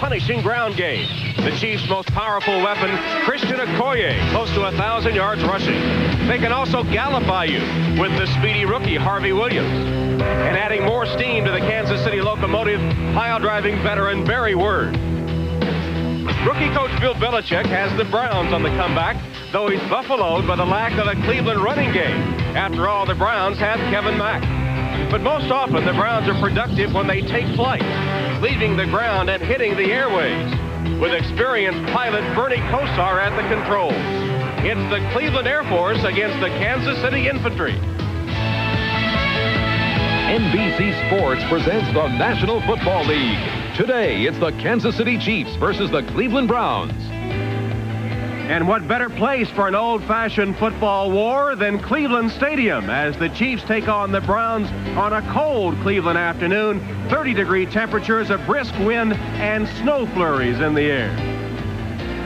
punishing ground game. The Chiefs' most powerful weapon, Christian Okoye, close to 1,000 yards rushing. They can also gallop by you with the speedy rookie, Harvey Williams. And adding more steam to the Kansas City locomotive, pile-driving veteran Barry Word. Rookie coach Bill Belichick has the Browns on the comeback, though he's buffaloed by the lack of a Cleveland running game. After all, the Browns have Kevin Mack. But most often, the Browns are productive when they take flight, leaving the ground and hitting the airways, with experienced pilot Bernie Kosar at the controls. It's the Cleveland Air Force against the Kansas City Infantry. NBC Sports presents the National Football League. Today, it's the Kansas City Chiefs versus the Cleveland Browns. And what better place for an old-fashioned football war than Cleveland Stadium, as the Chiefs take on the Browns on a cold Cleveland afternoon, 30-degree temperatures, a brisk wind, and snow flurries in the air.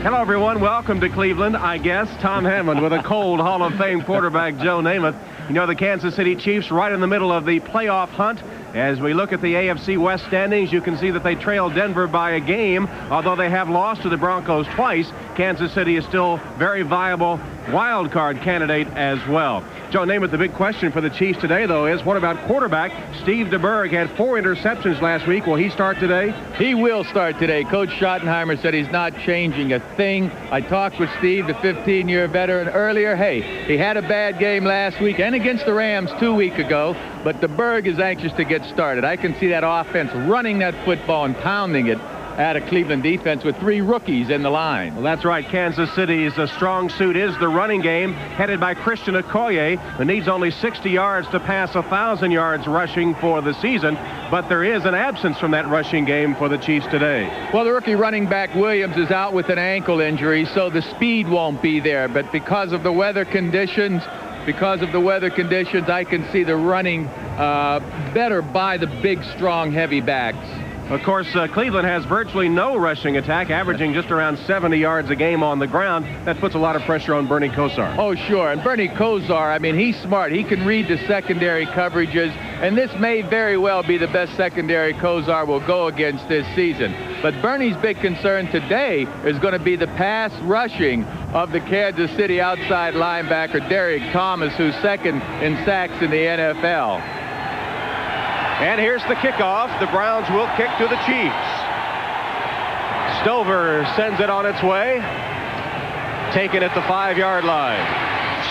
Hello, everyone. Welcome to Cleveland. I guess Tom Hammond with a cold Hall of Fame quarterback Joe Namath. You know, the Kansas City Chiefs right in the middle of the playoff hunt. As we look at the AFC West standings, you can see that they trail Denver by a game. Although they have lost to the Broncos twice, Kansas City is still very viable wild card candidate as well. Joe Namath, the big question for the Chiefs today, though, is what about quarterback? Steve DeBerg had 4 interceptions last week. Will he start today? He will start today. Coach Schottenheimer said he's not changing a thing. I talked with Steve, the 15-year veteran, earlier. Hey, he had a bad game last week and against the Rams 2 weeks ago, but DeBerg is anxious to get started. I can see that offense running that football and pounding it at a Cleveland defense with 3 rookies in the line. Well, that's right. Kansas City's strong suit is the running game, headed by Christian Okoye, who needs only 60 yards to pass 1,000 yards rushing for the season. But there is an absence from that rushing game for the Chiefs today. Well, the rookie running back Williams is out with an ankle injury, so the speed won't be there. But because of the weather conditions, I can see the running better by the big, strong, heavy backs. Of course, Cleveland has virtually no rushing attack, averaging just around 70 yards a game on the ground. That puts a lot of pressure on Bernie Kosar. Oh, sure. And Bernie Kosar, I mean, he's smart. He can read the secondary coverages, and this may very well be the best secondary Kosar will go against this season. But Bernie's big concern today is going to be the pass rushing of the Kansas City outside linebacker Derek Thomas, who's second in sacks in the NFL. And here's the kickoff. The Browns will kick to the Chiefs. Stover sends it on its way. Taken at the 5-yard line.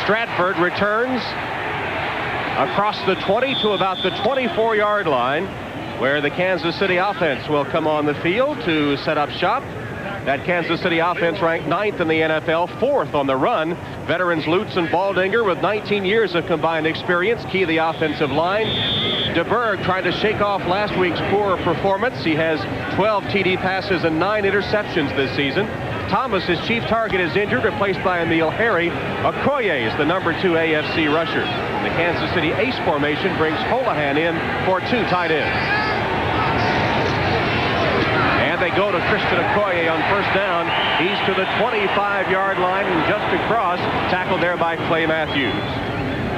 Stratford returns across the 20 to about the 24-yard line, where the Kansas City offense will come on the field to set up shop. That Kansas City offense ranked 9th in the NFL, 4th on the run. Veterans Lutz and Baldinger with 19 years of combined experience key the offensive line. DeBerg trying to shake off last week's poor performance. He has 12 TD passes and 9 interceptions this season. Thomas, his chief target, is injured, replaced by Emil Harry. Okoye is the number 2 AFC rusher. The Kansas City ace formation brings Holohan in for 2 tight ends. And they go to Christian Okoye on first down. He's to the 25-yard line and just across, tackled there by Clay Matthews.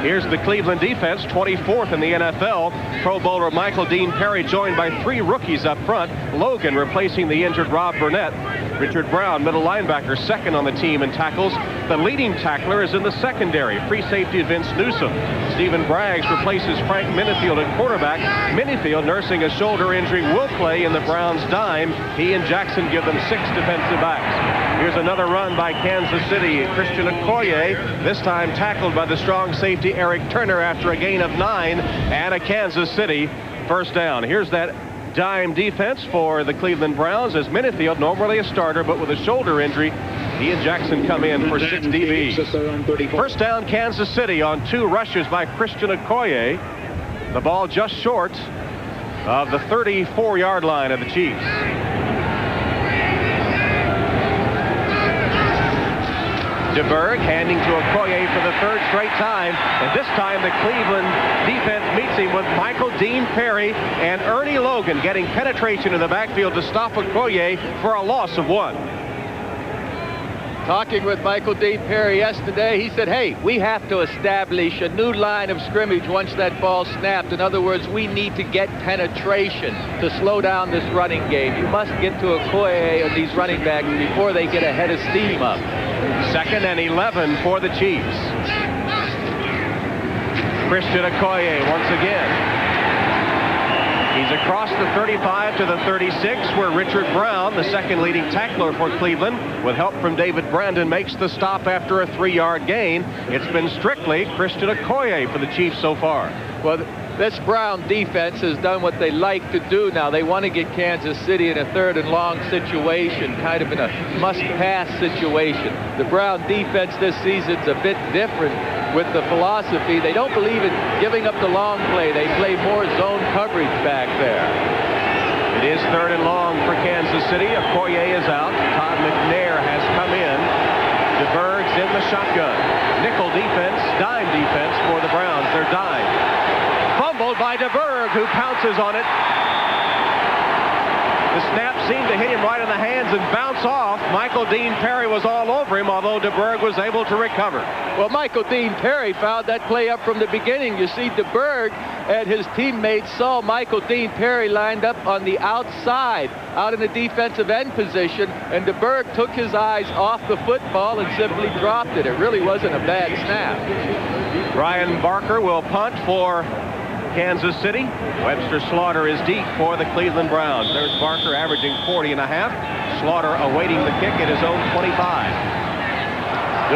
Here's the Cleveland defense, 24th in the NFL. Pro Bowler Michael Dean Perry joined by 3 rookies up front. Logan replacing the injured Rob Burnett. Richard Brown, middle linebacker, second on the team in tackles. The leading tackler is in the secondary, free safety Vince Newsom. Stephen Braggs replaces Frank Minifield at quarterback. Minifield, nursing a shoulder injury, will play in the Browns' dime. He and Jackson give them 6 defensive backs. Here's another run by Kansas City. Christian Okoye, this time tackled by the strong safety Eric Turner after a gain of 9 and a Kansas City first down. Here's that dime defense for the Cleveland Browns, as Minifield, normally a starter but with a shoulder injury, he and Jackson come in for 6 DBs. First down, Kansas City on 2 rushes by Christian Okoye. The ball just short of the 34-yard line of the Chiefs. DeBerg handing to Okoye for the 3rd straight time, and this time the Cleveland defense meets him with Michael Dean Perry and Ernie Logan getting penetration in the backfield to stop Okoye for a loss of 1. Talking with Michael Dean Perry yesterday, he said, hey, we have to establish a new line of scrimmage once that ball snapped. In other words, we need to get penetration to slow down this running game. You must get to Okoye or these running backs before they get a head of steam up. 2nd and 11 for the Chiefs. Christian Okoye once again. He's across the 35 to the 36, where Richard Brown, the second leading tackler for Cleveland, with help from David Brandon, makes the stop after a 3-yard gain. It's been strictly Christian Okoye for the Chiefs so far. Well, this Brown defense has done what they like to do now. They want to get Kansas City in a 3rd and long situation, kind of in a must-pass situation. The Brown defense this season's a bit different with the philosophy. They don't believe in giving up the long play. They play more zone coverage back there. It is 3rd and long for Kansas City. Okoye is out. Todd McNair has come in. DeBerg's in the shotgun. Nickel defense, dime defense for the Browns. They're dime. Fumbled by DeBerg, who pounces on it. The snap seemed to hit him right in the hands and bounce off. Michael Dean Perry was all over him, although DeBerg was able to recover. Well, Michael Dean Perry fouled that play up from the beginning. You see, DeBerg and his teammates saw Michael Dean Perry lined up on the outside, out in the defensive end position, and DeBerg took his eyes off the football and simply dropped it. It really wasn't a bad snap. Brian Barker will punt for Kansas City. Webster Slaughter is deep for the Cleveland Browns. There's Barker averaging 40 and a half. Slaughter awaiting the kick at his own 25.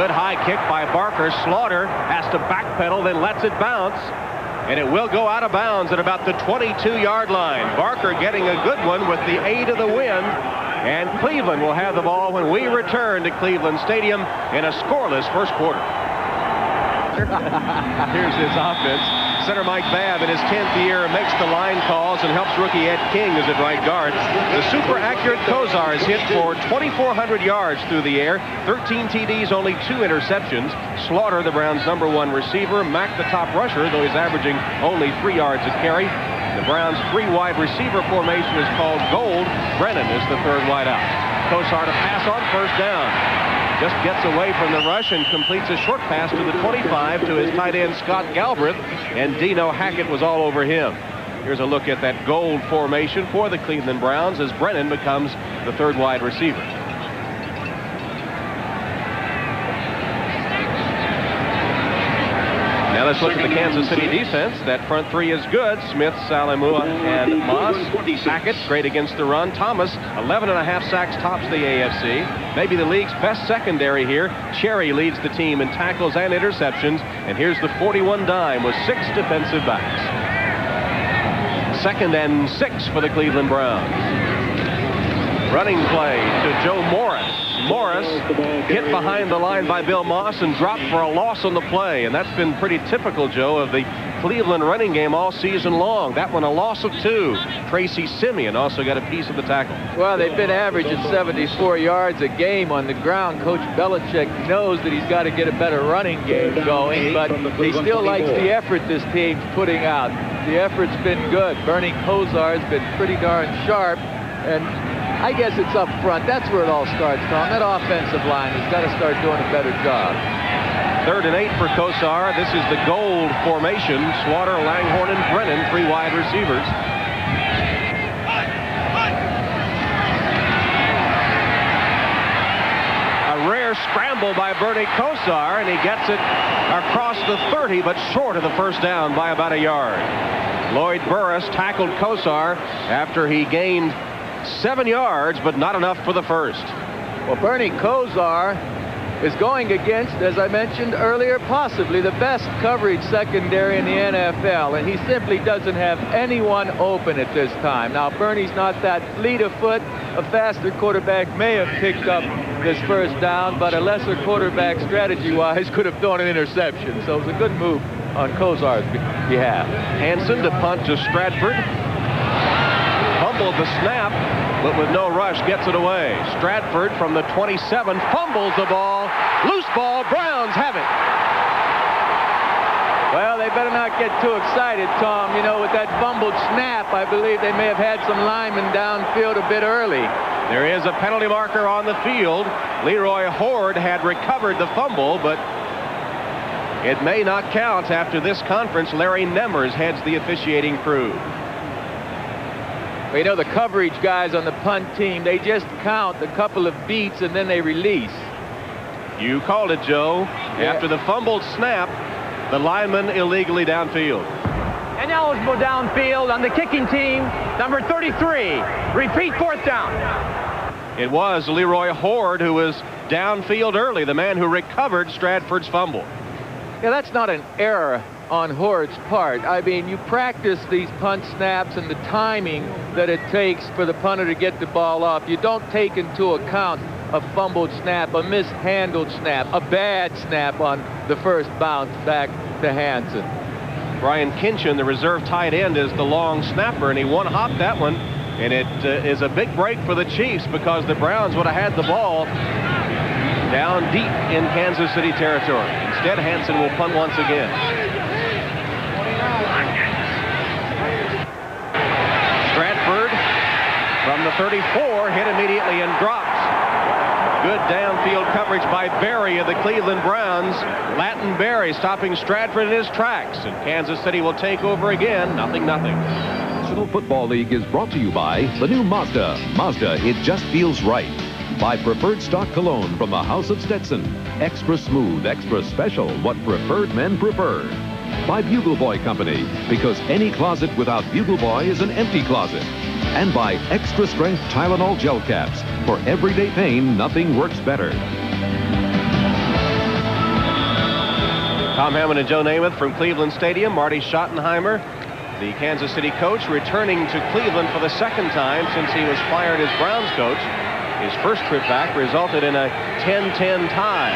Good high kick by Barker. Slaughter has to backpedal, then lets it bounce. And it will go out of bounds at about the 22-yard line. Barker getting a good one with the aid of the wind. And Cleveland will have the ball when we return to Cleveland Stadium in a scoreless first quarter. Here's his offense. Center Mike Babb in his 10th year makes the line calls and helps rookie Ed King as at right guard. The super accurate Kosar is hit for 2,400 yards through the air, 13 TDs, only 2 interceptions. Slaughter, the Browns' #1 receiver. Mack, the top rusher, though he's averaging only 3 yards a carry. The Browns' 3-wide receiver formation is called Gold. Brennan is the 3rd wide out. Kosar to pass on 1st down. Just gets away from the rush and completes a short pass to the 25 to his tight end Scott Galbraith, and Dino Hackett was all over him. Here's a look at that gold formation for the Cleveland Browns as Brennan becomes the 3rd wide receiver. Now let's look at the Kansas City defense. That front 3 is good. Smith, Salamua, and Moss. Hackett, great against the run. Thomas, 11.5 sacks, tops the AFC. Maybe the league's best secondary here. Cherry leads the team in tackles and interceptions. And here's the 41 dime with 6 defensive backs. 2nd and 6 for the Cleveland Browns. Running play to Joe Morris. Morris hit behind the line by Bill Moss and dropped for a loss on the play. And that's been pretty typical, Joe, of the Cleveland running game all season long. That one a loss of 2. Tracy Simeon also got a piece of the tackle. Well, they've been averaging 74 yards a game on the ground. Coach Belichick knows that he's got to get a better running game going, but he still likes the effort this team's putting out. The effort's been good. Bernie Kosar has been pretty darn sharp, and I guess it's up front. That's where it all starts, Tom. That offensive line has got to start doing a better job. 3rd and 8 for Kosar. This is the gold formation. Slaughter, Langhorne, and Brennan, 3 wide receivers. A rare scramble by Bernie Kosar, and he gets it across the 30, but short of the 1st down by about a yard. Lloyd Burris tackled Kosar after he gained 7 yards, but not enough for the 1st. Well, Bernie Kosar is going against, as I mentioned earlier, possibly the best coverage secondary in the NFL, and he simply doesn't have anyone open at this time. Now, Bernie's not that fleet of foot. A faster quarterback may have picked up this 1st down, but a lesser quarterback strategy-wise could have thrown an interception. So it was a good move on Kosar's behalf. Hansen to punt to Stratford. Fumbled the snap, but with no rush gets it away. Stratford from the 27 fumbles the ball. Loose ball. Browns have it. Well, they better not get too excited, Tom. You know, with that fumbled snap, I believe they may have had some linemen downfield a bit early. There is a penalty marker on the field. Leroy Horde had recovered the fumble, but it may not count. After this conference, Larry Nemmers heads the officiating crew. Well, you know, the coverage guys on the punt team, they just count a couple of beats and then they release. You called it, Joe. Yeah. After the fumbled snap, the lineman illegally downfield. And eligible downfield on the kicking team, number 33. Repeat, fourth down. It was Leroy Horde who was downfield early, the man who recovered Stratford's fumble. Yeah, that's not an error on Horde's part. I mean, you practice these punt snaps and the timing that it takes for the punter to get the ball off. You don't take into account a fumbled snap, a mishandled snap, a bad snap on the first bounce back to Hansen. Brian Kinchin, the reserve tight end, is the long snapper, and he one-hopped that one, and it is a big break for the Chiefs because the Browns would have had the ball down deep in Kansas City territory. Instead, Hansen will punt once again. Stratford from the 34 hit immediately and drops. Good downfield coverage by Berry of the Cleveland Browns. Latin Berry stopping Stratford in his tracks, and Kansas City will take over again, 0-0. National Football League is brought to you by the new Mazda. Mazda, it just feels right. By Preferred Stock Cologne from the House of Stetson. Extra smooth, extra special, what preferred men prefer. By Bugle Boy Company, because any closet without Bugle Boy is an empty closet. And by Extra Strength Tylenol Gel Caps. For everyday pain, nothing works better. Tom Hammond and Joe Namath from Cleveland Stadium. Marty Schottenheimer, the Kansas City coach, returning to Cleveland for the second time since he was fired as Browns coach. His first trip back resulted in a 10-10 tie.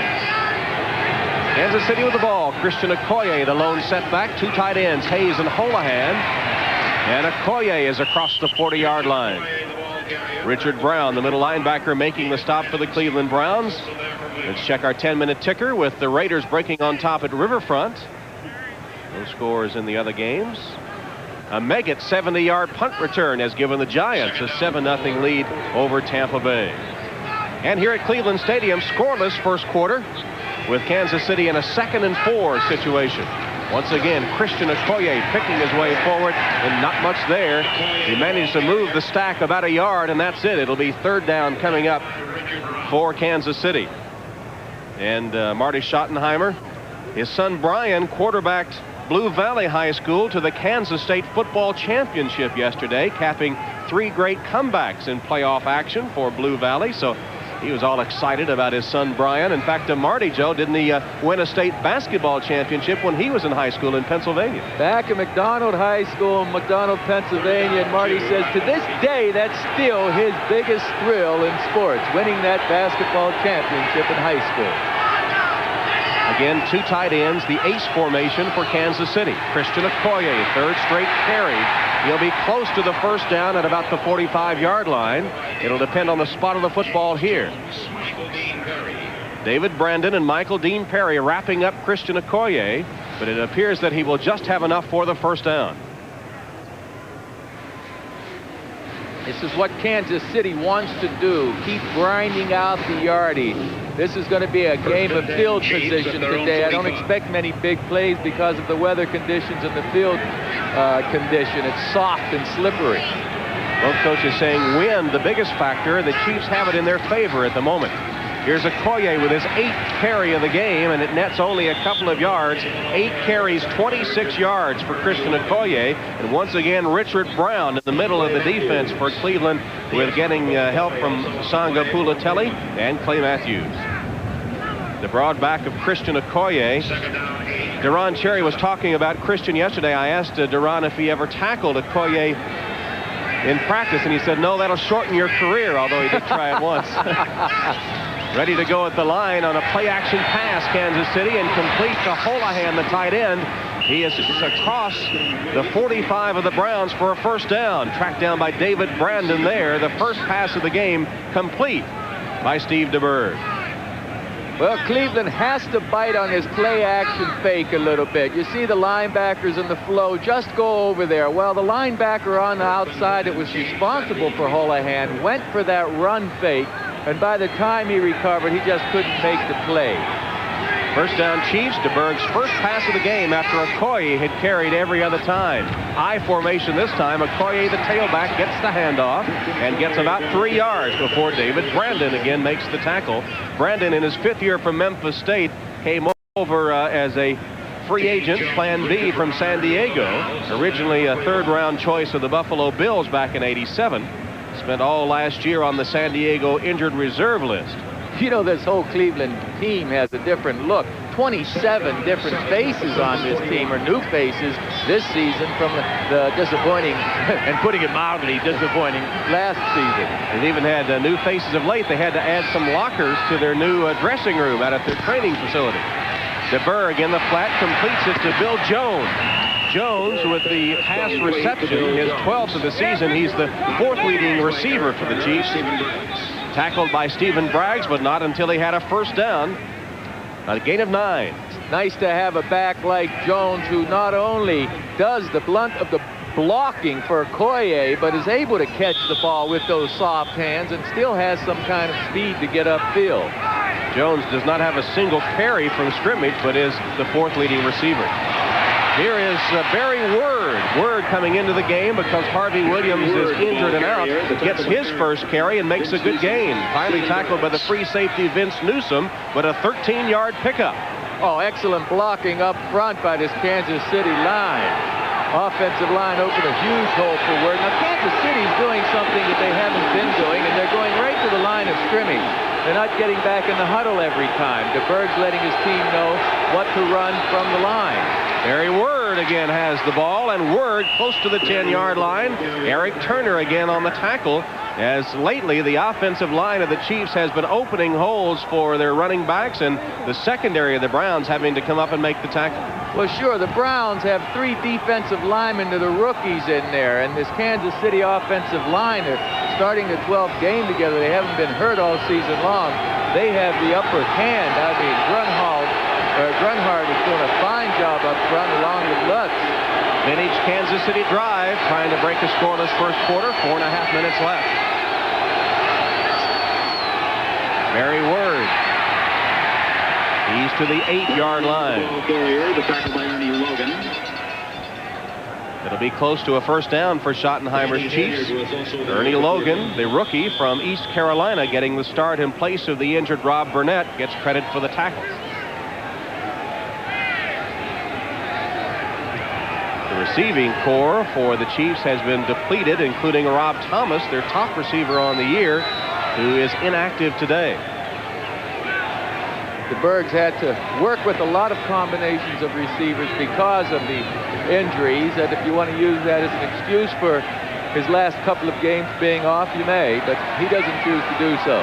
Kansas City with the ball. Christian Okoye, the lone setback. Two tight ends, Hayes and Holohan. And Okoye is across the 40-yard line. Richard Brown, the middle linebacker, making the stop for the Cleveland Browns. Let's check our 10-minute ticker with the Raiders breaking on top at Riverfront. No scores in the other games. A Meggett 70-yard punt return has given the Giants a 7-0 lead over Tampa Bay. And here at Cleveland Stadium, scoreless first quarter with Kansas City in a 2nd and 4 situation. Once again, Christian Okoye picking his way forward, and not much there. He managed to move the stack about a yard, and that's it. It'll be third down coming up for Kansas City. And Marty Schottenheimer, his son Brian, quarterbacked Blue Valley High School to the Kansas State Football Championship yesterday, capping 3 great comebacks in playoff action for Blue Valley. So he was all excited about his son Brian. In fact, Marty, Joe, didn't he win a state basketball championship when he was in high school in Pennsylvania? Back at McDonald High School in McDonald, Pennsylvania, and Marty says to this day that's still his biggest thrill in sports, winning that basketball championship in high school. Again, two tight ends, the ace formation for Kansas City. Christian Okoye, third straight carry. He'll be close to the first down at about the 45-yard line. It'll depend on the spot of the football here. David Brandon and Michael Dean Perry wrapping up Christian Okoye, but it appears that he will just have enough for the first down. This is what Kansas City wants to do. Keep grinding out the yardage. This is going to be a game of field position today. I don't expect many big plays because of the weather conditions and the field condition. It's soft and slippery. Both coaches saying wind, the biggest factor. The Chiefs have it in their favor at the moment. Here's Okoye with his 8th carry of the game, and it nets only a couple of yards. 8 carries, 26 yards for Christian Okoye. And once again, Richard Brown in the middle of the defense for Cleveland with getting help from Sanga Pulatelli and Clay Matthews. The broad back of Christian Okoye. Deron Cherry was talking about Christian yesterday. I asked Deron if he ever tackled Okoye in practice, and he said, no, that'll shorten your career, although he did try it once. Ready to go at the line on a play-action pass, Kansas City, and complete to Holohan, the tight end. He is across the 45 of the Browns for a first down. Tracked down by David Brandon there. The first pass of the game complete by Steve DeBerg. Well, Cleveland has to bite on his play-action fake a little bit. You see the linebackers in the flow just go over there. Well, the linebacker on the outside that was responsible for Holohan went for that run fake, and by the time he recovered, he just couldn't make the play. First down Chiefs. DeBerg's first pass of the game after Okoye had carried every other time. I formation this time. Okoye, the tailback, gets the handoff and gets about 3 yards before David Brandon again makes the tackle. Brandon, in his 5th year from Memphis State, came over as a free agent, Plan B, from San Diego. Originally a 3rd-round choice of the Buffalo Bills back in '87. Spent all last year on the San Diego injured reserve list. You know, this whole Cleveland team has a different look. 27 different faces on this team, or new faces this season from the disappointing, and putting it mildly, disappointing last season. They've even had new faces of late. They had to add some lockers to their new dressing room out at their training facility. DeBerg in the flat completes it to Bill Jones. Jones with the pass reception, his 12th of the season. He's the 4th leading receiver for the Chiefs. Tackled by Stephen Braggs, but not until he had a first down. A gain of 9. Nice to have a back like Jones, who not only does the blunt of the blocking for Okoye, but is able to catch the ball with those soft hands and still has some kind of speed to get upfield. Jones does not have a single carry from scrimmage, but is the 4th leading receiver. Here is Barry Word coming into the game because Harvey Williams is injured and out. Gets his first carry and makes a good gain. Finally tackled by the free safety Vince Newsom, but a 13-yard pickup. Oh, excellent blocking up front by this Kansas City line. Offensive line opened a huge hole for Word. Now, Kansas City's doing something that they haven't been doing, and they're going right to the line of scrimmage. They're not getting back in the huddle every time. DeBerg's letting his team know what to run from the line. Barry Word again has the ball, and Word close to the 10-yard line. Eric Turner again on the tackle, as lately the offensive line of the Chiefs has been opening holes for their running backs, and the secondary of the Browns having to come up and make the tackle. Well, sure, the Browns have 3 defensive linemen to the rookies in there, and this Kansas City offensive line, they're starting the 12th game together. They haven't been hurt all season long. They have the upper hand. I mean, Grunhard is doing a fine job up front along with Lutz. Vintage Kansas City drive, trying to break a scoreless first quarter. 4.5 minutes left. Barry Word. He's to the 8-yard line. It'll be close to a first down for Schottenheimer's Chiefs. Ernie Logan, the rookie from East Carolina, getting the start in place of the injured Rob Burnett, gets credit for the tackles. The receiving core for the Chiefs has been depleted, including Rob Thomas, their top receiver on the year, who is inactive today. DeBerg's had to work with a lot of combinations of receivers because of the injuries, and if you want to use that as an excuse for his last couple of games being off, you may, but he doesn't choose to do so.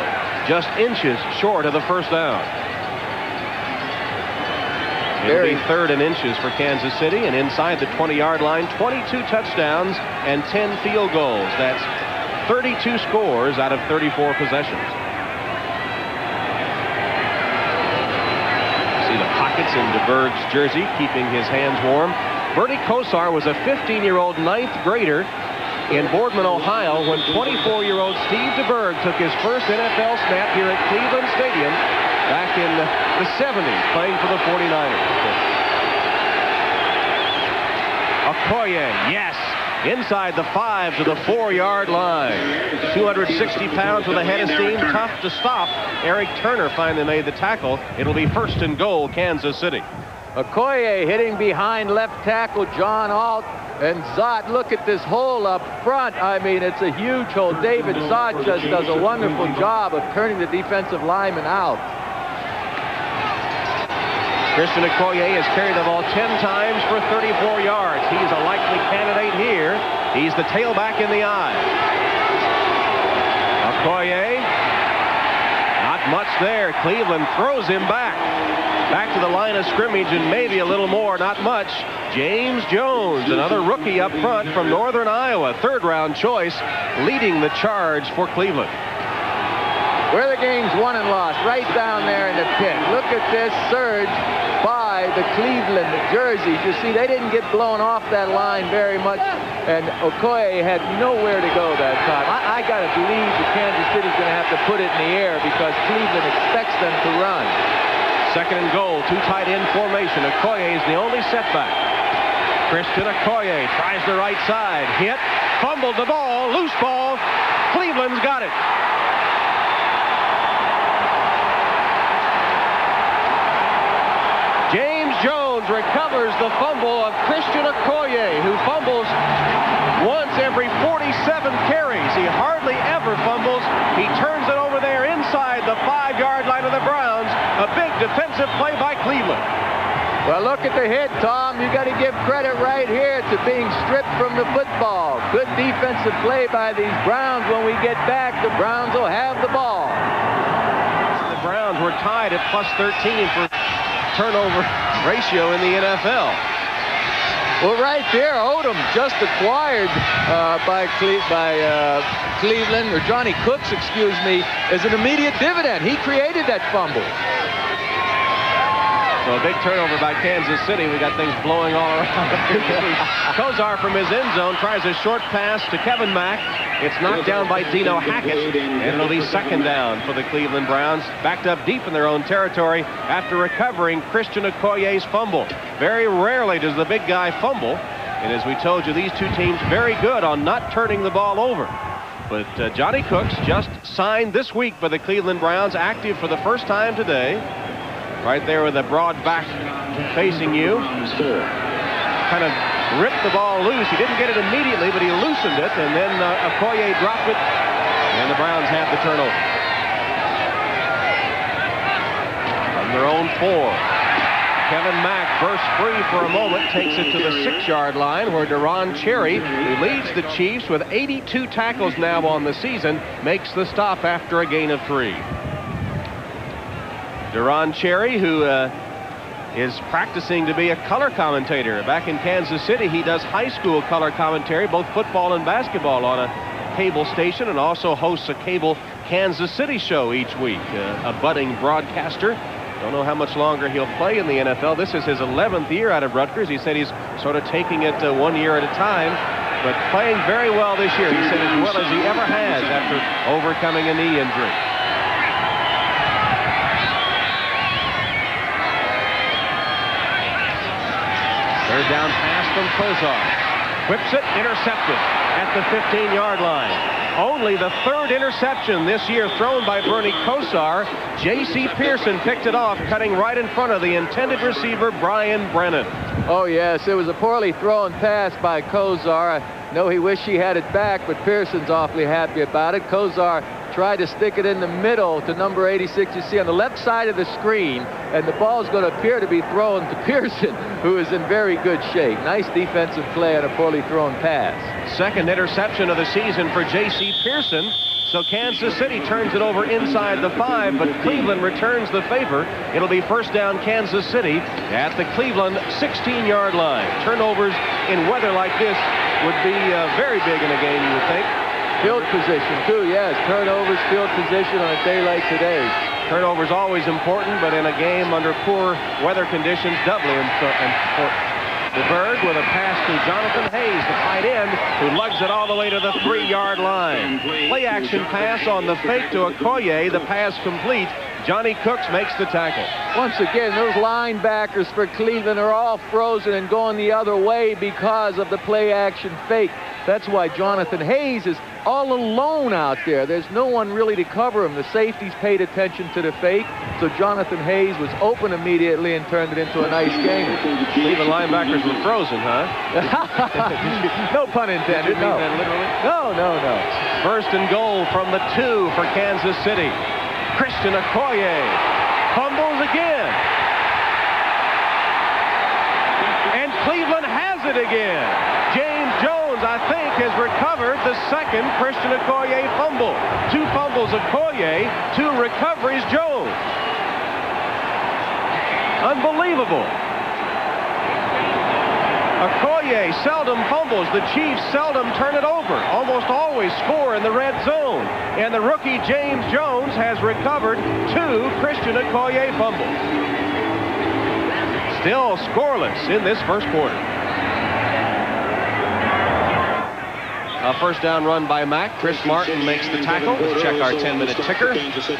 Just inches short of the first down. It'll be 3rd and inches for Kansas City, and inside the 20-yard line, 22 touchdowns and 10 field goals. That's 32 scores out of 34 possessions. See the pockets in DeBerg's jersey, keeping his hands warm. Bernie Kosar was a 15-year-old 9th grader in Boardman, Ohio, when 24-year-old Steve DeBerg took his first NFL snap here at Cleveland Stadium back in the 70s, playing for the 49ers. Okoye, yes, inside the 5 to the 4-yard line. 260 pounds with a head of steam, tough to stop. Eric Turner finally made the tackle. It'll be 1st and goal, Kansas City. Okoye hitting behind left tackle John Alt, and Zott, look at this hole up front. I mean, it's a huge hole. David Zott just does a wonderful job of turning the defensive lineman out. Christian Okoye has carried the ball 10 times for 34 yards. He's a likely candidate here. He's the tailback in the eye. Okoye, not much there. Cleveland throws him back to the line of scrimmage, and maybe a little more, not much. James Jones, another rookie up front from Northern Iowa, 3rd-round choice, leading the charge for Cleveland. where the game's won and lost, right down there in the pit. Look at this surge by the Cleveland jerseys. You see, they didn't get blown off that line very much, and Okoye had nowhere to go that time. I got to believe that Kansas City's going to have to put it in the air because Cleveland expects them to run. Second and goal, two tight end formation. Okoye is the only setback. Christian Okoye tries the right side, hit, fumbled the ball, loose ball. Cleveland's got it. James Jones recovers the fumble of Christian Okoye, who fumbles once every 47 carries. He hardly ever fumbles. He turns it over there inside the 5-yard line of the Browns. A big defensive play by Cleveland. Well, look at the hit, Tom. You got to give credit right here to being stripped from the football. Good defensive play by these Browns. When we get back, the Browns will have the ball. The Browns were tied at plus 13 for turnover ratio in the NFL. Well, right there, Odom just acquired by Cleveland, or Johnny Cooks, excuse me, as an immediate dividend. He created that fumble. So a big turnover by Kansas City. We got things blowing all around. Kosar from his end zone tries a short pass to Kevin Mack. It's knocked down by Dino Hackett, and it'll be second down for the Cleveland Browns, backed up deep in their own territory after recovering Christian Okoye's fumble. Very rarely does the big guy fumble, and as we told you, these two teams very good on not turning the ball over. But Johnny Cooks just signed this week for the Cleveland Browns, active for the first time today. Right there with a broad back facing you. Kind of ripped the ball loose. He didn't get it immediately, but he loosened it, and then Okoye dropped it, and the Browns had the turnover. On their own 4. Kevin Mack bursts free for a moment, takes it to the 6-yard line, where Deron Cherry, who leads the Chiefs with 82 tackles now on the season, makes the stop after a gain of 3. Deron Cherry, who is practicing to be a color commentator. Back in Kansas City, he does high school color commentary, both football and basketball, on a cable station, and also hosts a cable Kansas City show each week. A budding broadcaster. Don't know how much longer he'll play in the NFL. This is his 11th year out of Rutgers. He said he's sort of taking it 1 year at a time, but playing very well this year. He said as well as he ever has after overcoming a knee injury. Third down pass from Kosar. Whips it, intercepted at the 15-yard line. Only the 3rd interception this year thrown by Bernie Kosar. J.C. Pearson picked it off, cutting right in front of the intended receiver, Brian Brennan. Oh, yes, it was a poorly thrown pass by Kosar. I know he wished he had it back, but Pearson's awfully happy about it. Kosar tried to stick it in the middle to number 86. You see on the left side of the screen, and the ball is going to appear to be thrown to Pearson, who is in very good shape. Nice defensive play on a poorly thrown pass. Second interception of the season for J.C. Pearson. So Kansas City turns it over inside the 5, but Cleveland returns the favor. It'll be first down Kansas City at the Cleveland 16-yard line. Turnovers in weather like this would be very big in a game, you would think. Field position, too, yes. Turnovers, field position on a day like today. Turnovers always important, but in a game under poor weather conditions, doubly important. DeBerg with a pass to Jonathan Hayes, the tight end, who lugs it all the way to the 3-yard line. Play action pass on the fake to Okoye. The pass complete. Johnny Cooks makes the tackle. Once again, those linebackers for Cleveland are all frozen and going the other way because of the play action fake. That's why Jonathan Hayes is all alone out there. There's no one really to cover him. The safeties paid attention to the fake, so Jonathan Hayes was open immediately and turned it into a nice game. Cleveland linebackers were frozen, huh? No pun intended. Did you mean that literally? No. First and goal from the 2 for Kansas City. Christian Okoye fumbles again. And Cleveland has it again. James Jones, I think, has recovered the second Christian Okoye fumble. 2 fumbles Okoye, 2 recoveries Jones. Unbelievable. Okoye seldom fumbles. The Chiefs seldom turn it over. Almost always score in the red zone. And the rookie James Jones has recovered 2 Christian Okoye fumbles. Still scoreless in this first quarter. A first down run by Mack. Chris Martin makes the tackle. Let's check our 10-minute ticker.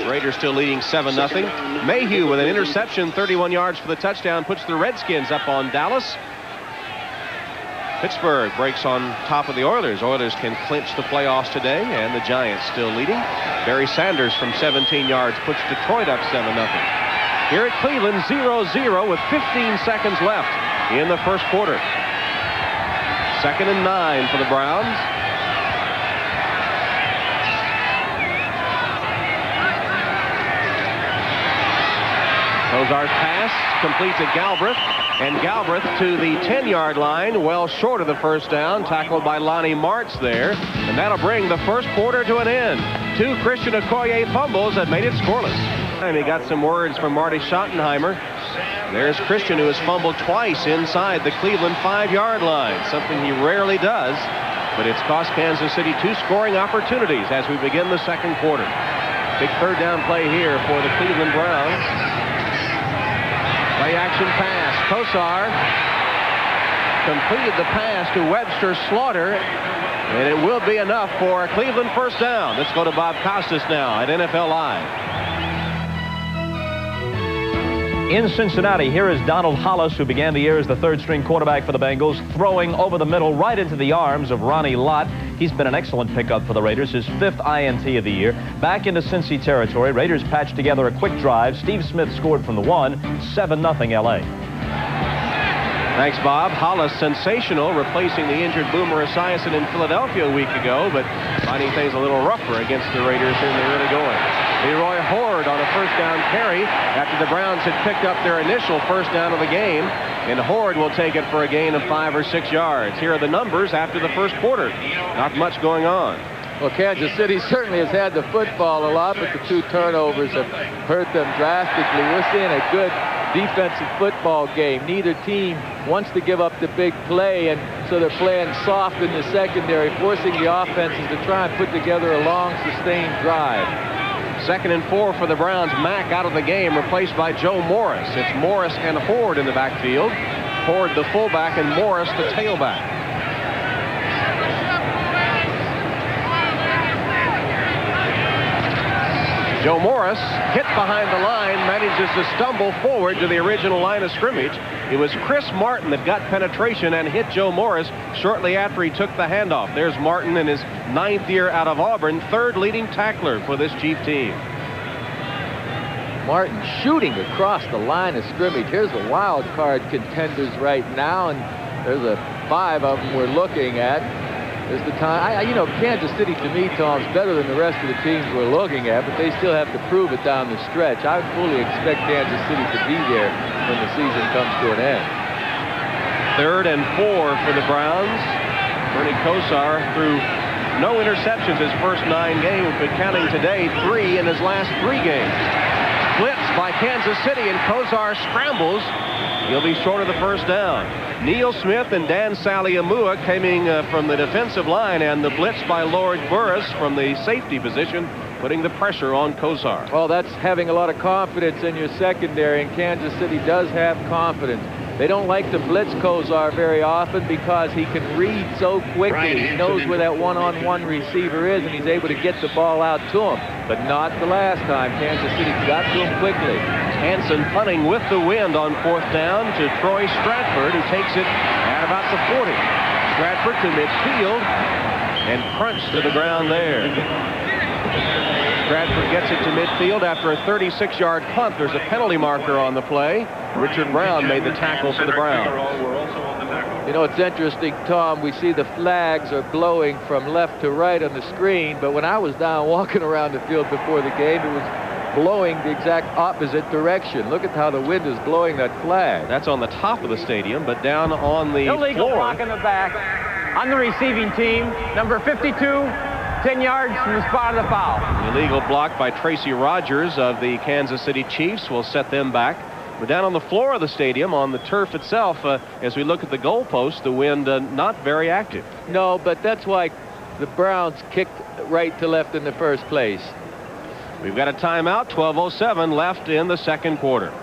Raiders still leading 7-0. Mayhew with an interception, 31 yards for the touchdown, puts the Redskins up on Dallas. Pittsburgh breaks on top of the Oilers. Oilers can clinch the playoffs today, and the Giants still leading. Barry Sanders from 17 yards puts Detroit up 7-0. Here at Cleveland, 0-0 with 15 seconds left in the first quarter. 2nd and 9 for the Browns. Kosar's pass complete to Galbraith, and Galbraith to the 10-yard line, well short of the first down, tackled by Lonnie Martz there, and that'll bring the first quarter to an end. 2 Christian Okoye fumbles that made it scoreless. And he got some words from Marty Schottenheimer. There's Christian, who has fumbled twice inside the Cleveland 5-yard line, something he rarely does, but it's cost Kansas City 2 scoring opportunities as we begin the second quarter. Big third down play here for the Cleveland Browns. Play action pass. Kosar completed the pass to Webster Slaughter, and it will be enough for a Cleveland first down. Let's go to Bob Costas now at NFL Live. In Cincinnati, here is Donald Hollis, who began the year as the 3rd-string quarterback for the Bengals, throwing over the middle right into the arms of Ronnie Lott. He's been an excellent pickup for the Raiders, his 5th INT of the year. Back into Cincy territory, Raiders patched together a quick drive. Steve Smith scored from the 1, 7-0 L.A. Thanks, Bob. Hollis sensational, replacing the injured Boomer Esiason in Philadelphia a week ago, but finding things a little rougher against the Raiders than they're really going. Leroy Horde on a first down carry after the Browns had picked up their initial first down of the game, and Horde will take it for a gain of 5 or 6 yards. Here are the numbers after the first quarter. Not much going on. Well, Kansas City certainly has had the football a lot, but the 2 turnovers have hurt them drastically. We're seeing a good defensive football game. Neither team wants to give up the big play, and so they're playing soft in the secondary, forcing the offenses to try and put together a long, sustained drive. 2nd and 4 for the Browns. Mack out of the game, replaced by Joe Morris. It's Morris and Horde in the backfield. Horde the fullback and Morris the tailback. Joe Morris, hit behind the line, manages to stumble forward to the original line of scrimmage. It was Chris Martin that got penetration and hit Joe Morris shortly after he took the handoff. There's Martin in his 9th year out of Auburn, 3rd leading tackler for this Chief team. Martin shooting across the line of scrimmage. Here's the wild card contenders right now, and there's 5 of them we're looking at. There's the time. You know, Kansas City, to me, Tom, is better than the rest of the teams we're looking at, but they still have to prove it down the stretch. I would fully expect Kansas City to be there when the season comes to an end. 3rd and 4 for the Browns. Bernie Kosar threw no interceptions his first 9 games, but counting today, 3 in his last 3 games. Blitz by Kansas City, and Kosar scrambles. He'll be short of the first down. Neil Smith and Dan Saliamua coming from the defensive line, and the blitz by Lord Burris from the safety position, putting the pressure on Kosar. Well, that's having a lot of confidence in your secondary, and Kansas City does have confidence. They don't like to blitz Kosar very often because he can read so quickly. He knows where that one-on-one receiver is, and he's able to get the ball out to him. But not the last time. Kansas City got to him quickly. Hanson punting with the wind on 4th down to Troy Stratford, who takes it at about the 40. Stratford to midfield and crunched to the ground there. Stratford gets it to midfield after a 36-yard punt. There's a penalty marker on the play. Richard Brown made the tackle for the Browns. You know, it's interesting, Tom. We see the flags are blowing from left to right on the screen, but when I was down walking around the field before the game, it was blowing the exact opposite direction. Look at how the wind is blowing that flag. That's on the top of the stadium, but down on the illegal floor. block in the back on the receiving team, number 52, 10 yards from the spot of the foul. Illegal block by Tracy Rogers of the Kansas City Chiefs will set them back But down on the floor of the stadium, on the turf itself, as we look at the goalpost, the wind not very active. No, but that's why the Browns kicked right to left in the first place. We've got a timeout, 12:07 left in the second quarter.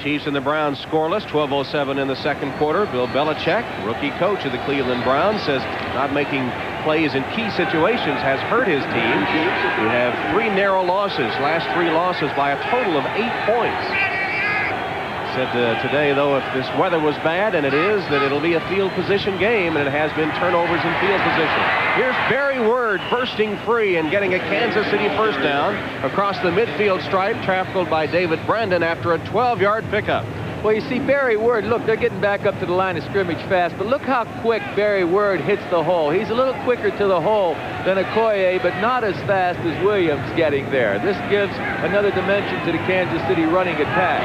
Chiefs and the Browns scoreless, 12:07 in the second quarter. Bill Belichick, rookie coach of the Cleveland Browns, says not making plays in key situations has hurt his team, who have 3 narrow losses, last 3 losses by a total of 8 points. Said today, though, if this weather was bad, and it is, that it'll be a field position game, and it has been turnovers in field position. Here's Barry Word bursting free and getting a Kansas City first down across the midfield stripe, tackled by David Brandon after a 12-yard pickup. Well, you see, Barry Word, look, they're getting back up to the line of scrimmage fast, but look how quick Barry Word hits the hole. He's a little quicker to the hole than Okoye, but not as fast as Williams getting there. This gives another dimension to the Kansas City running attack.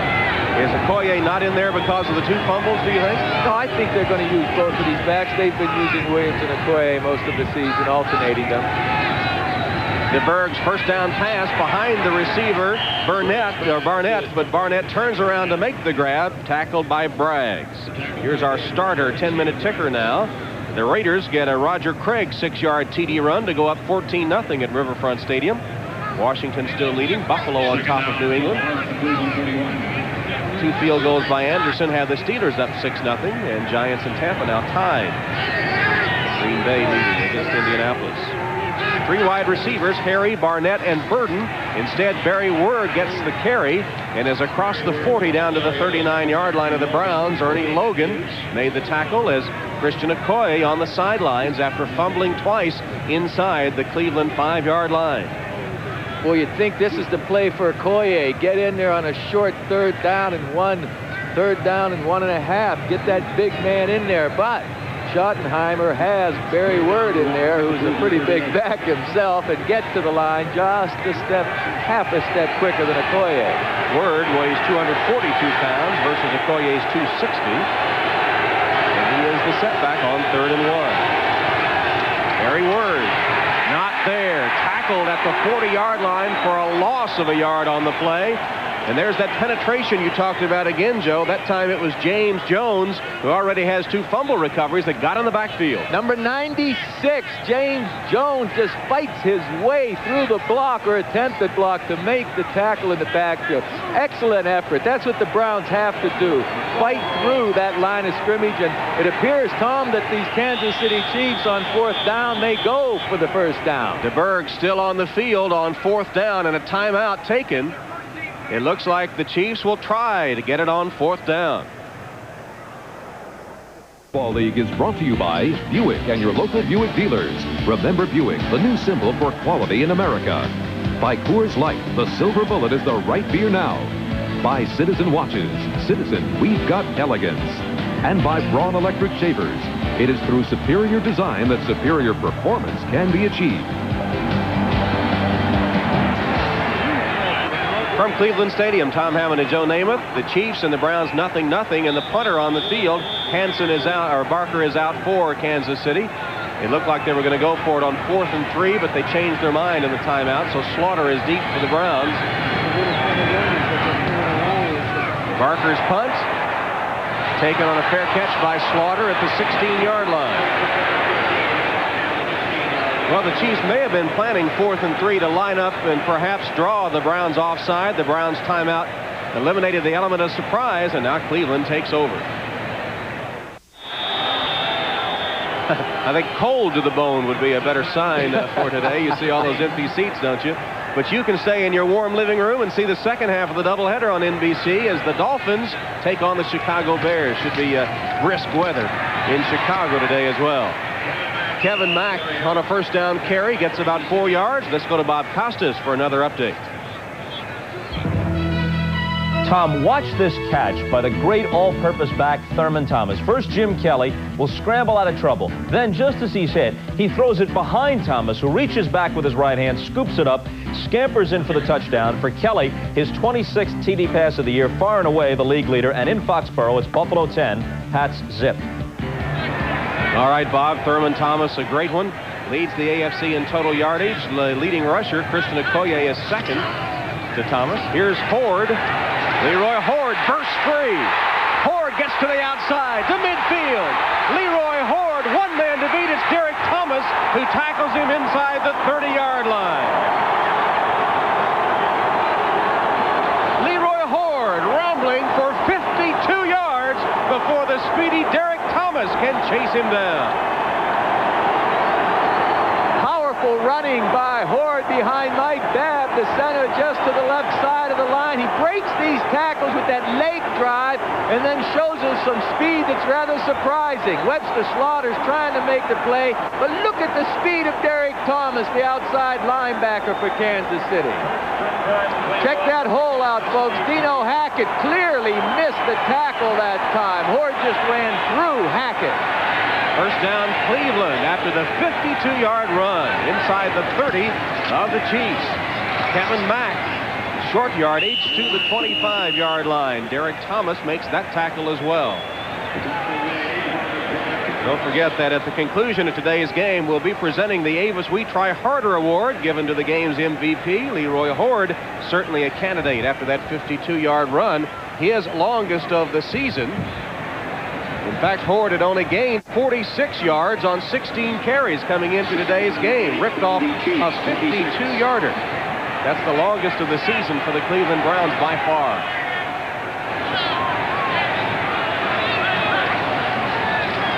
Is Okoye not in there because of the 2 fumbles, do you think? No, I think they're going to use both of these backs. They've been using Williams and Okoye most of the season, alternating them. DeBerg's first down pass behind the receiver, Barnett, but Barnett turns around to make the grab, tackled by Braggs. Here's our starter 10-minute ticker now. The Raiders get a Roger Craig 6-yard TD run to go up 14-0 at Riverfront Stadium. Washington still leading, Buffalo on top of New England. 2 field goals by Anderson have the Steelers up 6-0, and Giants and Tampa now tied. Green Bay leading against Indianapolis. 3 wide receivers, Harry, Barnett, and Burden. Instead, Barry Word gets the carry and is across the 40 down to the 39-yard line of the Browns. Ernie Logan made the tackle as Christian Okoye on the sidelines after fumbling twice inside the Cleveland 5-yard line. Well, you'd think this is the play for Okoye. Get in there on a short 3rd down and 1, 3rd down and 1.5. Get that big man in there, but Schottenheimer has Barry Word in there, who's a pretty big back himself, and gets to the line just half a step quicker than Okoye. Word weighs 242 pounds versus Okoye's 260. And he is the setback on 3rd and 1. Barry Word not there. Tackled at the 40-yard line for a loss of a yard on the play. And there's that penetration you talked about again, Joe. That time it was James Jones, who already has 2 fumble recoveries, that got in the backfield. Number 96, James Jones, just fights his way through the block, or attempted block, to make the tackle in the backfield. Excellent effort. That's what the Browns have to do. Fight through that line of scrimmage, and it appears, Tom, that these Kansas City Chiefs on 4th down may go for the first down. DeBerg still on the field on 4th down, and a timeout taken. It looks like the Chiefs will try to get it on 4th down. Ball League is brought to you by Buick and your local Buick dealers. Remember Buick, the new symbol for quality in America. By Coors Light, the silver bullet is the right beer now. By Citizen Watches. Citizen, we've got elegance. And by Braun Electric Shavers. It is through superior design that superior performance can be achieved. From Cleveland Stadium, Tom Hammond and Joe Namath. The Chiefs and the Browns 0-0, and the punter on the field, Hansen is out, or Barker is out for Kansas City. It looked like they were going to go for it on 4th and 3, but they changed their mind in the timeout, so Slaughter is deep for the Browns. Barker's punt, taken on a fair catch by Slaughter at the 16-yard line. Well, the Chiefs may have been planning 4th and 3 to line up and perhaps draw the Browns offside. The Browns timeout eliminated the element of surprise, and now Cleveland takes over. I think cold to the bone would be a better sign for today. You see all those empty seats, don't you? But you can stay in your warm living room and see the second half of the doubleheader on NBC as the Dolphins take on the Chicago Bears. Should be brisk weather in Chicago today as well. Kevin Mack on a first down carry gets about 4 yards. Let's go to Bob Costas for another update. Tom, watch this catch by the great all-purpose back Thurman Thomas. First, Jim Kelly will scramble out of trouble. Then, just as he's hit, he throws it behind Thomas, who reaches back with his right hand, scoops it up, scampers in for the touchdown. For Kelly, his 26th TD pass of the year, far and away the league leader. And in Foxborough, it's Buffalo 10, Pats zip. All right, Bob, Thurman Thomas, a great one. leads the AFC in total yardage. The leading rusher, Christian Okoye, is second to Thomas. Here's Horde. Leroy Horde bursts free. Horde gets to the outside, to midfield. Leroy Horde, one man to beat. It's Derek Thomas who tackles him inside the 30-yard line. Leroy Horde rumbling for 52 yards before the speedy Derek Thomas can chase him down. Running by Horde behind Mike Babb, the center just to the left side of the line. He breaks these tackles with that leg drive and then shows us some speed that's rather surprising. Webster Slaughter's trying to make the play, but look at the speed of Derek Thomas, the outside linebacker for Kansas City. Check that hole out, folks. Dino Hackett clearly missed the tackle that time. Horde just ran through Hackett. First down, Cleveland, after the 52-yard run inside the 30 of the Chiefs. Kevin Mack, short yardage to the 25-yard line. Derek Thomas makes that tackle as well. Don't forget that at the conclusion of today's game, we'll be presenting the Avis We Try Harder Award, given to the game's MVP, Leroy Horde, certainly a candidate after that 52-yard run, his longest of the season. In fact, Horde had only gained 46 yards on 16 carries coming into today's game. Ripped off a 52-yarder. That's the longest of the season for the Cleveland Browns by far.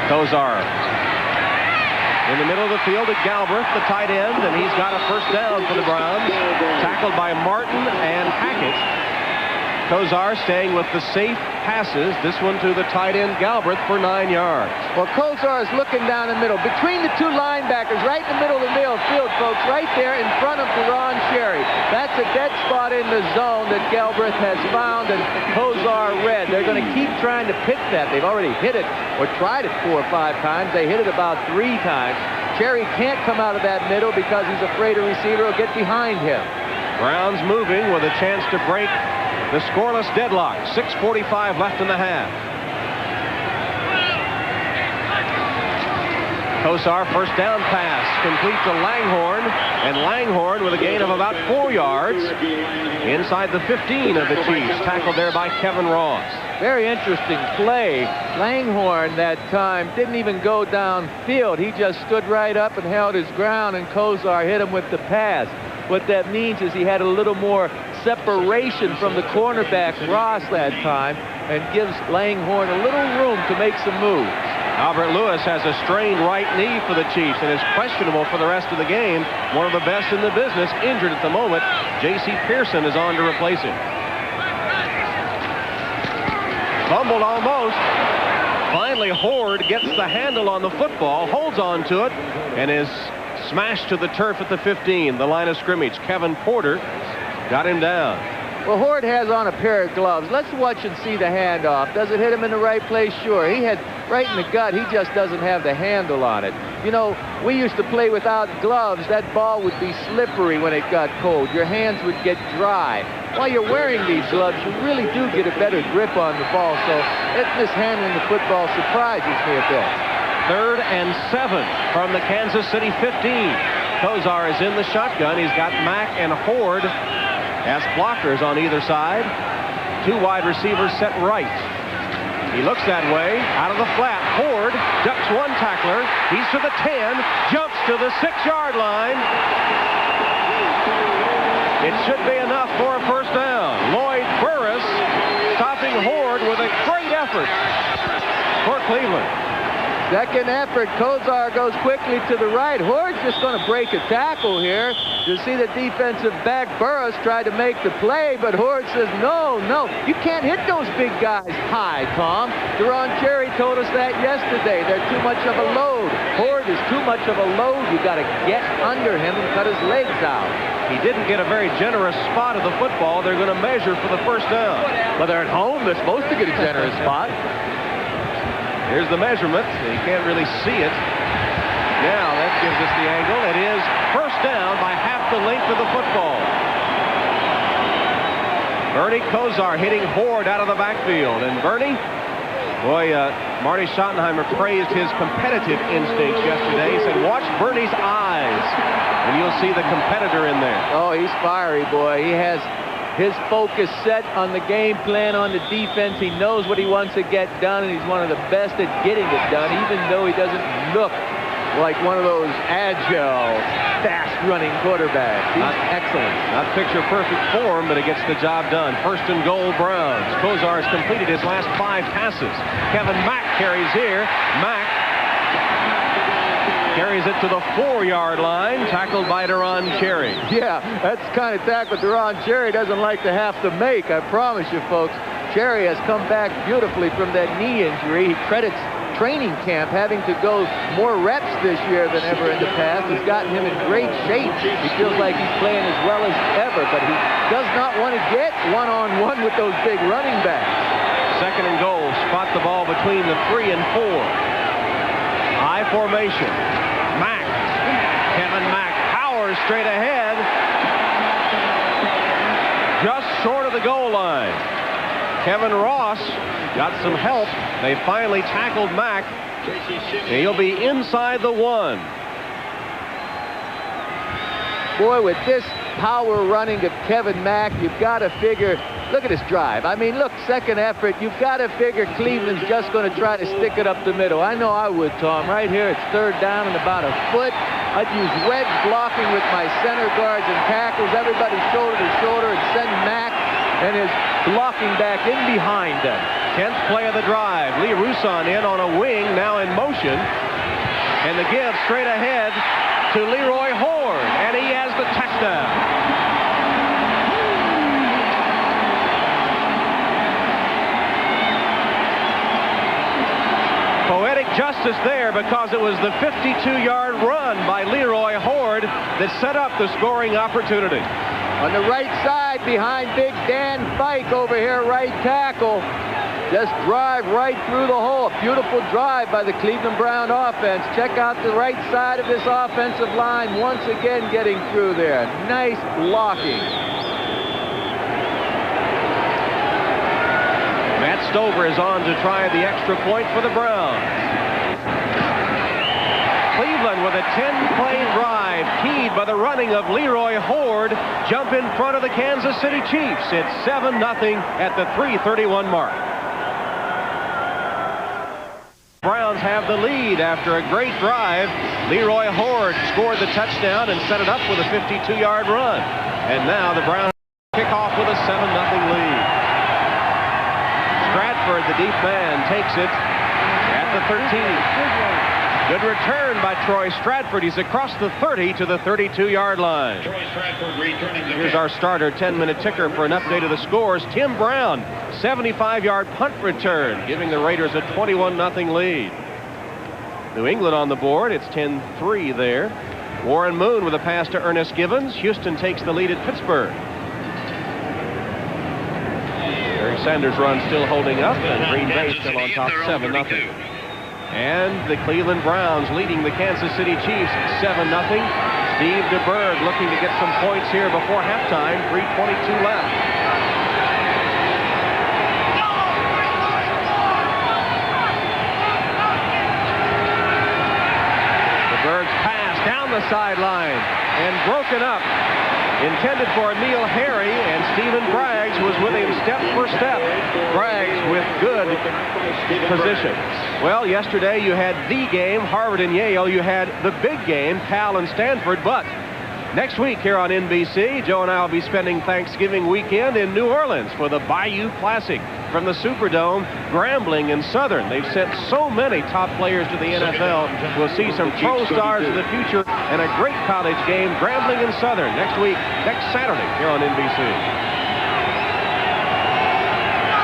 Kosar in the middle of the field at Galbraith, the tight end, and he's got a first down for the Browns. Tackled by Martin and Hackett. Kosar staying with the safe passes. This one to the tight end Galbraith for 9 yards. Well, Kosar is looking down the middle between the two linebackers, right in the middle of the field, folks, right there in front of Deron Cherry. That's a dead spot in the zone that Galbraith has found, and Kosar read. They're going to keep trying to pitch that. They've already hit it or tried it 4 or 5 times. They hit it about 3 times. Cherry can't come out of that middle because he's afraid a receiver will get behind him. Browns moving with a chance to break the scoreless deadlock. 6:45 left in the half. Kosar, first down pass, complete to Langhorn, and Langhorn with a gain of about 4 yards inside the 15 of the Chiefs. Tackled there by Kevin Ross. Very interesting play. Langhorn that time didn't even go downfield. He just stood right up and held his ground, and Kosar hit him with the pass. What that means is he had a little more separation from the cornerback Ross that time and gives Langhorn a little room to make some moves. Albert Lewis has a strained right knee for the Chiefs and is questionable for the rest of the game. One of the best in the business, injured at the moment. J.C. Pearson is on to replace him. Fumbled almost. Finally, Horde gets the handle on the football, holds on to it, and is smashed to the turf at the 15, the line of scrimmage. Kevin Porter got him down. Well, Horde has on a pair of gloves. Let's watch and see the handoff. Does it hit him in the right place? Sure. He had right in the gut. He just doesn't have the handle on it. You know, we used to play without gloves. That ball would be slippery when it got cold. Your hands would get dry. While you're wearing these gloves, you really do get a better grip on the ball. So mishandling the football surprises me a bit. 3rd and 7 from the Kansas City 15. Kosar is in the shotgun. He's got Mack and Horde as blockers on either side. 2 wide receivers set right. He looks that way, out of the flat. Horde ducks 1 tackler. He's to the 10, jumps to the 6-yard line. It should be enough for a first down. Lloyd Burris stopping Horde with a great effort for Cleveland. Second effort. Kosar goes quickly to the right. Horde's just going to break a tackle here. You see the defensive back Burris tried to make the play, but Horde says, no, you can't hit those big guys high, Tom. Deron Cherry told us that yesterday. They're too much of a load. Horde is too much of a load. You got to get under him and cut his legs out. He didn't get a very generous spot of the football. They're going to measure for the first down. Well, they're at home. They're supposed to get a generous spot. Here's the measurement. You can't really see it. Now that gives us the angle. It is first down by half the length of the football. Bernie Kosar hitting Horde out of the backfield. And Bernie, boy, Marty Schottenheimer praised his competitive instincts yesterday. He said, watch Bernie's eyes, and you'll see the competitor in there. Oh, he's fiery, boy. He has his focus set on the game plan, on the defense. He knows what he wants to get done, and he's one of the best at getting it done, even though he doesn't look like one of those agile, fast-running quarterbacks. He's excellent. Not picture-perfect form, but it gets the job done. First and goal, Browns. Kosar has completed his last 5 passes. Kevin Mack carries here. Mack carries it to the 4-yard line, tackled by Deron Cherry. Yeah, that's the kind of tackle Deron Cherry doesn't like to have to make, I promise you, folks. Cherry has come back beautifully from that knee injury. He credits training camp having to go more reps this year than ever in the past. Has gotten him in great shape. He feels like he's playing as well as ever, but he does not want to get one-on-one with those big running backs. Second and goal. Spot the ball between the 3 and 4. High formation. Mack. Kevin Mack powers straight ahead. Just short of the goal line. Kevin Ross got some help. They finally tackled Mack. And he'll be inside the 1. Boy, with this power running of Kevin Mack, you've got to figure, look at this drive. I mean, look, second effort, you've got to figure Cleveland's just going to try to stick it up the middle. I know I would, Tom. Right here, it's 3rd down and about a foot. I'd use wedge blocking with my center guards and tackles, everybody shoulder to shoulder, and send Mack and his blocking back in behind them. 10th play of the drive. Lee Rousson in on a wing, now in motion. And the give straight ahead to Leroy Horde, and he has the touchdown. Poetic justice there, because it was the 52-yard run by Leroy Horde that set up the scoring opportunity. On the right side, behind Big Dan Fike over here, right tackle. Just drive right through the hole. Beautiful drive by the Cleveland Brown offense. Check out the right side of this offensive line. Once again getting through there. Nice blocking. Matt Stover is on to try the extra point for the Browns. Cleveland with a 10-play drive, keyed by the running of Leroy Horde, jump in front of the Kansas City Chiefs. It's 7-0 at the 3:31 mark. Browns have the lead after a great drive. Leroy Horde scored the touchdown and set it up with a 52-yard run. And now the Browns kick off with a 7-0 lead. Stratford, the deep man, takes it at the 13. Good return by Troy Stratford. He's across the 30 to the 32-yard line. Here's our starter 10-minute ticker for an update of the scores. Tim Brown, 75-yard punt return, giving the Raiders a 21-0 lead. New England on the board. It's 10-3 there. Warren Moon with a pass to Ernest Givens. Houston takes the lead at Pittsburgh. Barry Sanders' run still holding up, and Green Bay still on top 7-0. And the Cleveland Browns leading the Kansas City Chiefs 7-0. Steve DeBerg looking to get some points here before halftime. 3:22 left. DeBerg's pass down the sideline and broken up. Intended for Emil Harry, and Stephen Braggs was with him step for step. Braggs with good position. Well, yesterday you had the game, Harvard and Yale. You had the big game, Cal and Stanford. But next week here on NBC, Joe and I will be spending Thanksgiving weekend in New Orleans for the Bayou Classic. From the Superdome, Grambling and Southern. They've sent so many top players to the NFL. We'll see some pro stars of the future and a great college game, Grambling and Southern, next week, next Saturday here on NBC.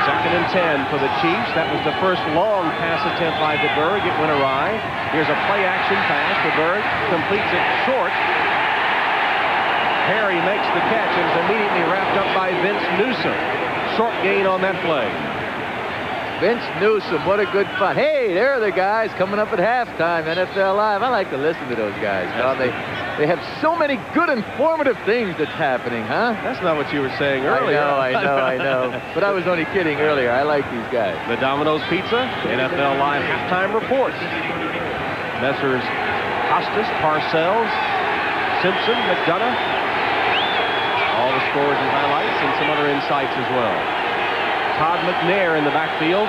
2nd and 10 for the Chiefs. That was the first long pass attempt by DeBerg. It went awry. Here's a play-action pass. DeBerg completes it short. Harry makes the catch and is immediately wrapped up by Vince Newsom. Short gain on that play. Vince Newsom, what a good fun. Hey, there are the guys coming up at halftime, NFL Live. I like to listen to those guys. They They have so many good, informative things that's happening, huh? That's not what you were saying earlier. I know. But I was only kidding earlier. I like these guys. The Domino's Pizza NFL Live halftime report. Messrs. Costas, Parcells, Simpson, McDonough. All the scores and highlights and some other insights as well. Todd McNair in the backfield.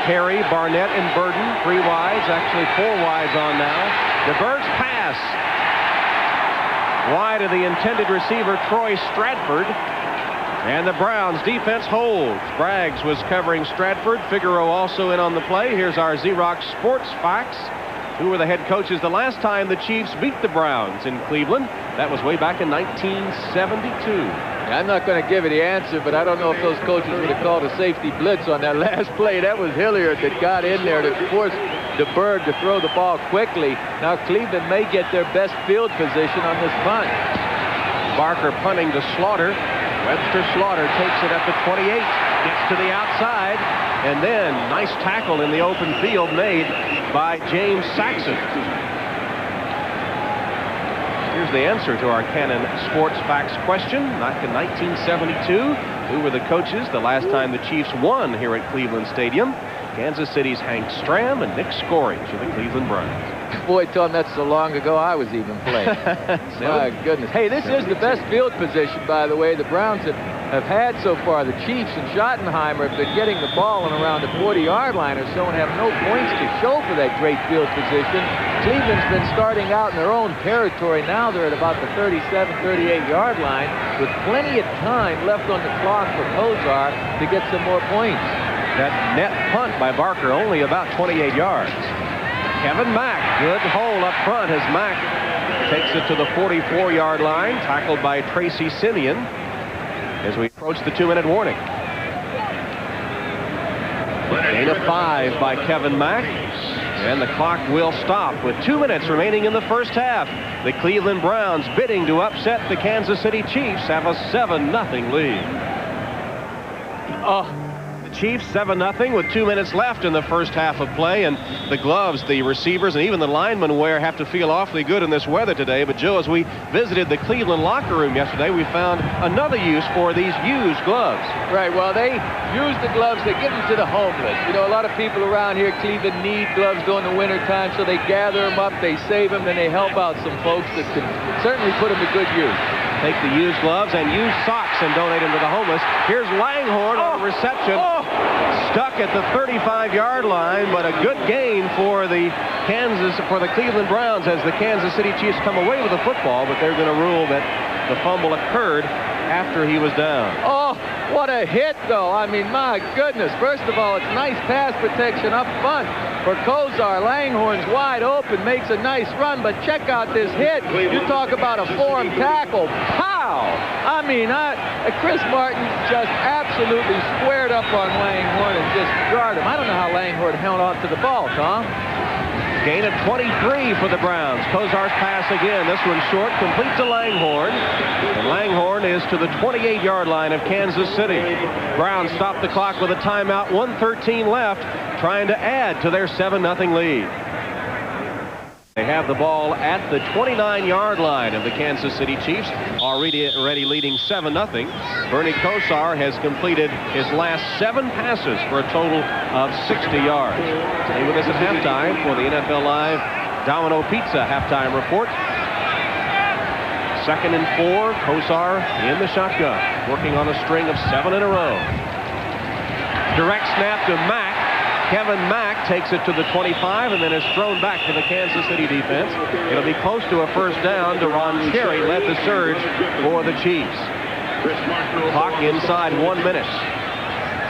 Perry, Barnett, and Burden. 3 wides, actually 4 wides on now. DeBerg's pass. Wide of the intended receiver, Troy Stratford. And the Browns defense holds. Braggs was covering Stratford. Figaro also in on the play. Here's our Xerox Sports Facts. Who were the head coaches the last time the Chiefs beat the Browns in Cleveland? That was way back in 1972. I'm not going to give you the answer, but I don't know if those coaches would have called a safety blitz on that last play. That was Hilliard that got in there to force DeBerg to throw the ball quickly. Now Cleveland may get their best field position on this punt. Barker punting to Slaughter. Webster Slaughter takes it at the 28. Gets to the outside. And then nice tackle in the open field made by James Saxon. Here's the answer to our Cannon Sports Facts question. Back in 1972, who were the coaches the last time the Chiefs won here at Cleveland Stadium? Kansas City's Hank Stram and Nick Scoring for the Cleveland Browns. Boy, Tom, that's so long ago I was even playing. My goodness. Hey, this is the best field position, by the way, the Browns have had so far. The Chiefs and Schottenheimer have been getting the ball in around the 40-yard line or so and have no points to show for that great field position. Cleveland's been starting out in their own territory. Now they're at about the 37, 38-yard line with plenty of time left on the clock for Kosar to get some more points. That net punt by Barker only about 28 yards. Kevin Mack, good hole up front as Mack takes it to the 44-yard line, tackled by Tracy Simeon as we approach the 2-minute warning. Gain of 5 by Kevin Mack, and the clock will stop with 2 minutes remaining in the first half. The Cleveland Browns, bidding to upset the Kansas City Chiefs, have a 7-0 lead. Chiefs 7-0 with 2 minutes left in the first half of play, and the gloves the receivers and even the linemen wear have to feel awfully good in this weather today. But Joe, as we visited the Cleveland locker room yesterday, we found another use for these used gloves. Right, well, they use the gloves, they give them to the homeless. You know, a lot of people around here, Cleveland, need gloves during the winter time, so they gather them up, they save them, and they help out some folks that can certainly put them to good use. Take the used gloves and used socks and donate them to the homeless. Here's Langhorne on reception. Stuck at the 35-yard line, but a good gain for the Cleveland Browns as the Kansas City Chiefs come away with the football, but they're going to rule that the fumble occurred after he was down. Oh, what a hit, though. I mean, my goodness. First of all, it's nice pass protection up front for Kosar. Langhorne's wide open, makes a nice run, but check out this hit. You talk about a form tackle. Pow! I mean, Chris Martin just absolutely squared up on Langhorne and just guarded him. I don't know how Langhorne held on to the ball, Tom. Gain of 23 for the Browns. Kosar's pass again. This one short, complete to Langhorne. And Langhorne is to the 28-yard line of Kansas City. Browns stop the clock with a timeout. 1:13 left, trying to add to their 7-0 lead. They have the ball at the 29-yard line of the Kansas City Chiefs, already leading 7-0. Bernie Kosar has completed his last 7 passes for a total of 60 yards. Stay with us at halftime for the NFL Live Domino Pizza halftime report. 2nd and 4, Kosar in the shotgun, working on a string of 7 in a row. Direct snap to Mack. Kevin Mack takes it to the 25 and then is thrown back to the Kansas City defense. It'll be close to a first down. Deron Cherry led the surge for the Chiefs. Clock inside 1 minute.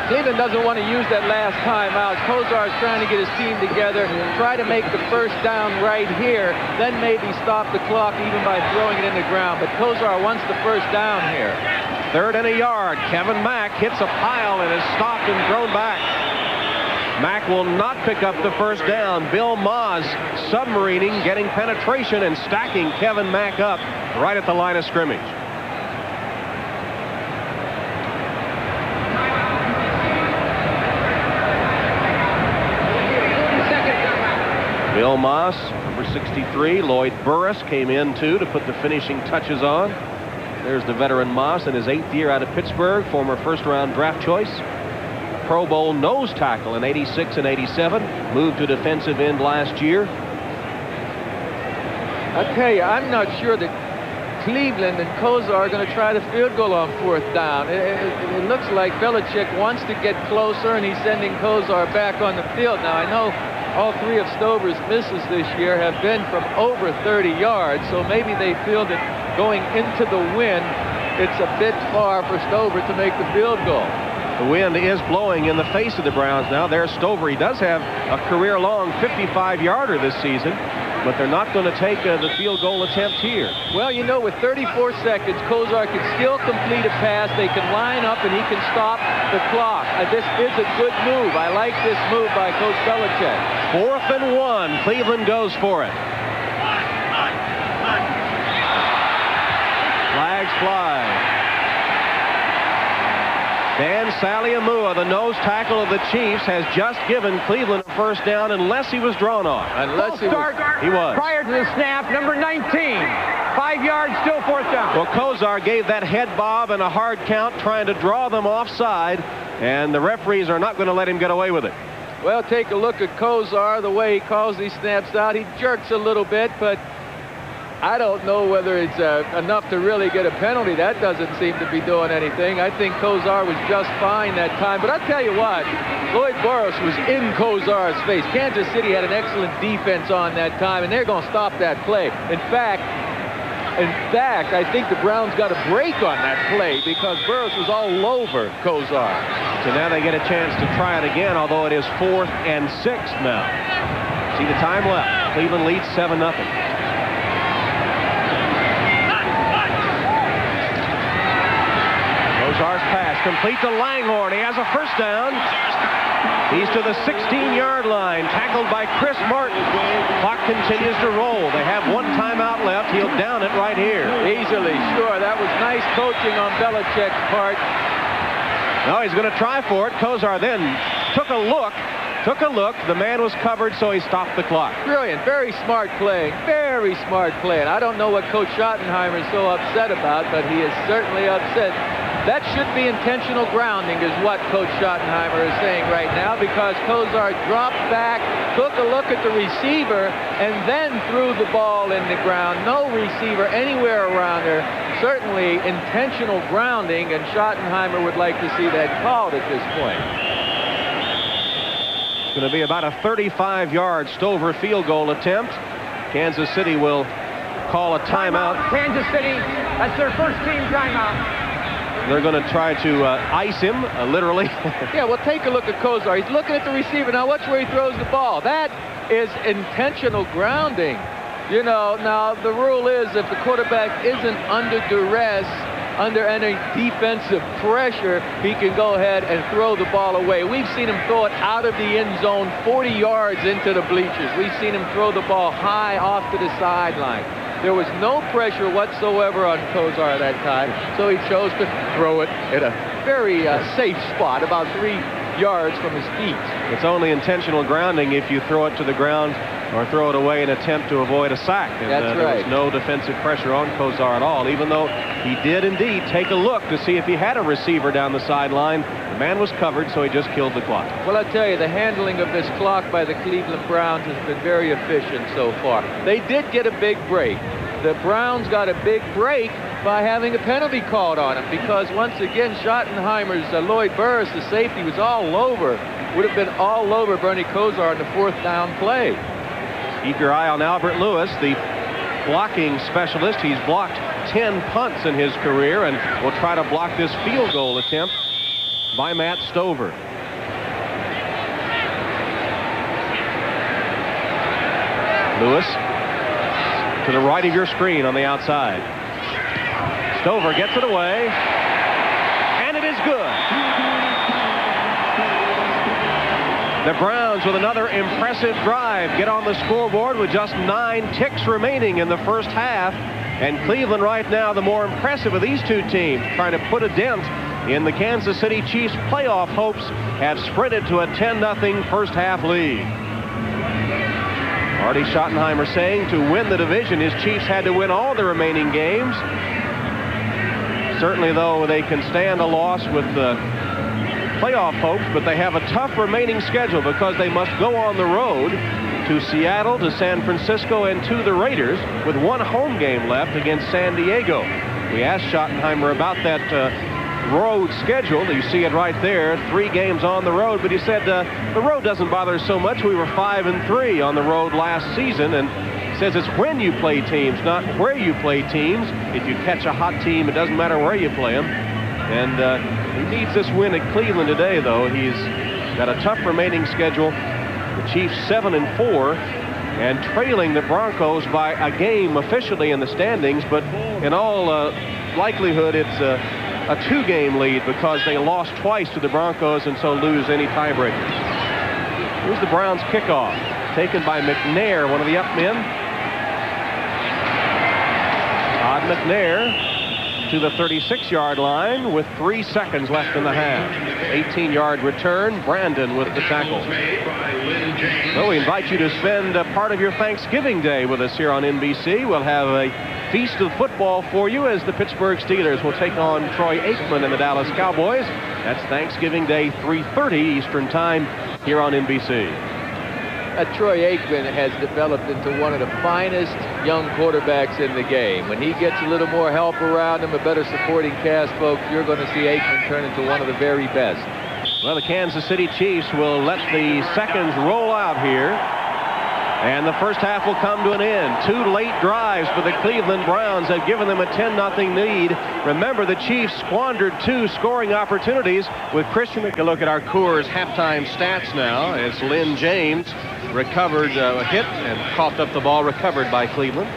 Cleveland doesn't want to use that last timeout. Kosar is trying to get his team together, try to make the first down right here, then maybe stop the clock even by throwing it in the ground. But Kosar wants the first down here. 3rd and a yard. Kevin Mack hits a pile and is stopped and thrown back. Mack will not pick up the first down. Bill Maas submarining, getting penetration and stacking Kevin Mack up right at the line of scrimmage. Bill Maas, number 63. Lloyd Burris came in, too, to put the finishing touches on. There's the veteran Moss in his 8th year out of Pittsburgh, former first-round draft choice. Pro Bowl nose tackle in 86 and 87. Moved to defensive end last year. I tell you, I'm not sure that Cleveland and Kosar are going to try the field goal on 4th down. It looks like Belichick wants to get closer, and he's sending Kosar back on the field. Now, I know all 3 of Stover's misses this year have been from over 30 yards, so maybe they feel that going into the wind, it's a bit far for Stover to make the field goal. The wind is blowing in the face of the Browns now. There's Stover. He does have a career-long 55-yarder this season, but they're not going to take the field goal attempt here. Well, you know, with 34 seconds, Kosar can still complete a pass. They can line up, and he can stop the clock. This is a good move. I like this move by Coach Belichick. 4th and 1. Cleveland goes for it. Flags fly. Dan Saliamua, the nose tackle of the Chiefs, has just given Cleveland a 1st down unless he was drawn on. Unless he was. Prior to the snap, number 19. 5 yards, still 4th down. Well, Kosar gave that head bob and a hard count trying to draw them offside, and the referees are not going to let him get away with it. Well, take a look at Kosar, the way he calls these snaps out. He jerks a little bit, but I don't know whether it's enough to really get a penalty. That doesn't seem to be doing anything. I think Kosar was just fine that time. But I'll tell you what, Lloyd Burris was in Kosar's face. Kansas City had an excellent defense on that time, and they're going to stop that play. In fact, I think the Browns got a break on that play because Burris was all over Kosar. So now they get a chance to try it again, although it is 4th and 6 now. See the time left. Cleveland leads 7-0. Kosar's pass complete to Langhorne. He has a 1st down. He's to the 16-yard line, tackled by Chris Martin. Clock continues to roll. They have 1 timeout left. He'll down it right here. Easily, sure. That was nice coaching on Belichick's part. No, he's going to try for it. Kosar then took a look. The man was covered, so he stopped the clock. Brilliant. Very smart play. Very smart play. And I don't know what Coach Schottenheimer is so upset about, but he is certainly upset. That should be intentional grounding is what Coach Schottenheimer is saying right now, because Kosar dropped back, took a look at the receiver, and then threw the ball in the ground. No receiver anywhere around there. Certainly intentional grounding, and Schottenheimer would like to see that called at this point. It's going to be about a 35-yard Stover field goal attempt. Kansas City will call a timeout. Kansas City, that's their 1st team timeout. They're going to try to ice him, literally. Yeah, well, take a look at Kosar. He's looking at the receiver. Now watch where he throws the ball. That is intentional grounding. You know, now the rule is if the quarterback isn't under duress, under any defensive pressure, he can go ahead and throw the ball away. We've seen him throw it out of the end zone 40 yards into the bleachers. We've seen him throw the ball high off to the sideline. There was no pressure whatsoever on Kosar at that time, so he chose to throw it at a very safe spot, about 3 yards from his feet. It's only intentional grounding if you throw it to the ground or throw it away in an attempt to avoid a sack. And, That's right. There was no defensive pressure on Kosar at all, even though he did indeed take a look to see if he had a receiver down the sideline. The man was covered, so he just killed the clock. Well, I tell you, the handling of this clock by the Cleveland Browns has been very efficient so far. They did get a big break. The Browns got a big break by having a penalty called on him, because once again, Schottenheimer's Lloyd Burris, the safety, was all over, would have been all over Bernie Kosar on the 4th down play. Keep your eye on Albert Lewis, the blocking specialist. He's blocked 10 punts in his career and will try to block this field goal attempt by Matt Stover. Lewis to the right of your screen on the outside. Stover gets it away, and it is good. The Browns, with another impressive drive, get on the scoreboard with just 9 ticks remaining in the 1st half. And Cleveland right now, the more impressive of these two teams, trying to put a dent in the Kansas City Chiefs' playoff hopes, have sprinted to a 10-0 1st half lead. Marty Schottenheimer saying to win the division, his Chiefs had to win all the remaining games. Certainly, though, they can stand a loss with the playoff hopes, but they have a tough remaining schedule because they must go on the road to Seattle, to San Francisco, and to the Raiders with one home game left against San Diego. We asked Schottenheimer about that road schedule. You see it right there, 3 games on the road, but he said the road doesn't bother us so much. We were 5-3 on the road last season, and says it's when you play teams, not where you play teams. If you catch a hot team, it doesn't matter where you play them. And he needs this win at Cleveland today, though. He's got a tough remaining schedule. The Chiefs 7-4 and trailing the Broncos by a game officially in the standings, but in all likelihood it's a 2-game lead because they lost twice to the Broncos and so lose any tiebreakers. Here's the Browns kickoff, taken by McNair, one of the up men. Todd McNair to the 36-yard line with 3 seconds left in the half. 18-yard return. Brandon with the tackle. So we invite you to spend a part of your Thanksgiving Day with us here on NBC. We'll have a feast of football for you as the Pittsburgh Steelers will take on Troy Aikman and the Dallas Cowboys. That's Thanksgiving Day, 3:30 Eastern Time here on NBC. Troy Aikman has developed into one of the finest young quarterbacks in the game. When he gets a little more help around him, a better supporting cast, folks, you're going to see Aikman turn into one of the very best. Well, the Kansas City Chiefs will let the seconds roll out here. And the first half will come to an end. 2 late drives for the Cleveland Browns have given them a 10-0 lead. Remember, the Chiefs squandered 2 scoring opportunities with Christian. Take a look at our Coors halftime stats now as Lynn James recovered a hit and coughed up the ball recovered by Cleveland.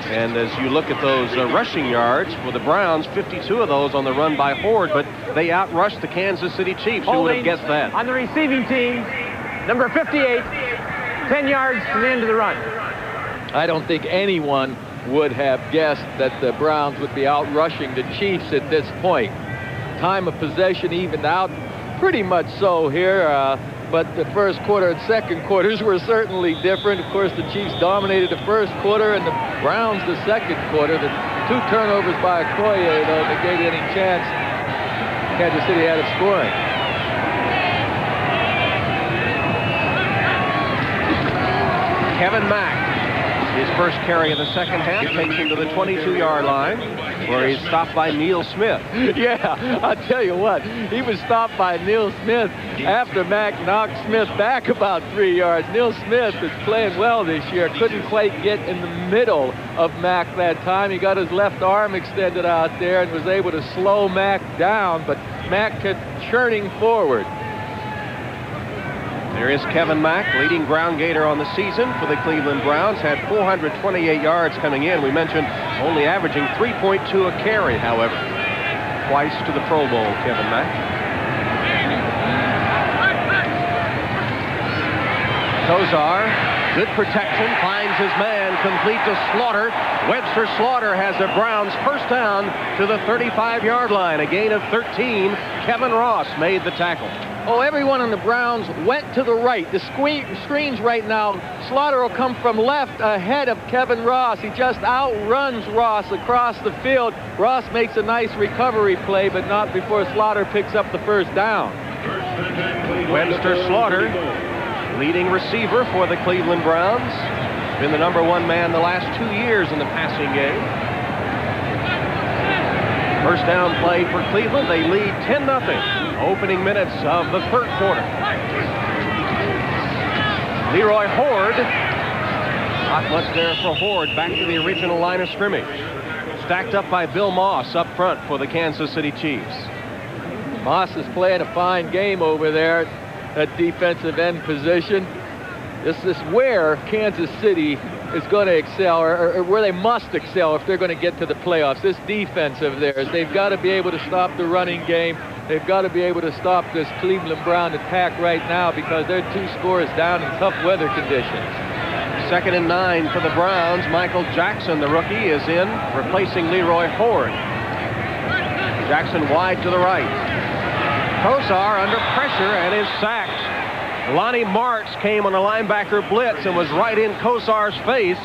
And as you look at those rushing yards for the Browns, 52 of those on the run by Horde, but they outrushed the Kansas City Chiefs. Who would have guessed that? On the receiving team, number 58. 10 yards to the end of the run. I don't think anyone would have guessed that the Browns would be out rushing the Chiefs at this point. Time of possession evened out pretty much so here, but the first quarter and second quarters were certainly different. Of course, the Chiefs dominated the first quarter and the Browns the second quarter. The 2 turnovers by Okoye, though, negated any chance Kansas City had of scoring. Kevin Mack, his first carry of the second half, takes him to the 22-yard line, where he's stopped by Neil Smith. Yeah, I'll tell you what, he was stopped by Neil Smith after Mack knocked Smith back about 3 yards. Neil Smith is playing well this year. Couldn't quite get in the middle of Mack that time. He got his left arm extended out there and was able to slow Mack down, but Mack kept churning forward. There is Kevin Mack, leading ground gainer on the season for the Cleveland Browns. Had 428 yards coming in. We mentioned only averaging 3.2 a carry, however. Twice to the Pro Bowl, Kevin Mack. Kosar, good protection, finds his man, complete to Slaughter. Webster Slaughter has the Browns first down to the 35-yard line. A gain of 13. Kevin Ross made the tackle. Oh, everyone on the Browns went to the right. The screens right now, Slaughter will come from left ahead of Kevin Ross. He just outruns Ross across the field. Ross makes a nice recovery play, but not before Slaughter picks up the first down. Webster Slaughter, leading receiver for the Cleveland Browns. Been the #1 man the last 2 years in the passing game. First down play for Cleveland. They lead 10-0. Opening minutes of the third quarter. Leroy Horde. Not much there for Horde. Back to the original line of scrimmage. Stacked up by Bill Moss up front for the Kansas City Chiefs. Moss is playing a fine game over there at defensive end position. This is where Kansas City is going to excel, or where they must excel if they're going to get to the playoffs. This defense of theirs, they've got to be able to stop the running game. They've got to be able to stop this Cleveland Brown attack right now because they're 2 scores down in tough weather conditions. 2nd and 9 for the Browns. Michael Jackson, the rookie, is in, replacing Leroy Horde. Jackson wide to the right. Kosar under pressure and is sacked. Lonnie Martz came on a linebacker blitz and was right in Kosar's face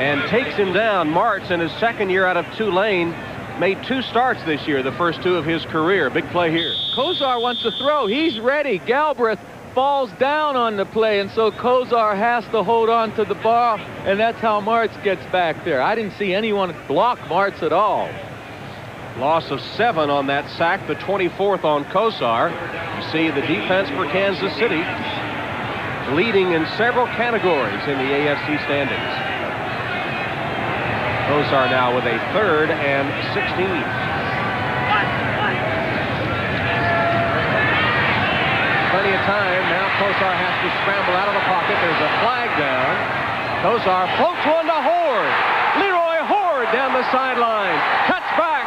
and takes him down. Martz, in his second year out of Tulane, made 2 starts this year, the first 2 of his career. Big play here. Kosar wants to throw. He's ready. Galbraith falls down on the play, and so Kosar has to hold on to the ball, and that's how Martz gets back there. I didn't see anyone block Martz at all. Loss of 7 on that sack, the 24th on Kosar. You see the defense for Kansas City leading in several categories in the AFC standings. Kosar now with a 3rd and 16. Plenty of time. Now Kosar has to scramble out of the pocket. There's a flag down. Kosar floats one to Horde. Leroy Horde down the sideline. Cuts back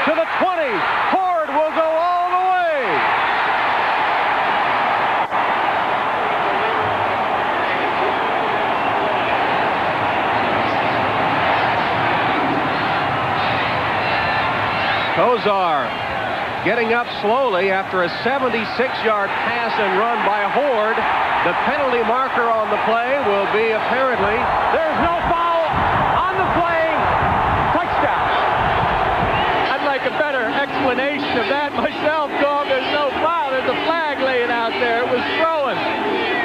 to the 20. Horde will go all the way. Kosar getting up slowly after a 76-yard pass and run by Horde. The penalty marker on the play will be apparently... There's no foul on the play. Touchdown. I'd like a better explanation of that myself, Tom. There's no foul. There's a flag laying out there. It was throwing.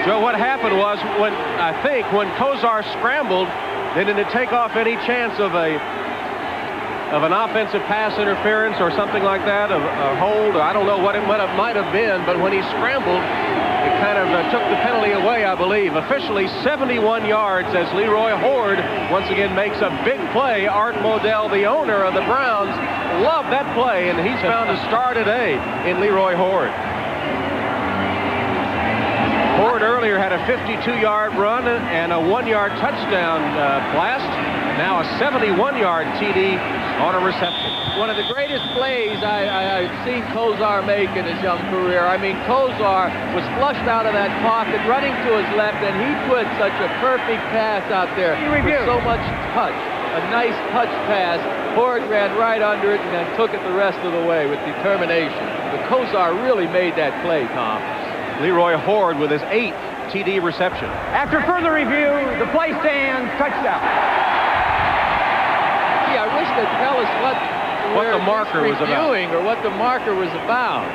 So what happened was, when Kosar scrambled, they didn't take off any chance of an offensive pass interference or something like that, a hold. I don't know what it might have been, but when he scrambled, it kind of took the penalty away, I believe. Officially 71 yards as Leroy Horde once again makes a big play. Art Modell, the owner of the Browns, loved that play, and he's found a star today in Leroy Horde. Horde earlier had a 52-yard run and a 1-yard touchdown blast. Now a 71-yard TD on a reception. One of the greatest plays I've seen Kosar make in his young career. I mean, Kosar was flushed out of that pocket, running to his left, and he put such a perfect pass out there with so much touch. A nice touch pass. Horde ran right under it and then took it the rest of the way with determination. But Kosar really made that play, Tom. Leroy Horde with his 8th TD reception. After further review, the play stands. Touchdown. I wish they'd tell us what the marker was about, or what the marker was about.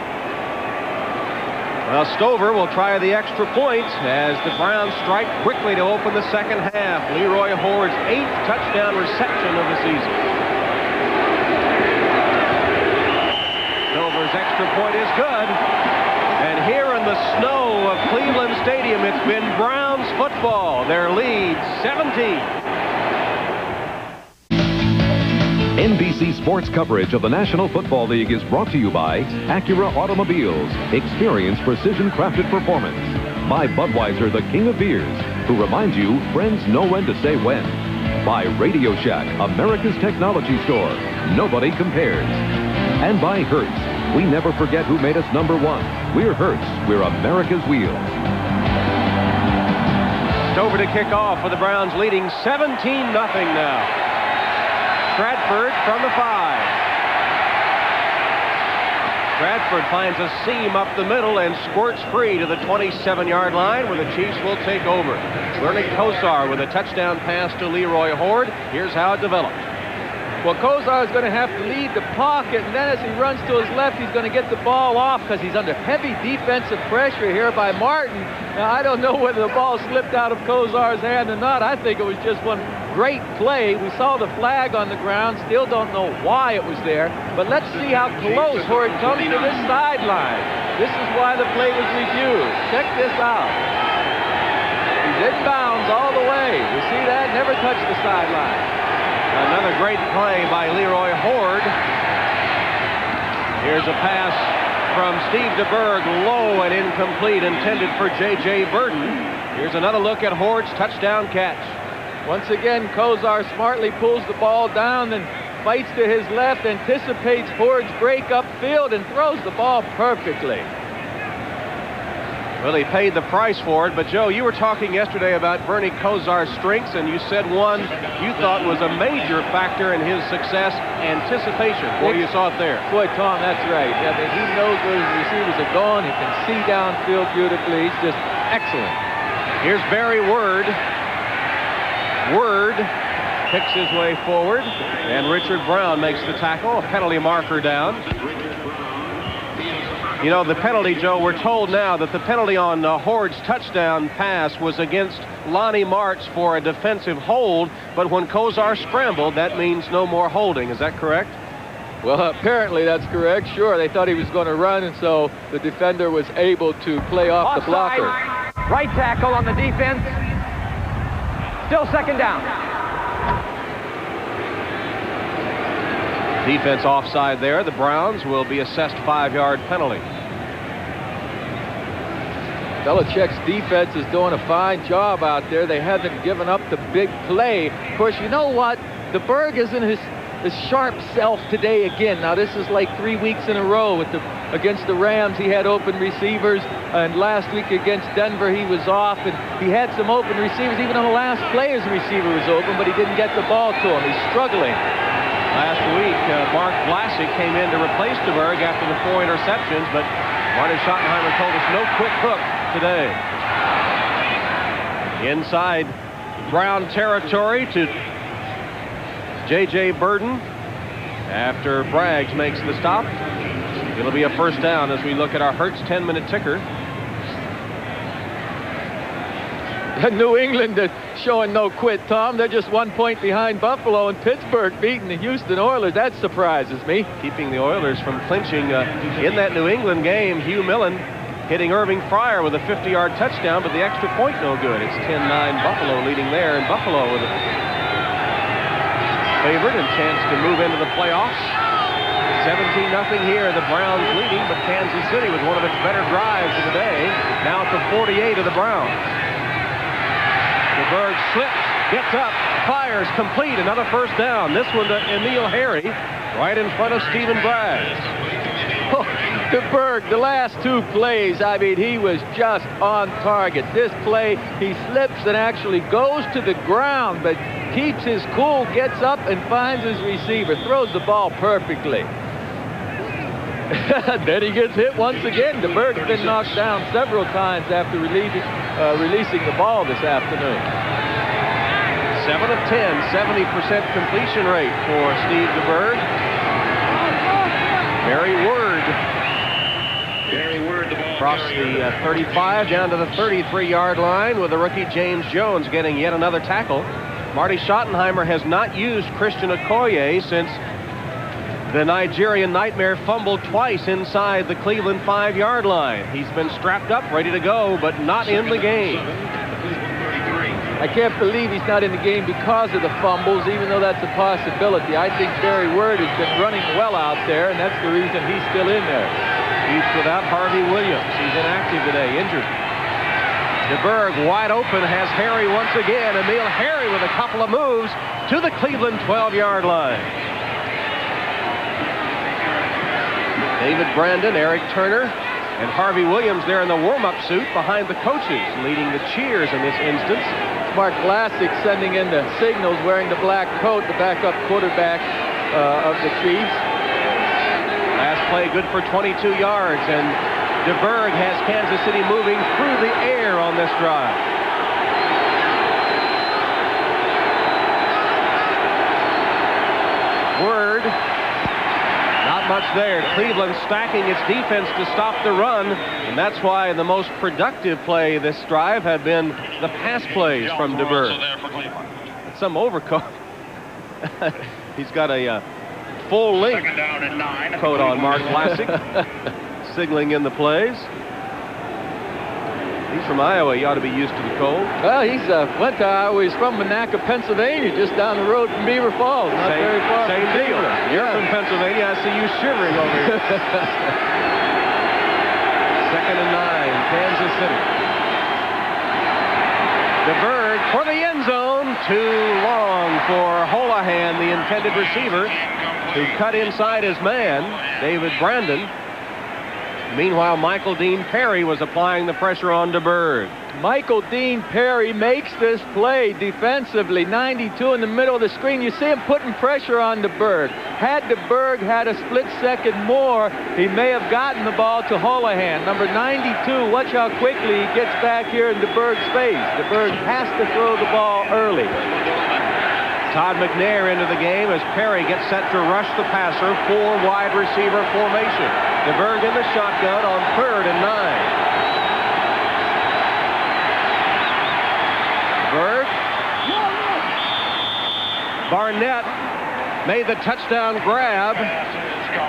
Well, Stover will try the extra point as the Browns strike quickly to open the second half. Leroy Horde's 8th touchdown reception of the season. Stover's extra point is good. And here in the snow of Cleveland Stadium, it's been Browns football. Their lead, 17. NBC Sports coverage of the National Football League is brought to you by Acura Automobiles. Experience precision-crafted performance. By Budweiser, the king of beers, who reminds you friends know when to say when. By Radio Shack, America's technology store. Nobody compares. And by Hertz. We never forget who made us #1. We're Hertz. We're America's wheels. Stover to kick off for the Browns, leading 17-0 now. Bradford from the 5. Bradford finds a seam up the middle and squirts free to the 27-yard line where the Chiefs will take over. Vernon Kosar with a touchdown pass to Leroy Horde. Here's how it developed. Well, Kosar is going to have to lead the pocket, and then as he runs to his left, he's going to get the ball off because he's under heavy defensive pressure here by Martin. Now, I don't know whether the ball slipped out of Kosar's hand or not. I think it was just one great play. We saw the flag on the ground. Still don't know why it was there. But let's see how close Horde comes to this sideline. This is why the play was reviewed. Check this out. He's in bounds all the way. You see that? Never touched the sideline. Another great play by Leroy Horde. Here's a pass from Steve DeBerg, low and incomplete, intended for J.J. Burden. Here's another look at Horde's touchdown catch. Once again, Kosar smartly pulls the ball down and fights to his left, anticipates Horde's break upfield, and throws the ball perfectly. Well, he paid the price for it, but Joe, you were talking yesterday about Bernie Kosar's strengths, and you said one you thought was a major factor in his success, anticipation. Boy, you saw it there. Boy, Tom, that's right. I mean, he knows where his receivers are going. He can see downfield beautifully. He's just excellent. Here's Barry Word. Word picks his way forward, and Richard Brown makes the tackle. A penalty marker down. You know, the penalty, Joe, we're told now that the penalty on Horde's touchdown pass was against Lonnie Martz for a defensive hold, but when Kosar scrambled, that means no more holding. Is that correct? Well, apparently that's correct. Sure, they thought he was going to run, and so the defender was able to play off the blocker. Right tackle on the defense. Still second down. Defense offside there. The Browns will be assessed 5-yard penalty. Belichick's defense is doing a fine job out there. They haven't given up the big play. Of course, you know what? DeBerg isn't his sharp self today again. Now, this is like 3 weeks in a row against the Rams. He had open receivers, and last week against Denver, he was off, and he had some open receivers. Even on the last play, his receiver was open, but he didn't get the ball to him. He's struggling. Last week, Mark Vlasic came in to replace DeBerg after the 4 interceptions, but Marty Schottenheimer told us no quick hook today. Inside Brown territory to J.J. Burden after Braggs makes the stop. It'll be a first down as we look at our Hertz 10-minute ticker. New England is showing no quit, Tom. They're just 1 point behind Buffalo, and Pittsburgh beating the Houston Oilers. That surprises me. Keeping the Oilers from clinching in that New England game. Hugh Millen hitting Irving Fryer with a 50-yard touchdown, but the extra point no good. It's 10-9 Buffalo leading there, and Buffalo with a favorite and chance to move into the playoffs. 17-0 here. The Browns leading, but Kansas City with one of its better drives of the day. Now at the 48 of the Browns. DeBerg slips, gets up, fires, complete, another first down. This one to Emil Harry, right in front of Stephen Braggs. Oh, DeBerg, the last 2 plays, I mean, he was just on target. This play, he slips and actually goes to the ground, but keeps his cool, gets up and finds his receiver, throws the ball perfectly. Then he gets hit once again. DeBerg's been knocked down several times after releasing the ball this afternoon. 7 of 10, 70% completion rate for Steve DeBerg. Barry Word across the 35 down to the 33-yard line with the rookie James Jones getting yet another tackle. Marty Schottenheimer has not used Christian Okoye since the Nigerian Nightmare fumbled twice inside the Cleveland 5-yard line. He's been strapped up, ready to go, but not in the game. I can't believe he's not in the game because of the fumbles, even though that's a possibility. I think Barry Word has been running well out there, and that's the reason he's still in there. He's without Harvey Williams. He's inactive today, injured. DeBerg wide open, has Harry once again. Emil Harry with a couple of moves to the Cleveland 12-yard line. David Brandon, Eric Turner, and Harvey Williams there in the warm-up suit behind the coaches, leading the cheers in this instance. Mark Vlasic sending in the signals, wearing the black coat, the backup quarterback of the Chiefs. Last play good for 22 yards, and DeBerg has Kansas City moving through the air on this drive. Word. Not much there. Cleveland stacking its defense to stop the run, and that's why the most productive play this drive have been the pass plays from DeBerg. Some overcoat. He's got a full-length coat on, Mark Vlasic, signaling in the plays. He's from Iowa. He ought to be used to the cold. Well, he's went to Iowa. He's from Monaca, Pennsylvania, just down the road from Beaver Falls. Not very far. Same deal. You're from Pennsylvania. I see you shivering over here. 2nd and 9, Kansas City. DeBerg for the end zone. Too long for Holohan, the intended receiver, who cut inside his man, David Brandon. Meanwhile, Michael Dean Perry was applying the pressure on DeBerg. Michael Dean Perry makes this play defensively. 92 in the middle of the screen. You see him putting pressure on DeBerg. Had DeBerg had a split second more, he may have gotten the ball to Holohan. Number 92, watch how quickly he gets back here in DeBerg's face. DeBerg has to throw the ball early. Todd McNair into the game as Perry gets set to rush the passer. 4 wide receiver formation. DeBerg in the shotgun on 3rd and 9. DeBerg. Barnett made the touchdown grab.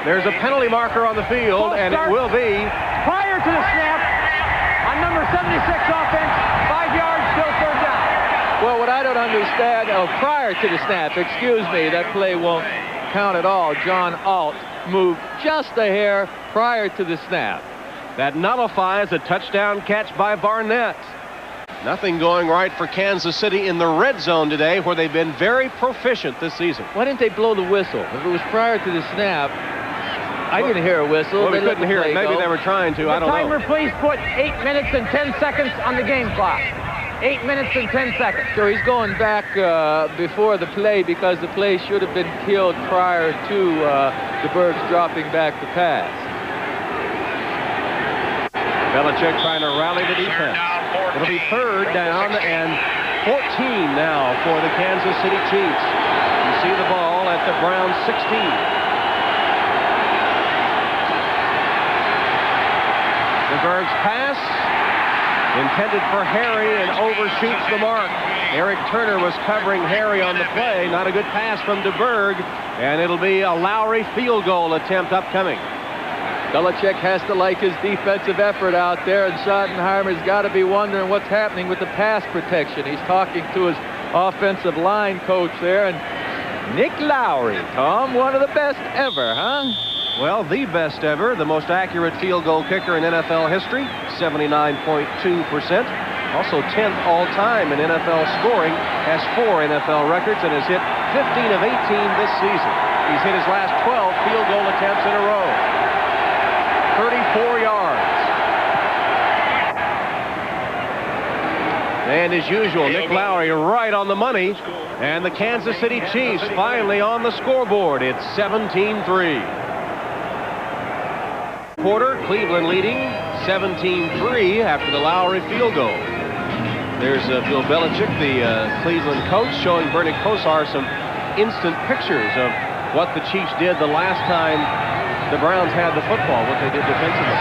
There's a penalty marker on the field, and it will be. Prior to the snap, on number 76 offense, 5 yards, still 3rd down. Well, what I don't understand, prior to the snap, excuse me, that play won't count at all. John Alt moved just a hair prior to the snap. That nullifies a touchdown catch by Barnett. Nothing going right for Kansas City in the red zone today, where they've been very proficient this season. Why didn't they blow the whistle? If it was prior to the snap, I didn't hear a whistle. Well, we couldn't hear it. Maybe they were trying to. I don't know. The timer, please put 8 minutes and 10 seconds on the game clock. 8 minutes and 10 seconds. So he's going back before the play because the play should have been killed prior to DeBerg's dropping back the pass. Belichick trying to rally the defense. It'll be 3rd down and 14 now for the Kansas City Chiefs. You see the ball at the Browns 16. DeBerg's pass intended for Harry and overshoots the mark. Eric Turner was covering Harry on the play. Not a good pass from DeBerg, and it'll be a Lowry field goal attempt upcoming. Belichick has to like his defensive effort out there, and Schottenheimer's got to be wondering what's happening with the pass protection. He's talking to his offensive line coach there, and Nick Lowry, Tom, one of the best ever, huh? Well, the best ever, the most accurate field goal kicker in NFL history, 79.2%. Also 10th all-time in NFL scoring, has 4 NFL records, and has hit 15 of 18 this season. He's hit his last 12 field goal attempts in a row. 34 yards. And as usual, Nick Lowry right on the money. And the Kansas City Chiefs finally on the scoreboard. It's 17-3. Quarter, Cleveland leading 17-3 after the Lowry field goal. There's Bill Belichick, the Cleveland coach, showing Bernie Kosar some instant pictures of what the Chiefs did the last time the Browns had the football, what they did defensively.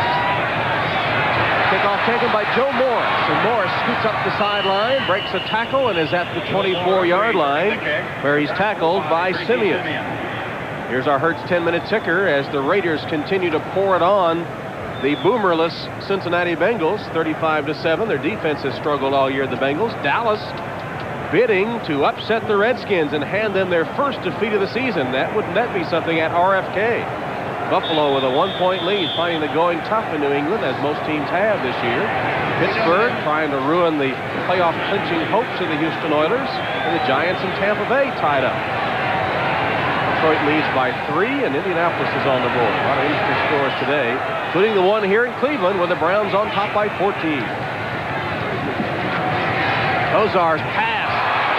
Kickoff taken by Joe Morris, and Morris scoots up the sideline, breaks a tackle, and is at the 24-yard line, where he's tackled by Simeon. Here's our Hertz 10-minute ticker as the Raiders continue to pour it on the boomerless Cincinnati Bengals, 35-7. Their defense has struggled all year, the Bengals. Dallas bidding to upset the Redskins and hand them their first defeat of the season. Wouldn't that be something at RFK? Buffalo with a 1-point lead, finding the going tough in New England, as most teams have this year. Pittsburgh trying to ruin the playoff clinching hopes of the Houston Oilers, and the Giants and Tampa Bay tied up. Detroit leads by 3, and Indianapolis is on the board. A lot of interesting scores today, including the one here in Cleveland, where the Browns on top by 14. Kosar's pass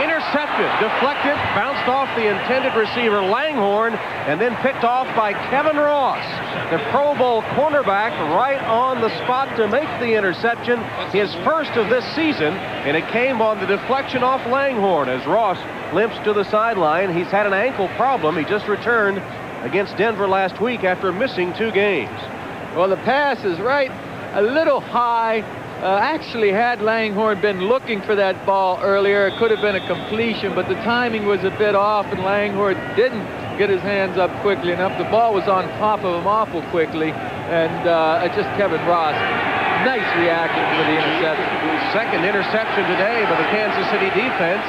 intercepted, deflected, bounced off the intended receiver Langhorne, and then picked off by Kevin Ross, the Pro Bowl cornerback, right on the spot to make the interception, his first of this season, and it came on the deflection off Langhorne as Ross limps to the sideline. He's had an ankle problem. He just returned against Denver last week after missing 2 games. Well, the pass is right a little high. Actually, had Langhorne been looking for that ball earlier, it could have been a completion, but the timing was a bit off, and Langhorne didn't get his hands up quickly enough. The ball was on top of him awful quickly, and just Kevin Ross, nice reaction for the interception. Second interception today by the Kansas City defense.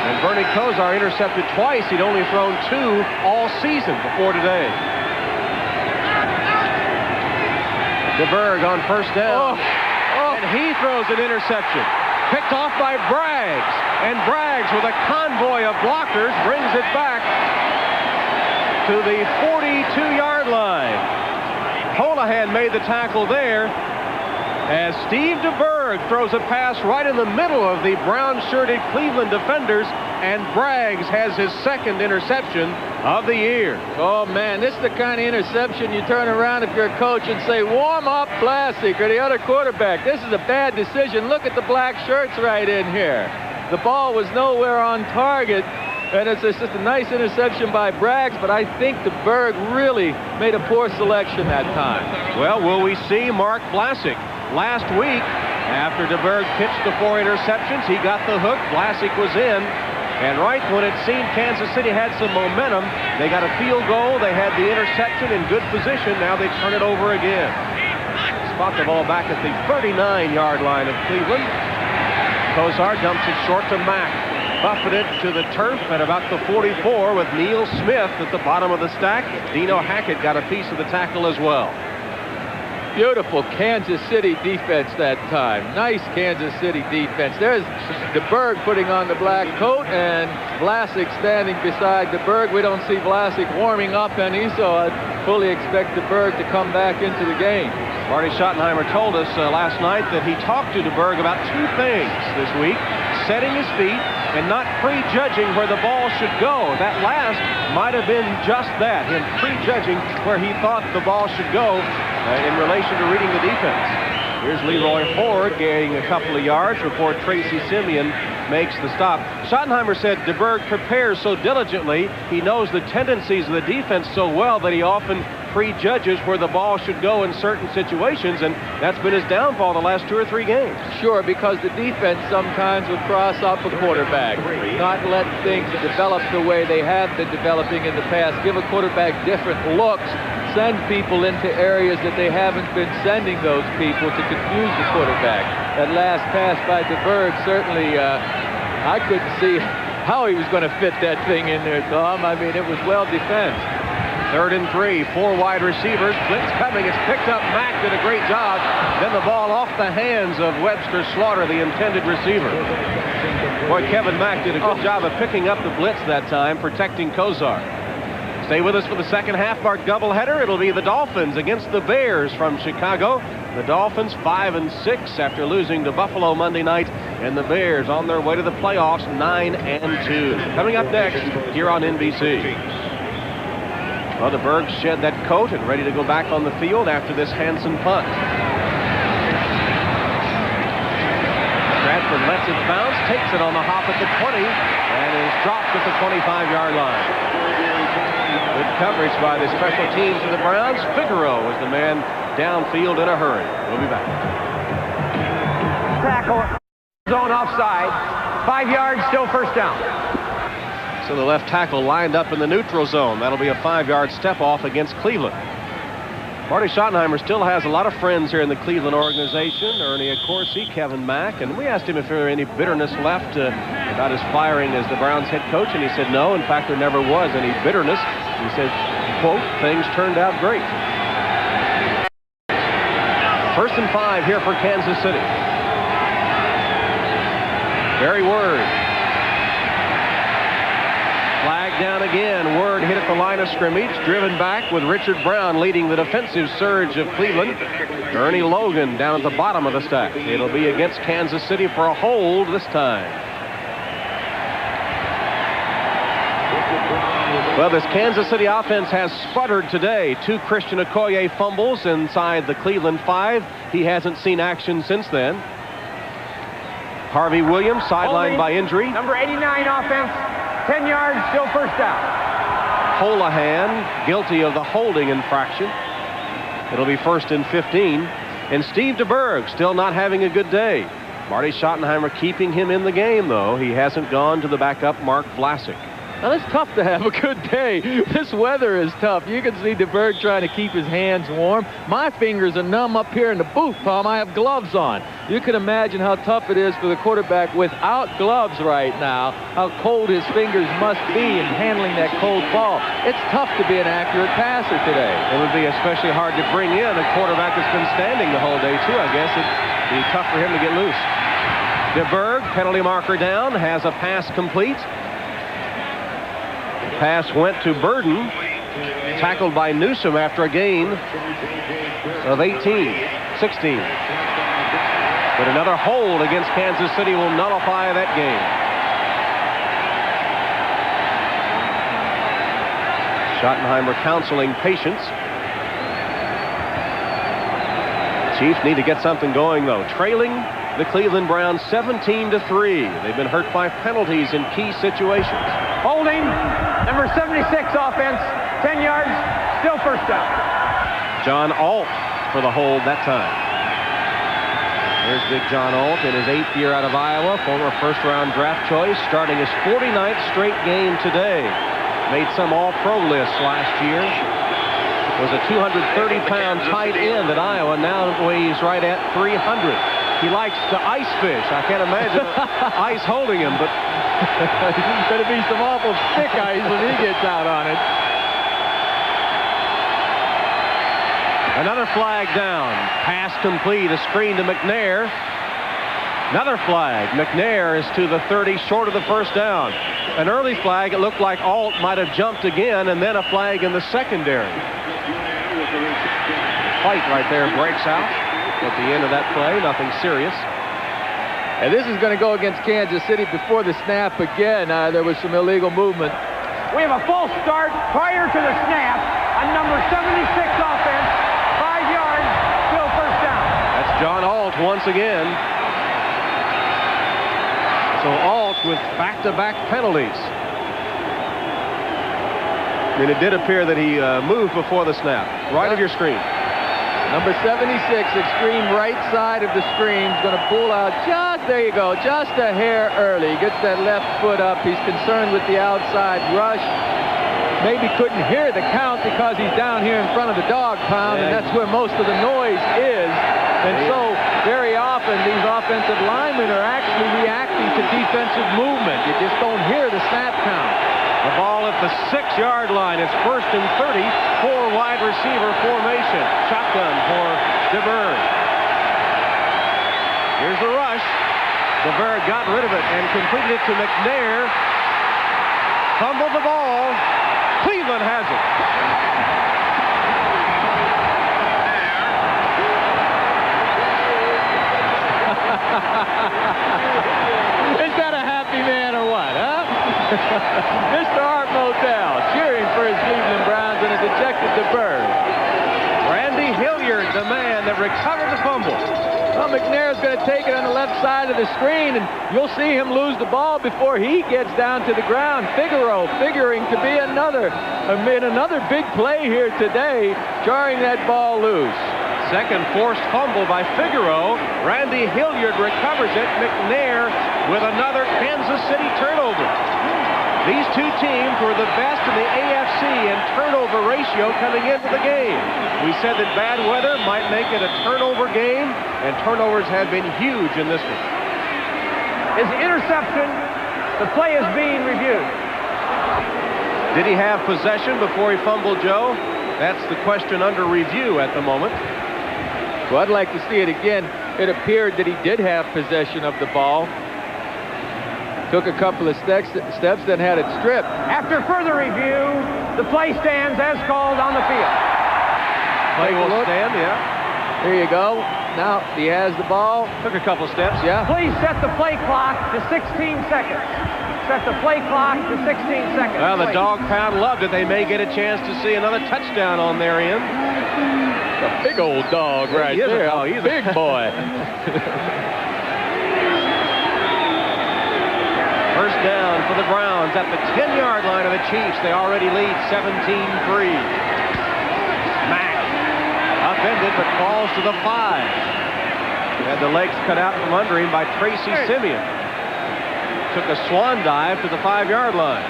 And Bernie Kosar intercepted twice. He'd only thrown 2 all season before today. DeBerg on first down. And he throws an interception. Picked off by Braggs. And Braggs, with a convoy of blockers, brings it back to the 42-yard line. Holohan made the tackle there as Steve DeBerg throws a pass right in the middle of the brown-shirted Cleveland defenders, and Braggs has his second interception of the year. Oh, man, this is the kind of interception you turn around if you're a coach and say, warm up Vlasic or the other quarterback. This is a bad decision. Look at the black shirts right in here. The ball was nowhere on target, and it's just a nice interception by Braggs, but I think DeBerg really made a poor selection that time. Well, will we see Mark Vlasic? Last week, after DeBerg pitched the 4 interceptions, he got the hook. Vlasic was in. And right when it seemed Kansas City had some momentum, they got a field goal. They had the interception in good position. Now they turn it over again. Spot the ball back at the 39-yard line of Cleveland. Kosar dumps it short to Mack. Buffeted to the turf at about the 44 with Neil Smith at the bottom of the stack. Dino Hackett got a piece of the tackle as well. Beautiful Kansas City defense that time. Nice Kansas City defense. There's DeBerg putting on the black coat and Vlasic standing beside DeBerg. We don't see Vlasic warming up any, so I fully expect DeBerg to come back into the game. Marty Schottenheimer told us last night that he talked to DeBerg about 2 things this week: setting his feet and not prejudging where the ball should go. That last might have been just that, him prejudging where he thought the ball should go in relation to reading the defense. Here's Leroy Ford gaining a couple of yards before Tracy Simeon makes the stop. Schottenheimer said DeBerg prepares so diligently. He knows the tendencies of the defense so well that he often prejudges where the ball should go in certain situations, and that's been his downfall the last 2 or 3 games. Sure, because the defense sometimes will cross up a quarterback, not let things develop the way they have been developing in the past, give a quarterback different looks, send people into areas that they haven't been sending those people to confuse the quarterback. That last pass by DeBerg, certainly I couldn't see how he was going to fit that thing in there, Tom. I mean, it was well defensed. 3rd and 3, 4 wide receivers. Blitz coming. It's picked up. Mack did a great job. Then the ball off the hands of Webster Slaughter, the intended receiver. Boy, Kevin Mack did a good job of picking up the blitz that time, protecting Kosar. Stay with us for the second half, our doubleheader. It'll be the Dolphins against the Bears from Chicago. The Dolphins 5-6 after losing to Buffalo Monday night, and the Bears on their way to the playoffs 9-2. Coming up next here on NBC. Well, DeBerg shed that coat and ready to go back on the field after this Hansen punt. Bradford lets it bounce, takes it on the hop at the 20, and is dropped at the 25-yard line. Good coverage by the special teams of the Browns. Figaro was the man downfield in a hurry. We'll be back. Tackle, zone offside, 5 yards, still first down. So the left tackle lined up in the neutral zone. That'll be a 5-yard step off against Cleveland. Marty Schottenheimer still has a lot of friends here in the Cleveland organization. Ernie Accorsi, Kevin Mack, and we asked him if there were any bitterness left about his firing as the Browns head coach, and he said no. In fact, there never was any bitterness. He said, quote, things turned out great. 1st and 5 here for Kansas City. Barry Word. Flag down again. Word hit at the line of scrimmage, driven back with Richard Brown leading the defensive surge of Cleveland. Ernie Logan down at the bottom of the stack. It'll be against Kansas City for a hold this time. Well, this Kansas City offense has sputtered today. 2 Christian Okoye fumbles inside the Cleveland 5. He hasn't seen action since then. Harvey Williams sidelined by injury. Number 89 offense. 10 yards, still first down. Holohan guilty of the holding infraction. It'll be 1st and 15. And Steve DeBerg still not having a good day. Marty Schottenheimer keeping him in the game, though. He hasn't gone to the backup Mark Vlasic. Now, it's tough to have a good day. This weather is tough. You can see DeBerg trying to keep his hands warm. My fingers are numb up here in the booth, Tom. I have gloves on. You can imagine how tough it is for the quarterback without gloves right now, how cold his fingers must be in handling that cold ball. It's tough to be an accurate passer today. It would be especially hard to bring in a quarterback that's been standing the whole day, too. I guess it'd be tough for him to get loose. DeBerg, penalty marker down, has a pass complete. Pass went to Burden. tackled by Newsom after a gain of 16. But another hold against Kansas City will nullify that game. Schottenheimer counseling patience. Chiefs need to get something going, though. Trailing the Cleveland Browns 17-3. They've been hurt by penalties in key situations. Holding, number 76 offense, 10 yards, still first down. John Alt for the hold that time. There's Big John Alt in his 8th year out of Iowa, former first-round draft choice, starting his 49th straight game today. Made some all-pro lists last year. Was a 230-pound tight end at Iowa, now weighs right at 300. He likes to ice fish. I can't imagine ice holding him, but there's going to be some awful thick ice when he gets out on it. Another flag down. Pass complete. A screen to McNair. Another flag. McNair is to the 30, short of the first down. An early flag. It looked like Alt might have jumped again, and then a flag in the secondary. Fight right there breaks out at the end of that play. Nothing serious. And this is going to go against Kansas City before the snap again. There was some illegal movement. We have a false start prior to the snap on number 76 offense. 5 yards, still first down. That's John Alt once again. So Alt with back-to-back penalties. I mean, it did appear that he moved before the snap. Right of your screen. Number 76, extreme right side of the screen, is going to pull out just, there you go, just a hair early. Gets that left foot up. He's concerned with the outside rush. Maybe couldn't hear the count because he's down here in front of the dog pound, and that's where most of the noise is. And so, very often, these offensive linemen are actually reacting to defensive movement. You just don't hear the snap count. The ball at the 6-yard line. It's 1st and 30. 4 wide receiver formation. Shotgun for DeBerg. Here's the rush. DeBerg got rid of it and completed it to McNair. Fumbled the ball. Cleveland has it. Is that a happy man or what, huh? Mr. Art Modell cheering for his Cleveland Browns and a dejected DeBerg. Randy Hilliard, the man that recovered the fumble. Well, McNair's going to take it on the left side of the screen, and you'll see him lose the ball before he gets down to the ground. Figaro figuring to be another big play here today, jarring that ball loose. Second forced fumble by Figaro. Randy Hilliard recovers it. McNair with another Kansas City turnover. These two teams were the best in the AFC in turnover ratio coming into the game. We said that bad weather might make it a turnover game, and turnovers have been huge in this one. His interception, the play is being reviewed. Did he have possession before he fumbled, Joe? That's the question under review at the moment. Well, I'd like to see it again. It appeared that he did have possession of the ball. Took a couple of steps, then had it stripped. After further review, the play stands as called on the field. Play will stand, yeah. There you go. Now he has the ball. Took a couple steps. Yeah. Please set the play clock to 16 seconds. Set the play clock to 16 seconds. Well, the dog pound loved it. They may get a chance to see another touchdown on their end. A big old dog right there. Oh, he's a big boy. First down for the Browns at the 10-yard line of the Chiefs. They already lead 17-3. Mack upended but falls to the 5. He had the legs cut out from under him by Tracy Simeon. Took a swan dive to the 5-yard line.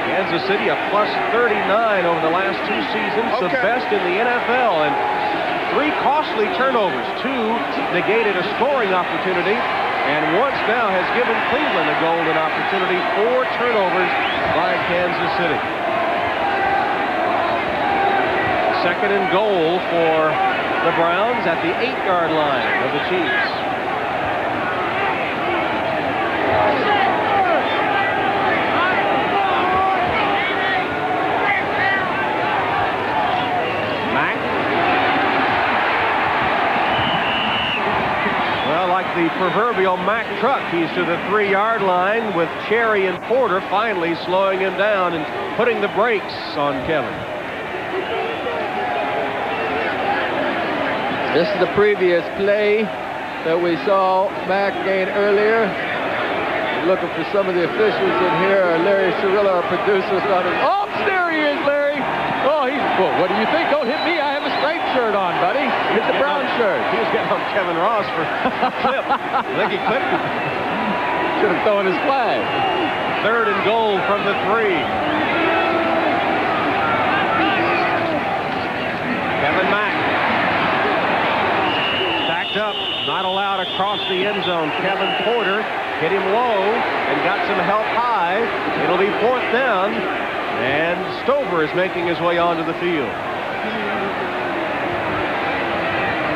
Kansas City a plus 39 over the last 2 seasons, the best in the NFL, and 3 costly turnovers. 2 negated a scoring opportunity, and once now has given Cleveland a golden opportunity. 4 turnovers by Kansas City. 2nd and goal for the Browns at the 8-yard line of the Chiefs. the proverbial Mack truck. He's to the 3-yard line with Cherry and Porter finally slowing him down and putting the brakes on Kevin. This is the previous play that we saw Mack gain earlier. Looking for some of the officials in here. Larry Cirillo, our producer's on his. Oh, there he is, Larry. Oh, well, what do you think? Don't hit me. I have a striped shirt on, buddy. Hit the brown shirt. He was getting on Kevin Ross for a clip. I think he clipped him. Should have thrown his flag. 3rd and goal from the 3. Kevin Mack. Stacked up. Not allowed across the end zone. Kevin Porter hit him low and got some help high. It'll be 4th down. And Stover is making his way onto the field.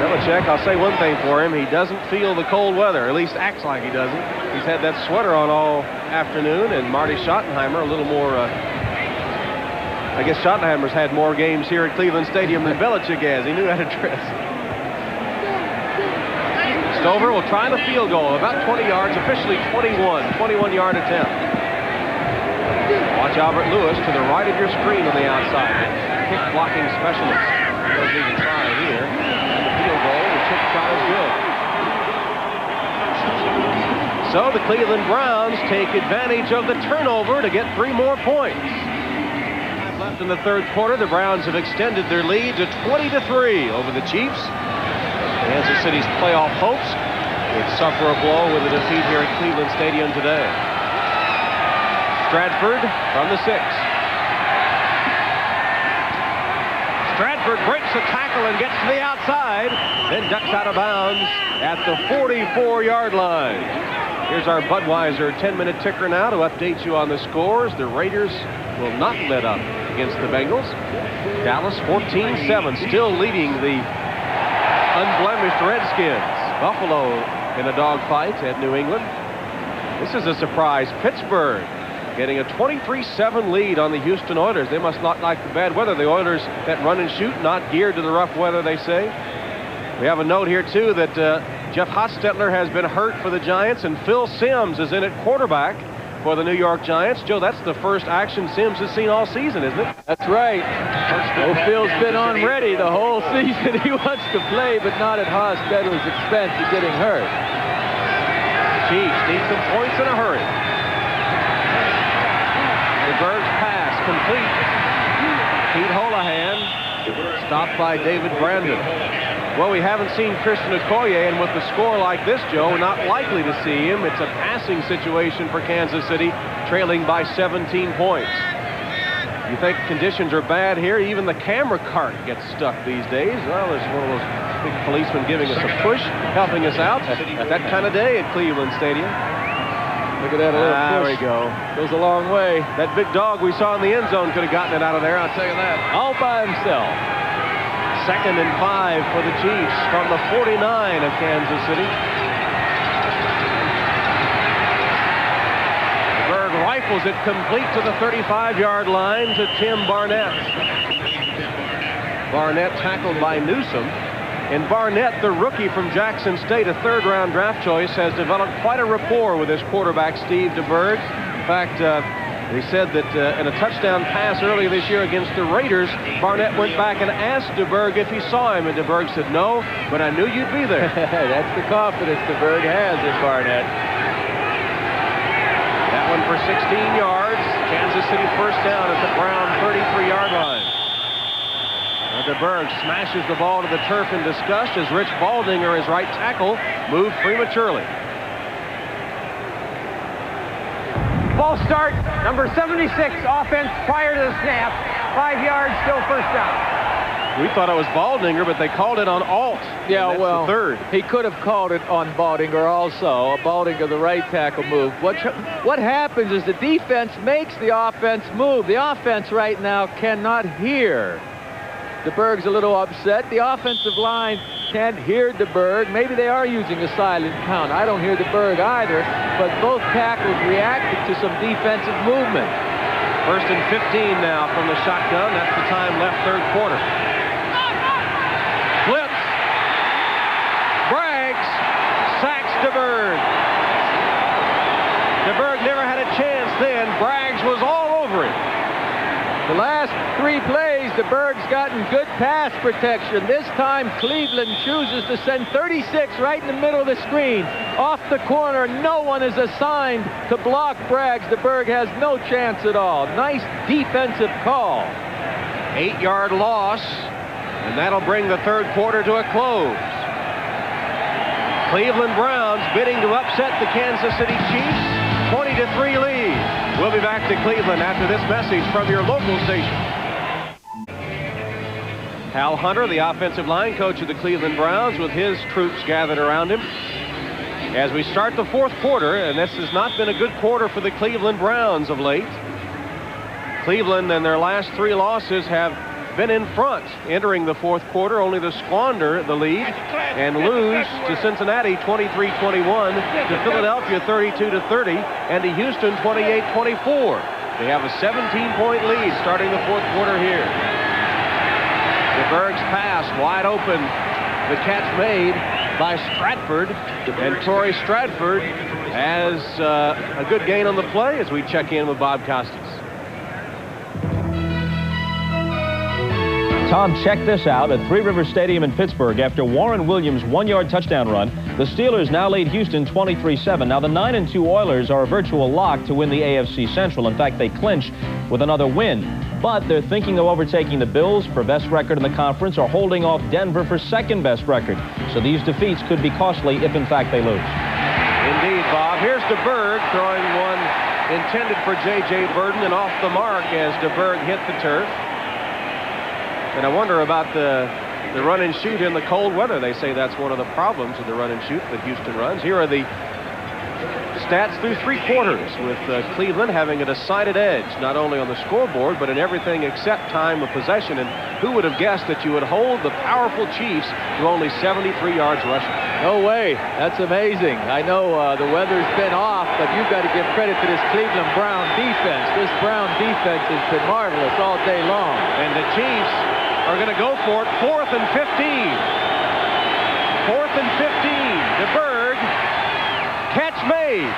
Belichick, I'll say one thing for him. He doesn't feel the cold weather, at least acts like he doesn't. He's had that sweater on all afternoon, and Marty Schottenheimer a little more, I guess Schottenheimer's had more games here at Cleveland Stadium than Belichick has. He knew how to dress. Stover will try the field goal, about 20 yards, officially 21-yard attempt. Watch Albert Lewis to the right of your screen on the outside. Kick blocking specialist. Doesn't even try here. And the field goal, the chip shot is good. So the Cleveland Browns take advantage of the turnover to get 3 more points. Left in the 3rd quarter, the Browns have extended their lead to 20-3 over the Chiefs. Kansas City's playoff hopes would suffer a blow with a defeat here at Cleveland Stadium today. Stratford from the 6. Stratford breaks a tackle and gets to the outside, then ducks out of bounds at the 44-yard line. Here's our Budweiser 10-minute ticker now to update you on the scores. The Raiders will not let up against the Bengals. Dallas 14-7, still leading the unblemished Redskins. Buffalo in a dogfight at New England. This is a surprise. Pittsburgh getting a 23-7 lead on the Houston Oilers. They must not like the bad weather. The Oilers that run and shoot, not geared to the rough weather, they say. We have a note here, too, that Jeff Hostetler has been hurt for the Giants, and Phil Simms is in at quarterback for the New York Giants. Joe, that's the first action Simms has seen all season, isn't it? That's right. Phil's been on ready the whole season. He wants to play, but not at Hostetler's expense of getting hurt. Chiefs need some points in a hurry. DeBerg's pass complete. Pete Holohan stopped by David Brandon. Well, we haven't seen Christian Okoye, and with the score like this, Joe, we're not likely to see him. It's a passing situation for Kansas City, trailing by 17 points. You think conditions are bad here? Even the camera cart gets stuck these days. Well, there's one of those big policemen giving us a push, helping us out at that kind of day at Cleveland Stadium. Look at that little push. There we go. Goes a long way. That big dog we saw in the end zone could have gotten it out of there, I'll tell you that. All by himself. 2nd and 5 for the Chiefs from the 49 of Kansas City. DeBerg rifles it complete to the 35-yard line to Tim Barnett. Barnett tackled by Newsom. And Barnett, the rookie from Jackson State, a 3rd-round draft choice, has developed quite a rapport with his quarterback, Steve DeBerg. In fact, they said that in a touchdown pass earlier this year against the Raiders, Barnett went back and asked DeBerg if he saw him, and DeBerg said, "No, but I knew you'd be there." That's the confidence DeBerg has in Barnett. That one for 16 yards. Kansas City first down at the Brown 33-yard line. DeBerg smashes the ball to the turf in disgust as Rich Baldinger, his right tackle, moved prematurely. Ball start, number 76, offense prior to the snap. 5 yards, still first down. We thought it was Baldinger, but they called it on Alt. Yeah, well, the 3rd. He could have called it on Baldinger also. Baldinger, the right tackle, move. What happens is the defense makes the offense move. The offense right now cannot hear. DeBerg's a little upset. The offensive line can't hear DeBerg. Maybe they are using a silent count. I don't hear DeBerg either, but both tackles reacted to some defensive movement. 1st and 15 now from the shotgun. That's the time left, 3rd quarter. Flips. Braggs. Sacks DeBerg. DeBerg's gotten good pass protection. This time, Cleveland chooses to send 36 right in the middle of the screen. Off the corner, no one is assigned to block Braggs. DeBerg has no chance at all. Nice defensive call. 8-yard loss, and that'll bring the third quarter to a close. Cleveland Browns bidding to upset the Kansas City Chiefs. 20-3 lead. We'll be back to Cleveland after this message from your local station. Hal Hunter, the offensive line coach of the Cleveland Browns, with his troops gathered around him. As we start the fourth quarter, and this has not been a good quarter for the Cleveland Browns of late. Cleveland in their last 3 losses have been in front entering the fourth quarter, only to squander the lead and lose to Cincinnati 23-21, to Philadelphia 32-30, and to Houston 28-24. They have a 17-point lead starting the fourth quarter here. DeBerg's pass wide open. The catch made by Stratford, and Torrey Stratford has a good gain on the play as we check in with Bob Costas. Tom, check this out. At Three Rivers Stadium in Pittsburgh, after Warren Williams' 1-yard touchdown run, the Steelers now lead Houston 23-7. Now, the 9-2 Oilers are a virtual lock to win the AFC Central. In fact, they clinch with another win. But they're thinking of overtaking the Bills for best record in the conference or holding off Denver for second-best record. So these defeats could be costly if, in fact, they lose. Indeed, Bob. Here's DeBerg throwing one intended for J.J. Burden, and off the mark as DeBerg hit the turf. And I wonder about the run and shoot in the cold weather. They say that's one of the problems with the run and shoot that Houston runs. Here are the stats through 3 quarters, with Cleveland having a decided edge, not only on the scoreboard, but in everything except time of possession. And who would have guessed that you would hold the powerful Chiefs to only 73 yards rushing? No way. That's amazing. I know the weather's been off, but you've got to give credit to this Cleveland Brown defense. This Brown defense has been marvelous all day long. And the Chiefs are going to go for it. 4th and 15. 4th and 15. DeBerg, catch made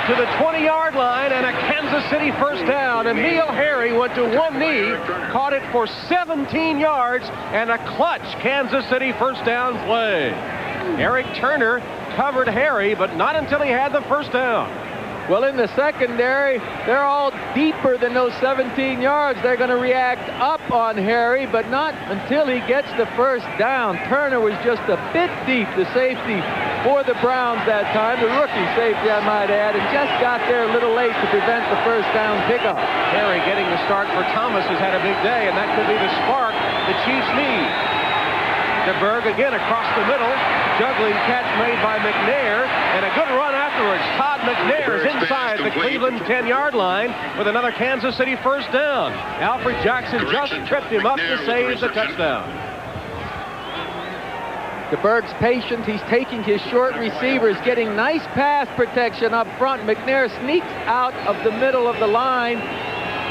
to the 20-yard line, and a Kansas City first down. Emil Harry went to one knee, caught it for 17 yards, and a clutch Kansas City first down play. Eric Turner covered Harry, but not until he had the first down. Well, in the secondary, they're all deeper than those 17 yards. They're going to react up on Harry, but not until he gets the first down. Turner was just a bit deep, the safety for the Browns that time, the rookie safety, I might add, and just got there a little late to prevent the first down pickup. Harry getting the start for Thomas has had a big day, and that could be the spark the Chiefs need. DeBerg again across the middle, juggling catch made by McNair, and a good run afterwards. Todd McNair is inside the Cleveland 10-yard line with another Kansas City first down. Alfred Jackson just tripped him up to save the touchdown. DeBerg's patient. He's taking his short receivers, getting nice pass protection up front. McNair sneaks out of the middle of the line,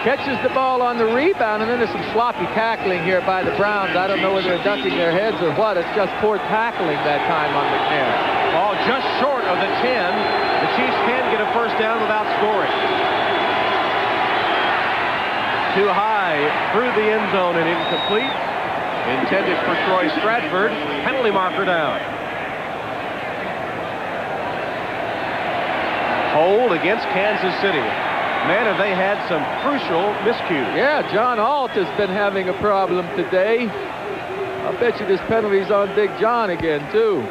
catches the ball on the rebound, and then there's some sloppy tackling here by the Browns. I don't know whether they're ducking their heads or what. It's just poor tackling that time on McNair. Ball just short of the 10. The Chiefs can get a first down without scoring. Too high through the end zone and incomplete. Intended for Troy Stratford. Penalty marker down. Hold against Kansas City. Man, have they had some crucial miscues. Yeah, John Alt has been having a problem today. I'll bet you this penalty's on Big John again, too.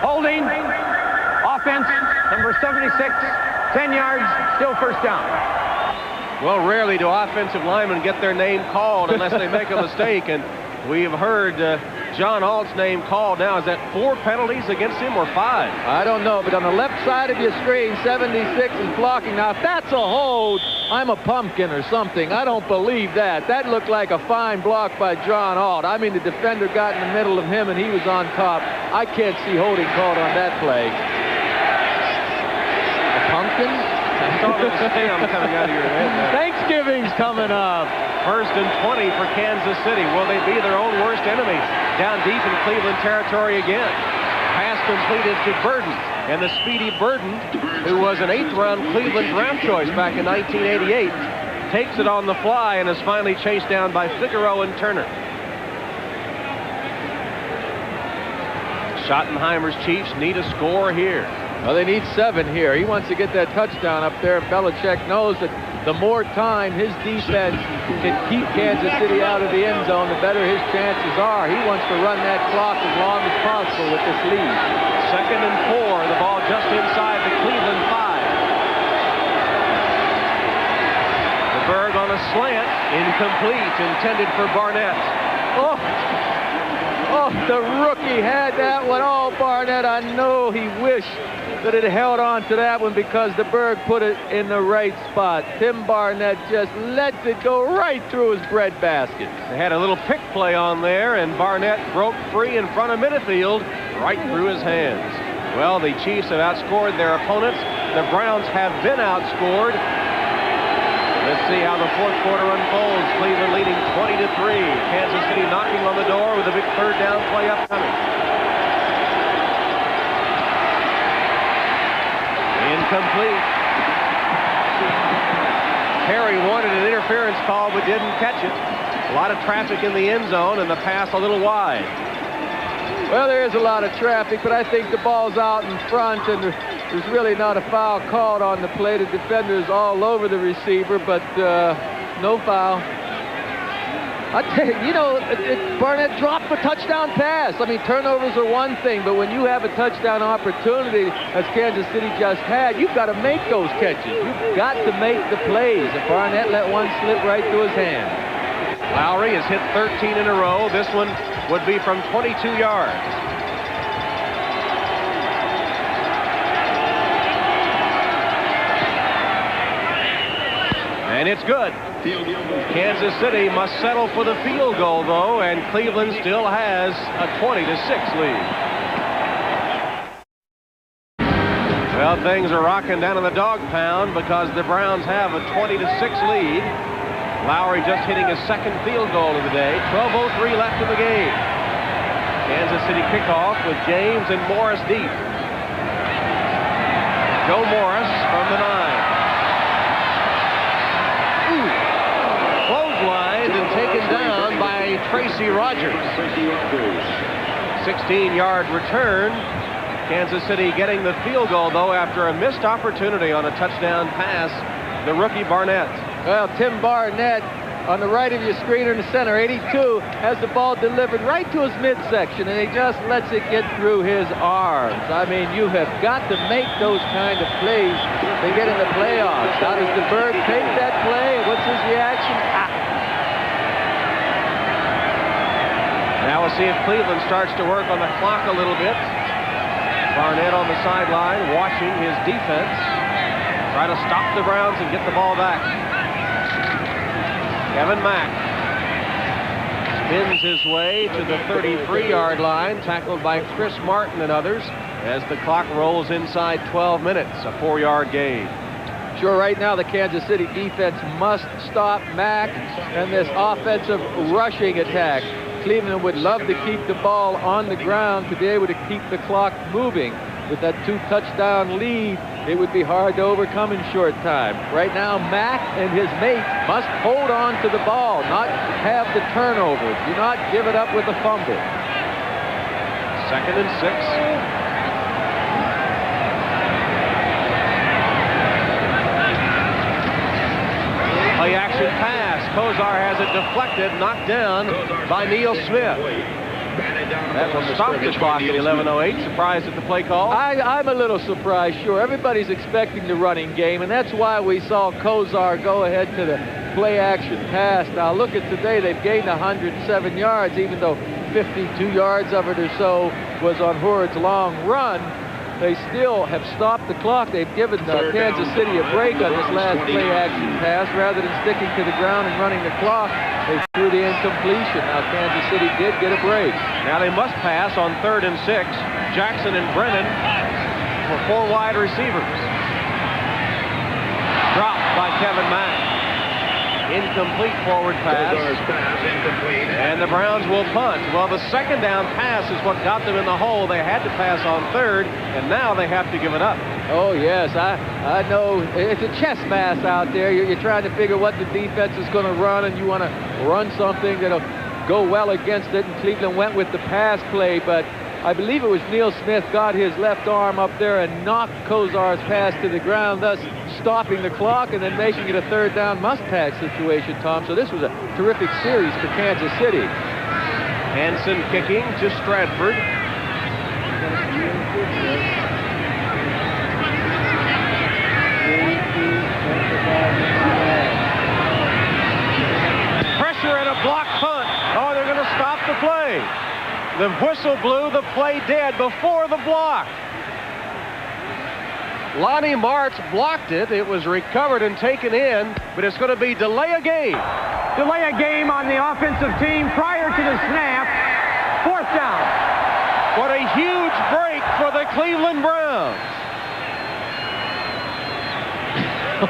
Holding. Offense, number 76. 10 yards, still first down. Well, rarely do offensive linemen get their name called unless they make a mistake. And we have heard John Alt's name called now. Is that 4 penalties against him or 5? I don't know, but on the left side of your screen, 76 is blocking. Now, if that's a hold, I'm a pumpkin or something. I don't believe that. That looked like a fine block by John Alt. I mean, the defender got in the middle of him, and he was on top. I can't see holding called on that play. A pumpkin? I saw a little stem coming out of your head there. Thanksgiving's coming up. 1st and 20 for Kansas City. Will they be their own worst enemy? Down deep in Cleveland territory again. Pass completed to Burden. And the speedy Burden, who was an 8th-round Cleveland draft choice back in 1988. takes it on the fly and is finally chased down by Figaro and Turner. Schottenheimer's Chiefs need a score here. Well, they need 7 here. He wants to get that touchdown up there. Belichick knows that the more time his defense can keep Kansas City out of the end zone, the better his chances are. He wants to run that clock as long as possible with this lead. 2nd and 4. The ball just inside the Cleveland 5. DeBerg on a slant. Incomplete. Intended for Barnett. Oh, the rookie had that one. Oh, Barnett, I know he wished that it held on to that one because DeBerg put it in the right spot. Tim Barnett just lets it go right through his breadbasket. They had a little pick play on there, and Barnett broke free in front of midfield, right through his hands. Well, the Chiefs have outscored their opponents. The Browns have been outscored. Let's see how the 4th quarter unfolds. Cleveland leading 20-3. Kansas City knocking on the door with a big 3rd down play upcoming. Incomplete. Terry wanted an interference call but didn't catch it. A lot of traffic in the end zone and the pass a little wide. Well, there is a lot of traffic, but I think the ball's out in front, and there's really not a foul called on the play. The defender's all over the receiver, but no foul. I tell you, Barnett dropped a touchdown pass. I mean, turnovers are one thing, but when you have a touchdown opportunity, as Kansas City just had, you've got to make those catches. You've got to make the plays, and Barnett let one slip right through his hand. Lowry has hit 13 in a row. This one would be from 22 yards. And it's good. Kansas City must settle for the field goal, though, and Cleveland still has a 20-6 lead. Well, things are rocking down in the dog pound because the Browns have a 20-6 lead. Lowry just hitting his 2nd field goal of the day. 12:03 left in the game. Kansas City kickoff with James and Morris deep. Joe Morris from the 9. Clotheslined and taken down by Tracy Rogers. 16-yard return. Kansas City getting the field goal, though, after a missed opportunity on a touchdown pass. The rookie Barnett. Well, Tim Barnett on the right of your screen in the center, 82, has the ball delivered right to his midsection, and he just lets it get through his arms. I mean, you have got to make those kind of plays to get in the playoffs. How does DeBerg take that play? What's his reaction? Now we'll see if Cleveland starts to work on the clock a little bit. Barnett on the sideline, watching his defense. Try to stop the Browns and get the ball back. Kevin Mack spins his way to the 33-yard line, tackled by Chris Martin and others as the clock rolls inside 12 minutes, a 4-yard gain. Sure, right now the Kansas City defense must stop Mack and this offensive rushing attack. Cleveland would love to keep the ball on the ground to be able to keep the clock moving. With that 2-touchdown lead, it would be hard to overcome in short time. Right now, Mack and his mates must hold on to the ball, not have the turnover. Do not give it up with a fumble. 2nd and 6. Play action pass. Kosar has it deflected, knocked down by Neil Smith. That will stop the clock at 11:08. Surprised at the play call? I'm a little surprised, sure. Everybody's expecting the running game, and that's why we saw Kosar go ahead to the play action pass. Now look at today, they've gained 107 yards, even though 52 yards of it or so was on Hurrid's long run. They still have stopped the clock. They've given Kansas City a break on this last play-action pass. Rather than sticking to the ground and running the clock, they threw the incompletion. Now, Kansas City did get a break. Now they must pass on 3rd and 6. Jackson and Brennan for 4 wide receivers. Dropped by Kevin Mack. Incomplete forward pass. Incomplete. And And the Browns will punt. Well, the second down pass is what got them in the hole. They had to pass on third, and now they have to give it up. Oh, yes. I know it's a chess match out there. You're trying to figure what the defense is going to run, and you want to run something that'll go well against it. And Cleveland went with the pass play, but I believe it was Neil Smith got his left arm up there and knocked Kosar's pass to the ground, thus stopping the clock and then making it a third down must-pass situation, Tom. So this was a terrific series for Kansas City. Hansen kicking to Stratford. Pressure and a block punt. Oh, they're going to stop the play. The whistle blew, the play dead before the block. Lonnie Martz blocked it. It was recovered and taken in, but it's going to be delay a game. Delay a game on the offensive team prior to the snap. Fourth down. What a huge break for the Cleveland Browns.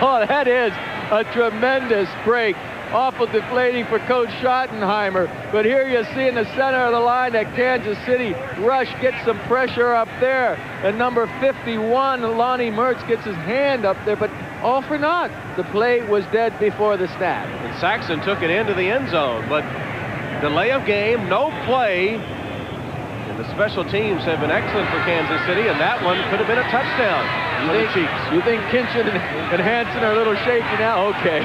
Oh, that is a tremendous break. Awful deflating for Coach Schottenheimer. But here you see in the center of the line that Kansas City rush gets some pressure up there. And number 51, Lonnie Mertz, gets his hand up there, but all for naught. The play was dead before the snap. And Saxon took it into the end zone, but delay of game, no play. And the special teams have been excellent for Kansas City, and that one could have been a touchdown. You think Kinchin and Hansen are a little shaky now? Okay.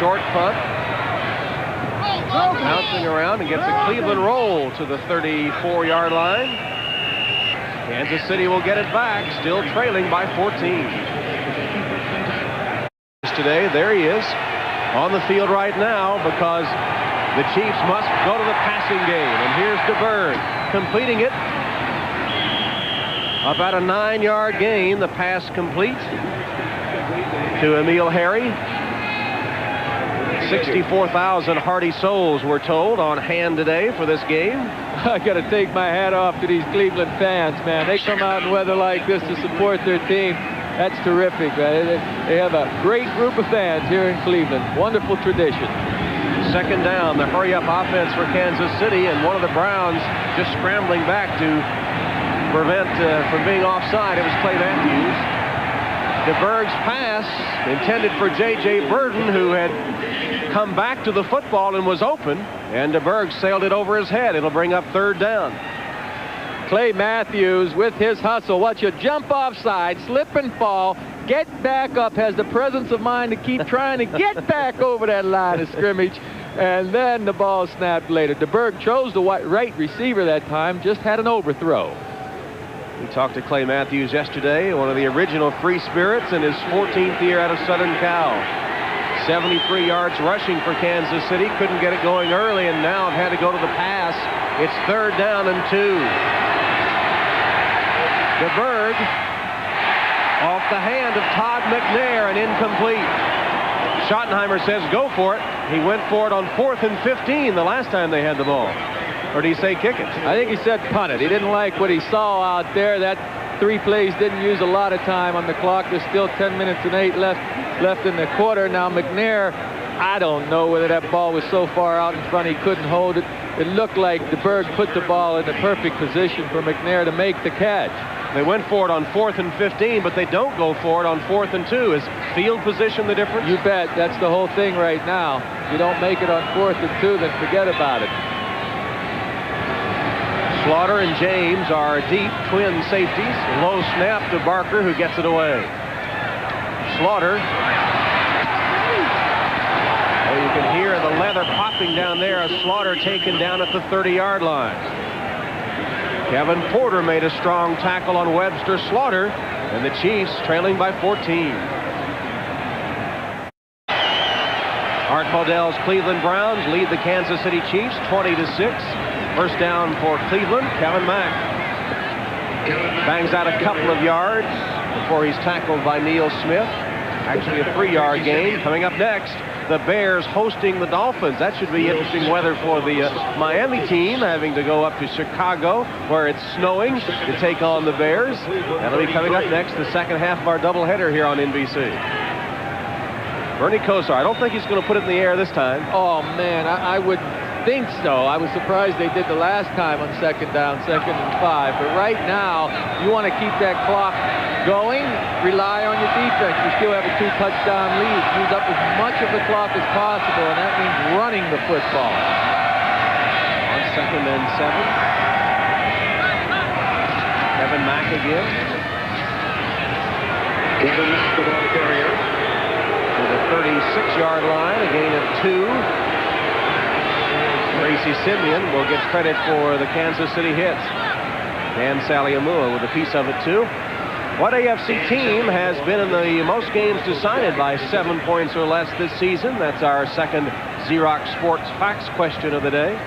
Short punt. Bouncing around and gets a Cleveland roll to the 34-yard line. Kansas City will get it back, still trailing by 14. Today, there he is on the field right now because the Chiefs must go to the passing game. And here's DeBerg completing it. About a 9-yard gain, the pass complete to Emil Harry. 64,000 hearty souls, we're told, on hand today for this game. I got to take my hat off to these Cleveland fans, man. They come out in weather like this to support their team. That's terrific, man. They have a great group of fans here in Cleveland. Wonderful tradition. Second down, the hurry-up offense for Kansas City, and one of the Browns just scrambling back to prevent from being offside. It was Clay Matthews. DeBerg's pass intended for J.J. Burden, who had come back to the football and was open, and DeBerg sailed it over his head. It'll bring up third down. Clay Matthews with his hustle. Watch you jump offside, slip and fall, get back up, has the presence of mind to keep trying to get back over that line of scrimmage, and then the ball snapped later. DeBerg chose the right receiver that time, just had an overthrow. We talked to Clay Matthews yesterday, one of the original free spirits in his 14th year out of Southern Cal. 73 yards rushing for Kansas City. Couldn't get it going early, and now have had to go to the pass. It's third down and 2. DeBerg off the hand of Todd McNair and incomplete. Schottenheimer says go for it. He went for it on 4th and 15 the last time they had the ball. Or did he say kick it? I think he said punt it. He didn't like what he saw out there. That 3 plays didn't use a lot of time on the clock. There's still 10 minutes and 8 left in the quarter. Now McNair, I don't know whether that ball was so far out in front he couldn't hold it. It looked like DeBerg put the ball in the perfect position for McNair to make the catch. They went for it on 4th and 15, but they don't go for it on 4th and 2. Is field position the difference? You bet. That's the whole thing right now. If you don't make it on 4th and 2, then forget about it. Slaughter and James are deep twin safeties. Low snap to Barker, who gets it away. Slaughter. Oh, you can hear the leather popping down there as Slaughter taken down at the 30-yard line. Kevin Porter made a strong tackle on Webster Slaughter, and the Chiefs trailing by 14. Art Modell's Cleveland Browns lead the Kansas City Chiefs 20-6. First down for Cleveland. Kevin Mack bangs out a couple of yards before he's tackled by Neil Smith. Actually a 3-yard gain. Coming up next, the Bears hosting the Dolphins. That should be interesting weather for the Miami team, having to go up to Chicago where it's snowing to take on the Bears. That'll be coming up next, the second half of our doubleheader here on NBC. Bernie Kosar, I don't think he's going to put it in the air this time. Oh, man, I would think so. I was surprised they did the last time on 2nd down, 2nd and 5. But right now, you want to keep that clock going, rely on your defense. You still have a 2-touchdown lead. Use up as much of the clock as possible, and that means running the football. On 2nd and 7. Kevin Mack again. Kevin Mack, the ball carrier. To the 36-yard line, a gain of 2. Tracy Simeon will get credit for the Kansas City hits. Dan Saliamua with a piece of it, too. What AFC team has been in the most games decided by 7 points or less this season? That's our second Xerox Sports Facts question of the day.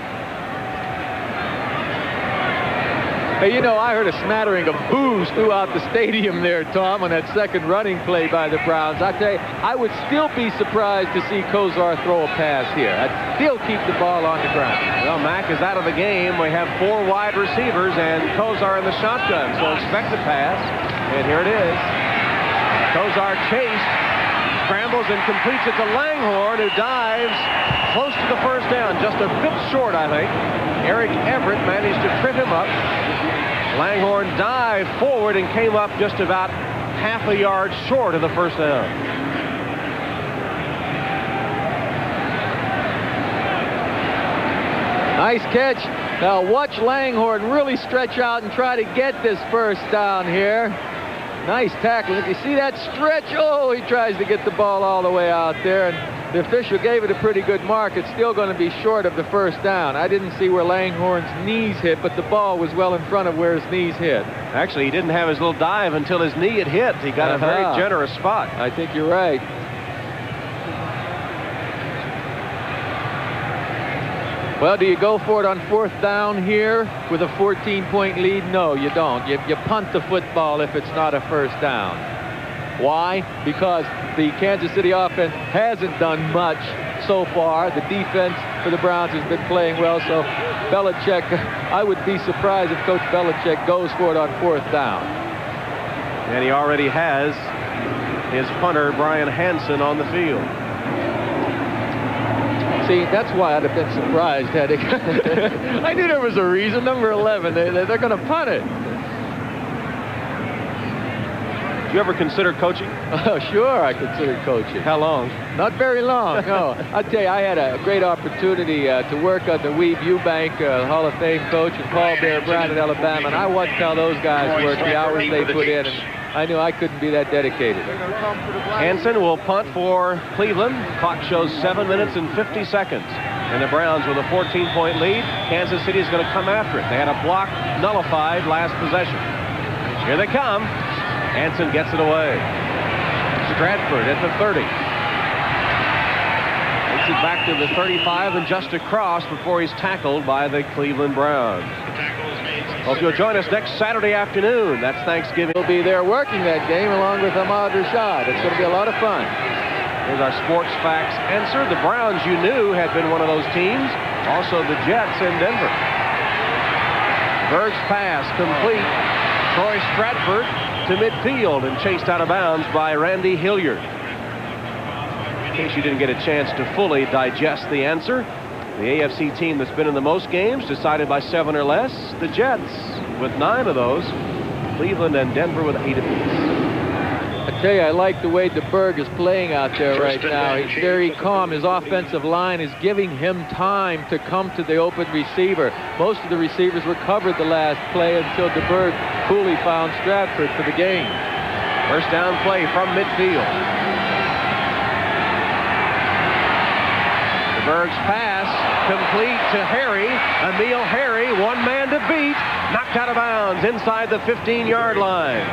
Hey, you know, I heard a smattering of boos throughout the stadium there, Tom, on that second running play by the Browns. I tell you, I would still be surprised to see Kosar throw a pass here. I'd still keep the ball on the ground. Well, Mack is out of the game. We have 4 wide receivers and Kosar in the shotgun, so expect a pass. And here it is. Kosar chased, scrambles and completes it to Langhorne, who dives close to the first down, just a bit short, I think. Eric Everett managed to trip him up. Langhorne dived forward and came up just about half a yard short of the first down. Nice catch. Now watch Langhorne really stretch out and try to get this first down here. Nice tackle. If you see that stretch, oh, he tries to get the ball all the way out there, and the official gave it a pretty good mark. It's still going to be short of the first down. I didn't see where Langhorne's knees hit, but the ball was well in front of where his knees hit. Actually, he didn't have his little dive until his knee had hit. He got a very generous spot. I think you're right. Well, do you go for it on 4th down here with a 14-point lead? No, you don't. You punt the football if it's not a first down. Why? Because the Kansas City offense hasn't done much so far. The defense for the Browns has been playing well, so Belichick, I would be surprised if Coach Belichick goes for it on 4th down. And he already has his punter, Brian Hansen, on the field. See, that's why I'd have been surprised had it. I knew there was a reason. Number 11, they're going to punt it. Did you ever consider coaching? Oh, sure, I considered coaching. How long? Not very long, no. I tell you, I had a great opportunity to work under Weeb Eubank, Hall of Fame coach, and Paul Bear Brown at Alabama, and I watched how those guys work, the hours they put in, and I knew I couldn't be that dedicated. Hansen will punt for Cleveland. Clock shows 7 minutes and 50 seconds. And the Browns with a 14-point lead. Kansas City is going to come after it. They had a block nullified last possession. Here they come. Hansen gets it away. Stratford at the 30. Takes it back to the 35 and just across before he's tackled by the Cleveland Browns. Hope you'll join us next Saturday afternoon. That's Thanksgiving. We'll be there working that game along with Ahmad Rashad. It's going to be a lot of fun. Here's our sports facts answer. The Browns, you knew, had been one of those teams. Also the Jets in Denver. Berg's pass complete. Troy Stratford to midfield and chased out of bounds by Randy Hilliard. In case you didn't get a chance to fully digest the answer, the AFC team that's been in the most games, decided by 7 or less, the Jets with 9 of those, Cleveland and Denver with 8 apiece. I tell you, I like the way DeBerg is playing out there right now. He's very calm. His offensive line is giving him time to come to the open receiver. Most of the receivers were covered the last play until DeBerg coolly found Stratford for the game. First down play from midfield. DeBerg's pass complete to Harry. Emil Harry, one man to beat. Knocked out of bounds inside the 15-yard line.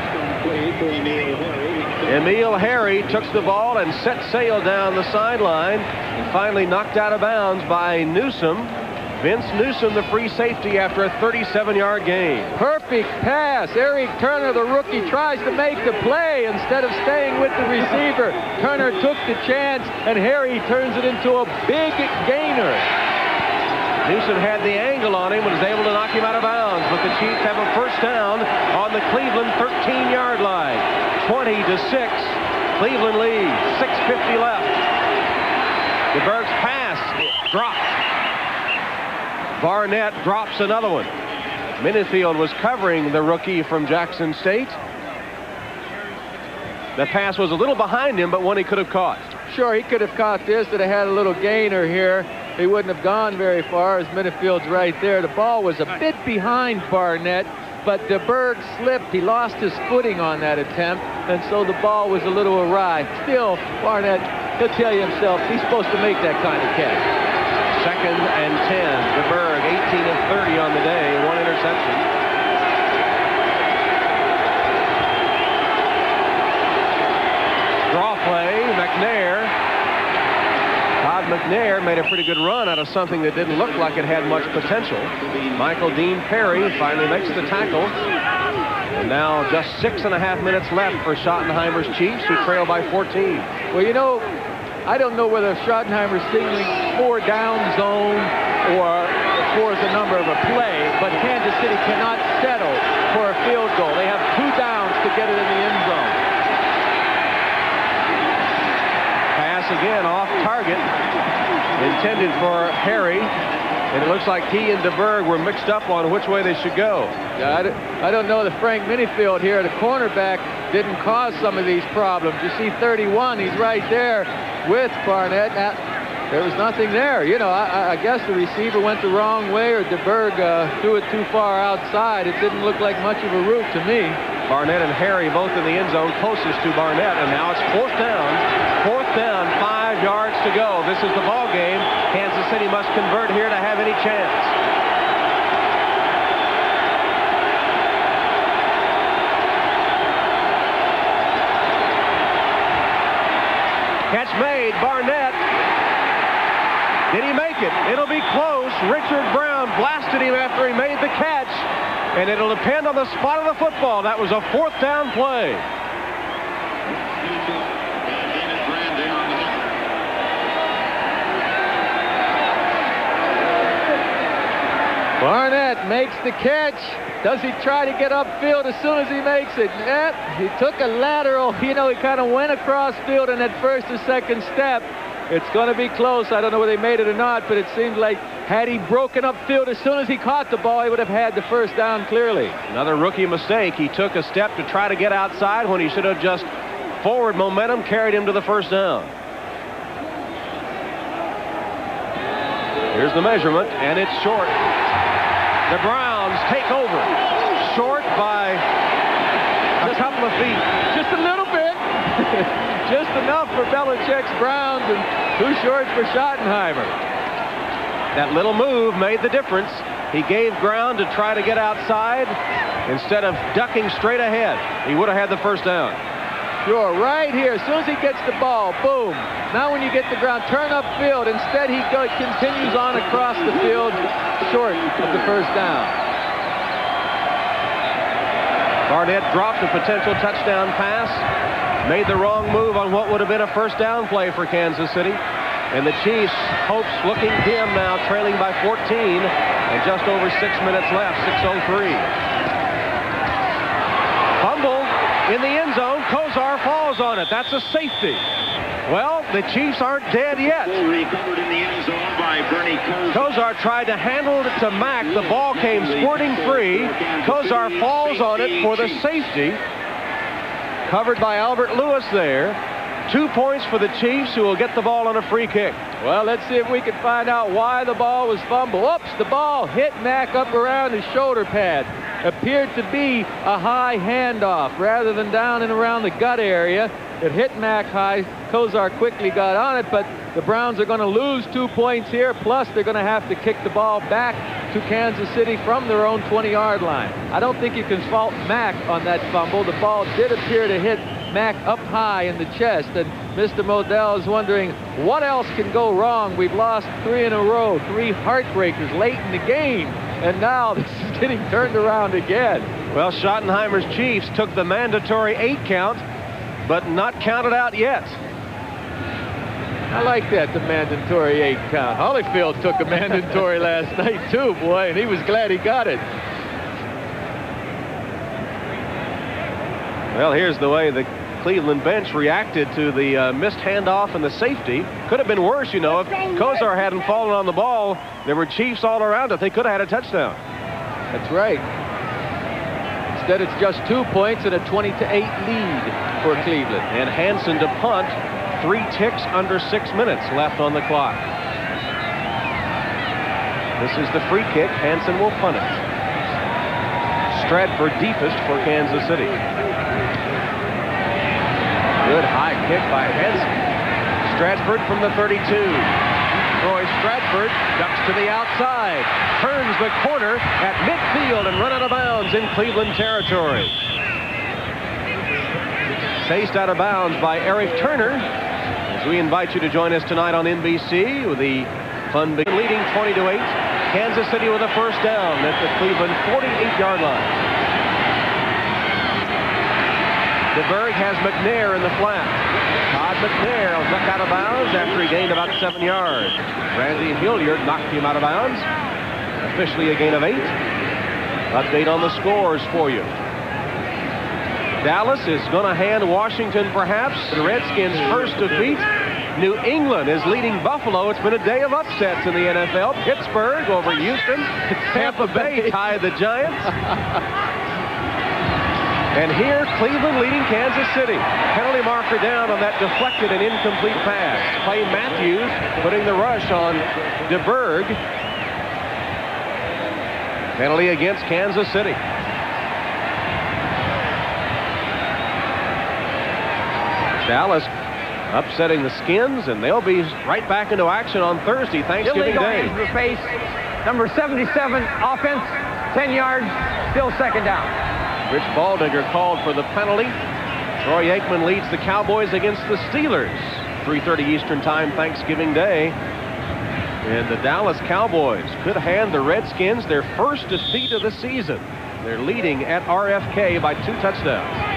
Emil Harry took the ball and set sail down the sideline and finally knocked out of bounds by Newsom. Vince Newsom, the free safety, after a 37-yard gain. Perfect pass. Eric Turner, the rookie, tries to make the play instead of staying with the receiver. Turner took the chance, and Harry turns it into a big gainer. Newsom had the angle on him and was able to knock him out of bounds, but the Chiefs have a first down on the Cleveland 13-yard line. 20-6. Cleveland leads. 6:50 left. DeBerg's pass dropped. Barnett drops another one. Minifield was covering the rookie from Jackson State. The pass was a little behind him, but one he could have caught. Sure, he could have caught this and had a little gainer here. He wouldn't have gone very far as Minifield's right there. The ball was a bit behind Barnett, but DeBerg slipped. He lost his footing on that attempt, and so the ball was a little awry. Still, Barnett, he'll tell you himself, he's supposed to make that kind of catch. 2nd and 10. DeBerg, 18 of 30 on the day, 1 interception. Draw play, McNair. Todd McNair made a pretty good run out of something that didn't look like it had much potential. Michael Dean Perry finally makes the tackle. And now just 6.5 minutes left for Schottenheimer's Chiefs, who trail by 14. Well, you know, I don't know whether Schottenheimer's signaling 4 down zone or for the number of a play, but Kansas City cannot settle for a field goal. They have 2 downs to get it in the end zone. Pass again off target, intended for Harry, and it looks like he and DeBerg were mixed up on which way they should go. Yeah, I don't know that Frank Minifield here, the cornerback, didn't cause some of these problems. You see 31, he's right there with Barnett. There was nothing there. You know, I guess the receiver went the wrong way, or DeBerg threw it too far outside. It didn't look like much of a route to me. Barnett and Harry both in the end zone, closest to Barnett, and now it's 4th down. 4th down, 5 yards to go. This is the ball game. Kansas City must convert here to have any chance. Catch made, Barnett. Did he make it? It'll be close. Richard Brown blasted him after he made the catch, and it'll depend on the spot of the football. That was a 4th down play. Barnett makes the catch. Does he try to get upfield as soon as he makes it? He took a lateral. You know, he kind of went across field in that 1st or 2nd step. It's going to be close. I don't know whether they made it or not, but it seemed like had he broken upfield as soon as he caught the ball, he would have had the 1st down clearly. Another rookie mistake. He took a step to try to get outside when he should have just forward momentum carried him to the 1st down. Here's the measurement, and it's short. The Browns take over. Short by a couple of feet. Just a little bit. Just enough for Belichick's Browns and too short for Schottenheimer. That little move made the difference. He gave ground to try to get outside instead of ducking straight ahead. He would have had the 1st down. Sure, right here, as soon as he gets the ball, boom. Now when you get the ground, turn upfield. Instead, he continues on across the field, short of the 1st down. Barnett dropped a potential touchdown pass, made the wrong move on what would have been a 1st down play for Kansas City. And the Chiefs' hopes looking dim now, trailing by 14, and just over 6 minutes left, 6:03. Fumble in the end zone. Kosar falls on it. That's a safety. Well, the Chiefs aren't dead yet. Recovered in the end zone by Bernie Kosar. Kosar tried to handle it to Mack. The ball came squirting free. Kosar falls on it for the safety. Covered by Albert Lewis there. 2 points for the Chiefs, who will get the ball on a free kick. Well, let's see if we can find out why the ball was fumbled. Oops, the ball hit Mack up around his shoulder pad. Appeared to be a high handoff rather than down and around the gut area. It hit Mack high. Kosar quickly got on it, but the Browns are going to lose 2 points here, plus they're going to have to kick the ball back to Kansas City from their own 20-yard line. I don't think you can fault Mack on that fumble. The ball did appear to hit Mack up high in the chest, and Mr. Modell is wondering what else can go wrong. We've lost 3 in a row, 3 heartbreakers late in the game, and now this is getting turned around again. Well, Schottenheimer's Chiefs took the mandatory 8 count, but not counted out yet. I like that, the mandatory 8 count. Holyfield took a mandatory last night too, boy, and he was glad he got it. Well, here's the way the Cleveland bench reacted to the missed handoff and the safety. Could have been worse, you know, if Kosar hadn't fallen on the ball. There were Chiefs all around it. They could have had a touchdown. That's right. Instead, it's just 2 points and a 20-8 lead for Cleveland. And Hansen to punt. 3 ticks under 6 minutes left on the clock. This is the free kick. Hansen will punt it. Stratford deepest for Kansas City. Good high kick by Hansen. Stratford from the 32. Troy Stratford ducks to the outside, turns the corner at midfield and run out of bounds in Cleveland territory. Chased out of bounds by Eric Turner. As we invite you to join us tonight on NBC with the fun big leading 20-8. Kansas City with a first down at the Cleveland 48-yard line. DeBerg has McNair in the flat. Todd McNair will duck out of bounds after he gained about 7 yards. Randy Hilliard knocked him out of bounds. Officially a gain of 8. Update on the scores for you. Dallas is going to hand Washington perhaps the Redskins' first defeat. New England is leading Buffalo. It's been a day of upsets in the NFL. Pittsburgh over Houston. Tampa Bay tied the Giants. And here, Cleveland leading Kansas City. Penalty marker down on that deflected and incomplete pass. Clay Matthews putting the rush on DeBerg. Penalty against Kansas City. Dallas upsetting the Skins, and they'll be right back into action on Thursday, Thanksgiving Day. Illegal hands to the face. Number 77, offense, 10 yards, still second down. Rich Baldinger called for the penalty. Troy Aikman leads the Cowboys against the Steelers. 3:30 Eastern Time, Thanksgiving Day. And the Dallas Cowboys could hand the Redskins their first defeat of the season. They're leading at RFK by 2 touchdowns.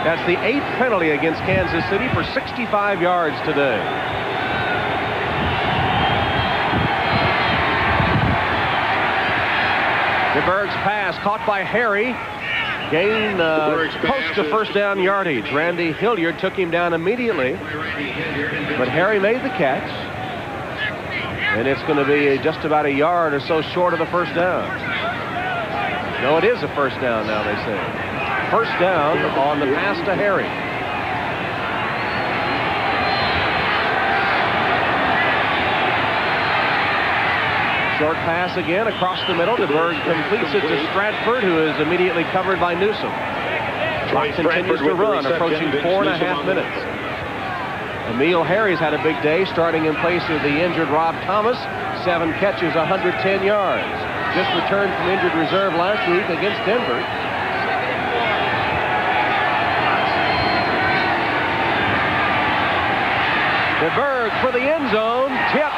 That's the 8th penalty against Kansas City for 65 yards today. DeBerg's pass caught by Harry. Gain close to first down yardage. Randy Hilliard took him down immediately, but Harry made the catch, and it's going to be just about a yard or so short of the first down. No, it is a first down now, they say. First down on the pass to Harry. Short pass again across the middle. DeBerg completes it to Stratford, who is immediately covered by Newsom. Clock continues to run, approaching 4.5 minutes. Emil Harry's had a big day, starting in place of the injured Rob Thomas. 7 catches, 110 yards. Just returned from injured reserve last week against Denver. DeBerg for the end zone, tipped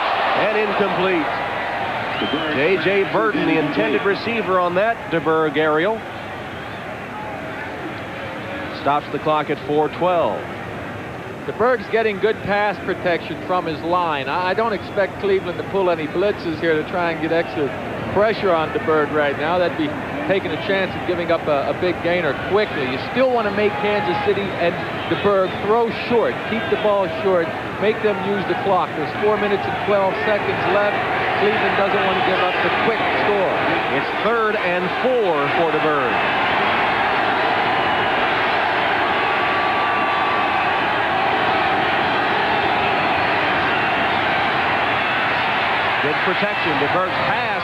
and incomplete. J.J. Burton, the intended receiver on that DeBerg aerial. Stops the clock at 4:12. DeBerg's getting good pass protection from his line. I don't expect Cleveland to pull any blitzes here to try and get extra pressure on DeBerg right now. That'd be taking a chance of giving up a big gainer quickly. You still want to make Kansas City and DeBerg throw short, keep the ball short, make them use the clock. There's 4 minutes and 12 seconds left. Cleveland doesn't want to give up the quick score. It's 3rd and 4 for DeBerg. Good protection. DeBerg's pass.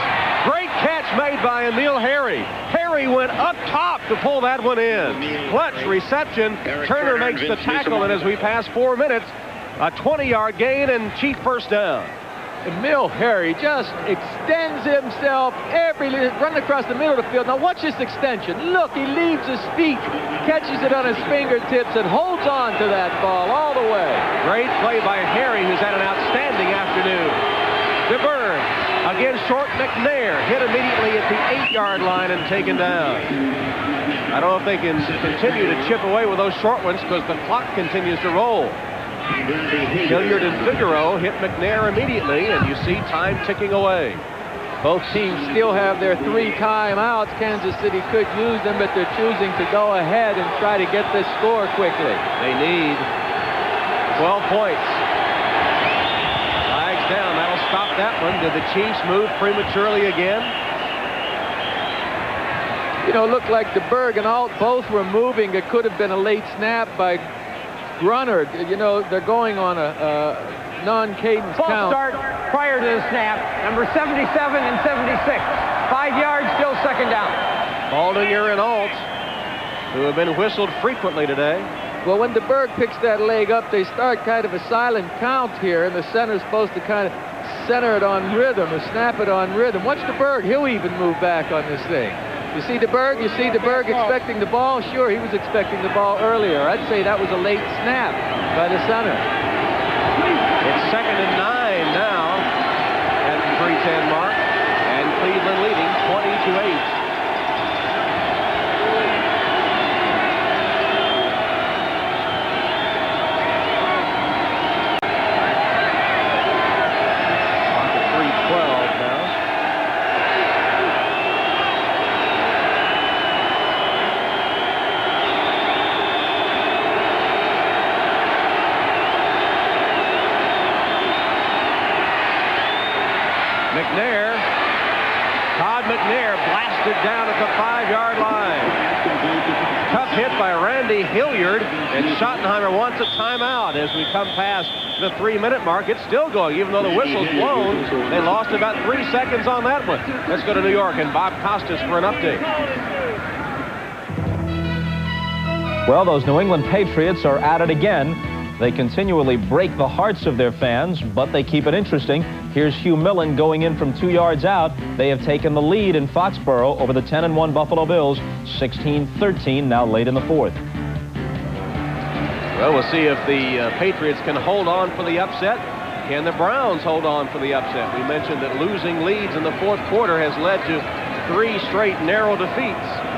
Great catch made by Emil Harry. Harry went up top to pull that one in. Clutch reception. Turner makes the tackle, and as we pass 4 minutes, a 20-yard gain and Chief first down. Emil Harry just extends himself run across the middle of the field. Now watch this extension. Look, he leaves his feet, catches it on his fingertips, and holds on to that ball all the way. Great play by Harry, who's had an outstanding afternoon. DeBerg against short McNair, hit immediately at the 8-yard line and taken down. I don't know if they can continue to chip away with those short ones because the clock continues to roll. Hilliard and Figueroa hit McNair immediately, and you see time ticking away. Both teams still have their 3 timeouts. Kansas City could use them, but they're choosing to go ahead and try to get this score quickly. They need 12 points. Flags down. That'll stop that one. Did the Chiefs move prematurely again? You know, it looked like DeBerg and Alt both were moving. It could have been a late snap by Grunner. You know, they're going on a non-cadence count. Start prior to the snap. Number 77 and 76. 5 yards, still second down. Baldinger and Alt, who have been whistled frequently today. Well, when DeBerg picks that leg up, they start kind of a silent count here, and the center's supposed to kind of center it on rhythm or snap it on rhythm. Watch DeBerg. He'll even move back on this thing. You see DeBerg? You see DeBerg expecting the ball? Sure, he was expecting the ball earlier. I'd say that was a late snap by the center. It's 2nd and 9 now at the 3:10 mark, and Cleveland leading 20-8. McNair blasted down at the 5-yard line. Tough hit by Randy Hilliard, and Schottenheimer wants a timeout as we come past the 3-minute mark. It's still going, even though the whistle's blown. They lost about 3 seconds on that one. Let's go to New York and Bob Costas for an update. Well, those New England Patriots are at it again. They continually break the hearts of their fans, but they keep it interesting. Here's Hugh Millen going in from 2 yards out. They have taken the lead in Foxborough over the 10-1 Buffalo Bills, 16-13, now late in the 4th. Well, we'll see if the Patriots can hold on for the upset. Can the Browns hold on for the upset? We mentioned that losing leads in the 4th quarter has led to 3 straight narrow defeats.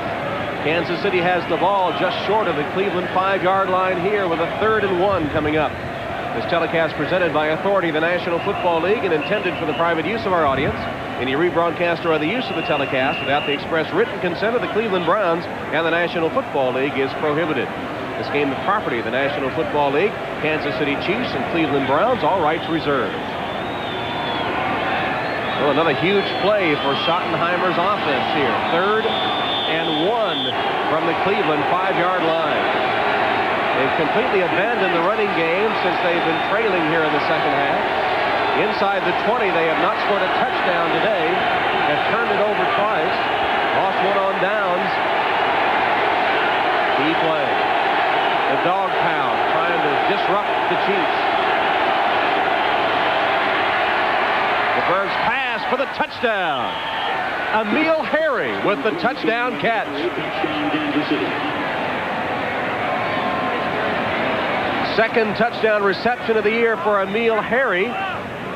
Kansas City has the ball just short of the Cleveland 5-yard line here with a 3rd and 1 coming up. This telecast presented by authority of the National Football League and intended for the private use of our audience. Any rebroadcast or other use of the telecast without the express written consent of the Cleveland Browns and the National Football League is prohibited. This game is property of the National Football League, Kansas City Chiefs, and Cleveland Browns, all rights reserved. Well, another huge play for Schottenheimer's offense here. 3rd and 1 from the Cleveland 5-yard line. They've completely abandoned the running game since they've been trailing here in the second half. Inside the 20, they have not scored a touchdown today. Have turned it over twice. Lost one on downs. Key play. The dog pound trying to disrupt the Chiefs. DeBerg's pass for the touchdown. Emil Harry with the touchdown catch. Second touchdown reception of the year for Emil Harry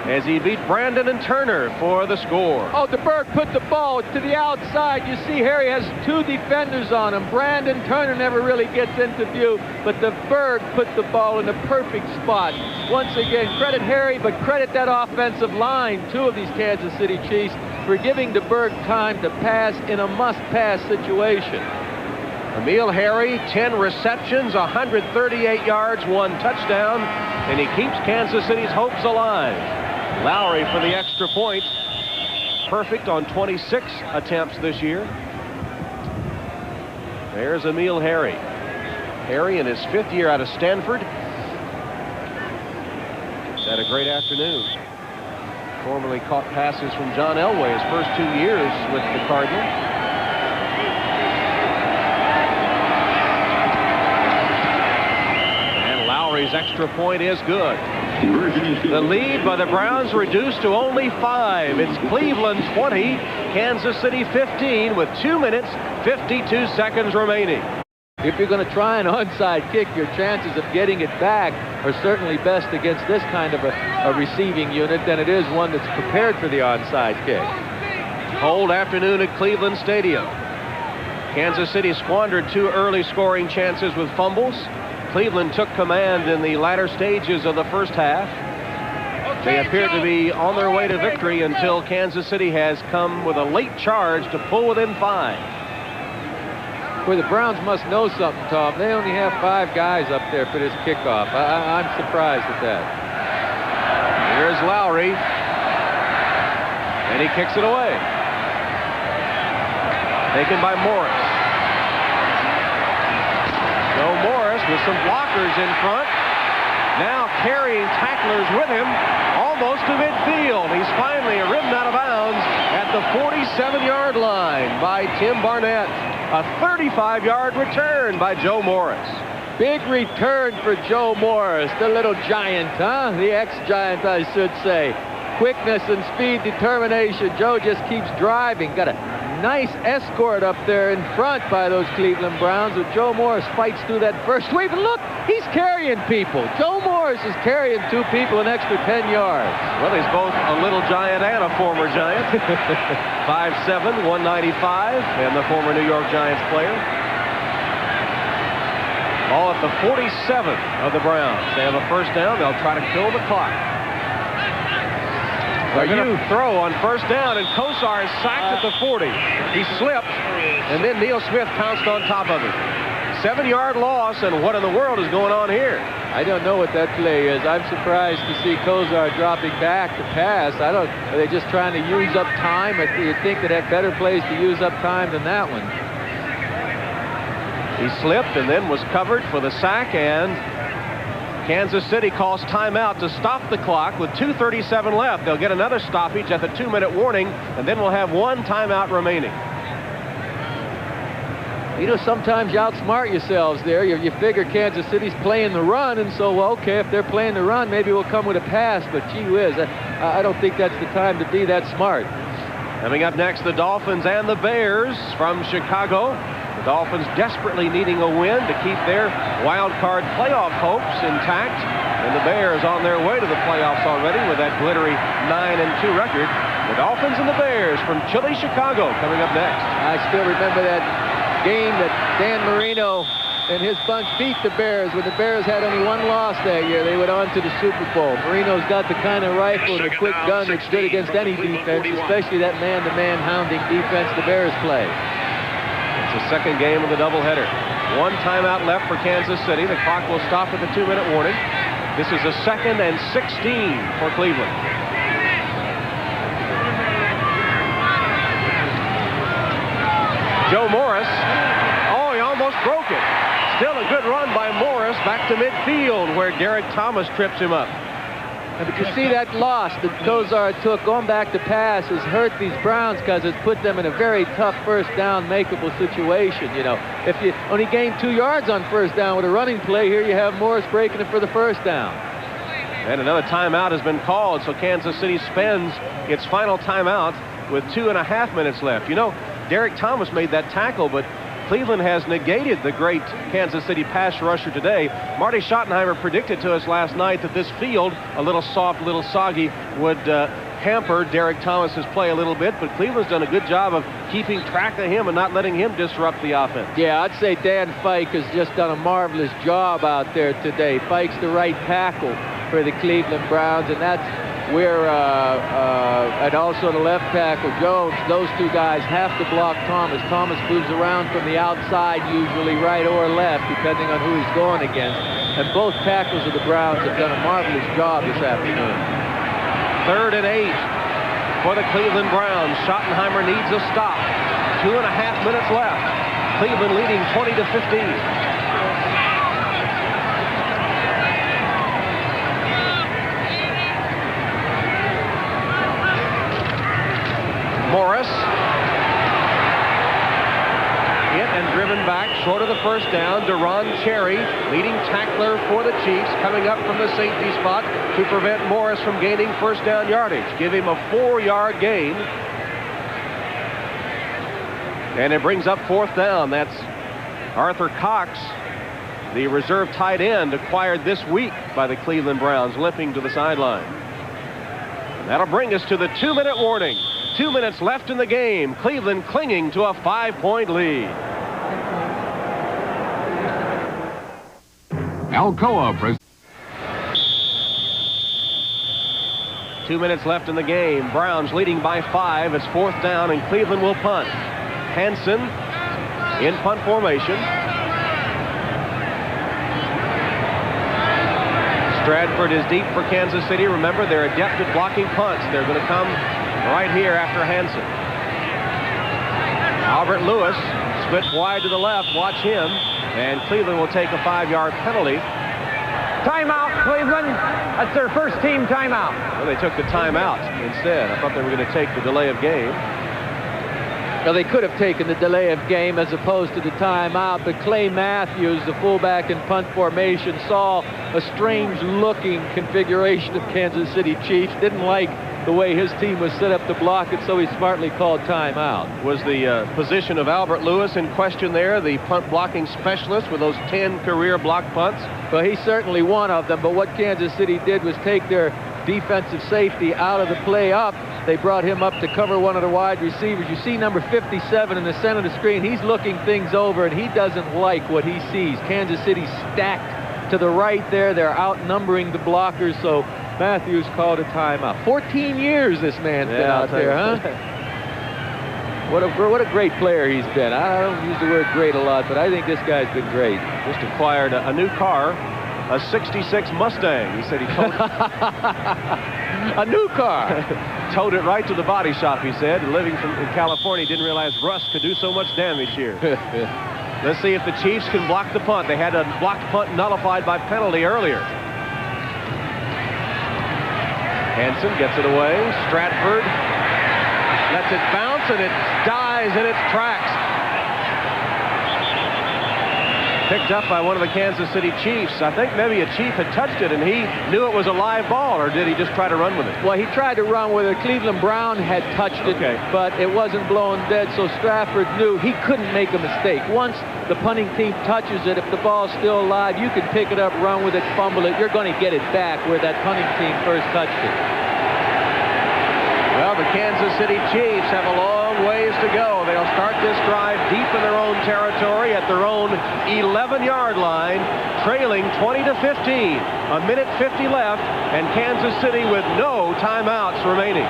as he beat Brandon and Turner for the score. Oh, DeBerg put the ball to the outside. You see Harry has 2 defenders on him. Brandon Turner never really gets into view, but DeBerg put the ball in the perfect spot. Once again, credit Harry, but credit that offensive line, 2 of these Kansas City Chiefs, for giving DeBerg time to pass in a must-pass situation. Emil Harry, 10 receptions, 138 yards, 1 touchdown, and he keeps Kansas City's hopes alive. Lowry for the extra point. Perfect on 26 attempts this year. There's Emil Harry. Harry in his 5th year out of Stanford. He's had a great afternoon. Formerly caught passes from John Elway his first 2 years with the Cardinals. Lowry's extra point is good. The lead by the Browns reduced to only 5. It's Cleveland 20, Kansas City 15 with 2 minutes, 52 seconds remaining. If you're going to try an onside kick, your chances of getting it back are certainly best against this kind of a receiving unit than it is one that's prepared for the onside kick. Cold afternoon at Cleveland Stadium. Kansas City squandered 2 early scoring chances with fumbles. Cleveland took command in the latter stages of the first half. They appear to be on their way to victory until Kansas City has come with a late charge to pull within 5. Well, the Browns must know something, Tom. They only have 5 guys up there for this kickoff. I'm surprised at that. Here's Lowry. And he kicks it away. Taken by Morris. Joe Morris with some blockers in front. Now carrying tacklers with him almost to midfield. He's finally ridden out of bounds at the 47-yard line by Tim Barnett. A 35-yard return by Joe Morris. Big return for Joe Morris, the little giant, huh? The ex-giant, I should say. Quickness and speed, determination. Joe just keeps driving. Got a nice escort up there in front by those Cleveland Browns. But Joe Morris fights through that first wave. And look, he's carrying people. Joe Morris is carrying 2 people an extra 10 yards. Well, he's both a little giant and a former giant. 5'7", 195, and the former New York Giants player. All at the 47 of the Browns. They have a first down. They'll try to kill the clock. They're going to throw on first down, and Kosar is sacked at the 40. He slipped, and then Neil Smith pounced on top of him. 7-yard loss, and what in the world is going on here? I don't know what that play is. I'm surprised to see Kosar dropping back to pass. Are they just trying to use up time? You'd think they'd have better plays to use up time than that one. He slipped and then was covered for the sack, and Kansas City calls timeout to stop the clock with 2:37 left. They'll get another stoppage at the 2-minute warning, and then we'll have 1 timeout remaining. You know, sometimes you outsmart yourselves there. You figure Kansas City's playing the run, and so, well, okay, if they're playing the run, maybe we'll come with a pass, but gee whiz, I don't think that's the time to be that smart. Coming up next, the Dolphins and the Bears from Chicago. The Dolphins desperately needing a win to keep their wild card playoff hopes intact. And the Bears on their way to the playoffs already with that glittery 9-2 record. The Dolphins and the Bears from chilly Chicago coming up next. I still remember that game that Dan Marino and his bunch beat the Bears when the Bears had only 1 loss that year. They went on to the Super Bowl. Marino's got the kind of rifle and a quick gun that's good against any defense, especially that man-to-man hounding defense the Bears play. It's the second game of the doubleheader. 1 timeout left for Kansas City. The clock will stop at the 2-minute warning. This is a 2nd and 16 for Cleveland. Joe Morris. Oh, he almost broke it. Still a good run by Morris back to midfield where Derek Thomas trips him up. But you see that loss that Kosar took going back to pass has hurt these Browns because it's put them in a very tough first down makeable situation. You know, if you only gain 2 yards on first down with a running play, here you have Morris breaking it for the first down. And another timeout has been called, so Kansas City spends its final timeout with 2.5 minutes left. You know, Derek Thomas made that tackle, but Cleveland has negated the great Kansas City pass rusher today. Marty Schottenheimer predicted to us last night that this field, a little soft, a little soggy, would hamper Derek Thomas's play a little bit, but Cleveland's done a good job of keeping track of him and not letting him disrupt the offense. Yeah, I'd say Dan Fike has just done a marvelous job out there today. Fike's the right tackle for the Cleveland Browns, and that's where, and also the left tackle, Jones, those 2 guys have to block Thomas. Thomas moves around from the outside, usually right or left, depending on who he's going against. And both tackles of the Browns have done a marvelous job this afternoon. 3rd and 8 for the Cleveland Browns. Schottenheimer needs a stop. 2.5 minutes left. Cleveland leading 20-15. Morris. Hit and driven back short of the first down. Deron Cherry, leading tackler for the Chiefs, coming up from the safety spot to prevent Morris from gaining first down yardage. Give him a 4-yard gain. And it brings up 4th down. That's Arthur Cox, the reserve tight end acquired this week by the Cleveland Browns, limping to the sideline. That'll bring us to the 2-minute warning. 2 minutes left in the game. Cleveland clinging to a 5-point lead. Alcoa presents. 2 minutes left in the game. Browns leading by 5. It's 4th down, and Cleveland will punt. Hansen in punt formation. Stratford is deep for Kansas City. Remember, they're adept at blocking punts. They're going to come right here after Hansen. Albert Lewis split wide to the left. Watch him. And Cleveland will take a 5-yard penalty. Timeout, Cleveland. That's their first team timeout. Well, they took the timeout instead. I thought they were going to take the delay of game. Well, they could have taken the delay of game as opposed to the timeout, but Clay Matthews, the fullback in punt formation, saw a strange-looking configuration of Kansas City Chiefs, didn't like the way his team was set up to block it, so he smartly called timeout. Was the position of Albert Lewis in question there, the punt blocking specialist with those 10 career block punts? Well, he's certainly one of them, but what Kansas City did was take their defensive safety out of the play up. They brought him up to cover one of the wide receivers. You see number 57 in the center of the screen. He's looking things over, and he doesn't like what he sees. Kansas City stacked to the right there. They're outnumbering the blockers, so Matthews called a timeout. 14 years this man's been out there, huh? What a great player he's been. I don't use the word great a lot, but I think this guy's been great. Just acquired a new car, a 66 Mustang. He said he towed a new car. Towed it right to the body shop, he said. Living in California, didn't realize rust could do so much damage here. Let's see if the Chiefs can block the punt. They had a blocked punt nullified by penalty earlier. Hansen gets it away. Stratford lets it bounce, and it dies in its tracks. Picked up by one of the Kansas City Chiefs. I think maybe a Chief had touched it, and he knew it was a live ball, or did he just try to run with it? Well, he tried to run with it. Cleveland Brown had touched it, but it wasn't blown dead, so Stratford knew he couldn't make a mistake. Once the punting team touches it, if the ball's still alive, you can pick it up, run with it, fumble it. You're going to get it back where that punting team first touched it. Well, the Kansas City Chiefs have a long ways to go. They'll start this drive deep in their own territory at their own 11-yard line, trailing 20-15. A minute 50 left, and Kansas City with no timeouts remaining.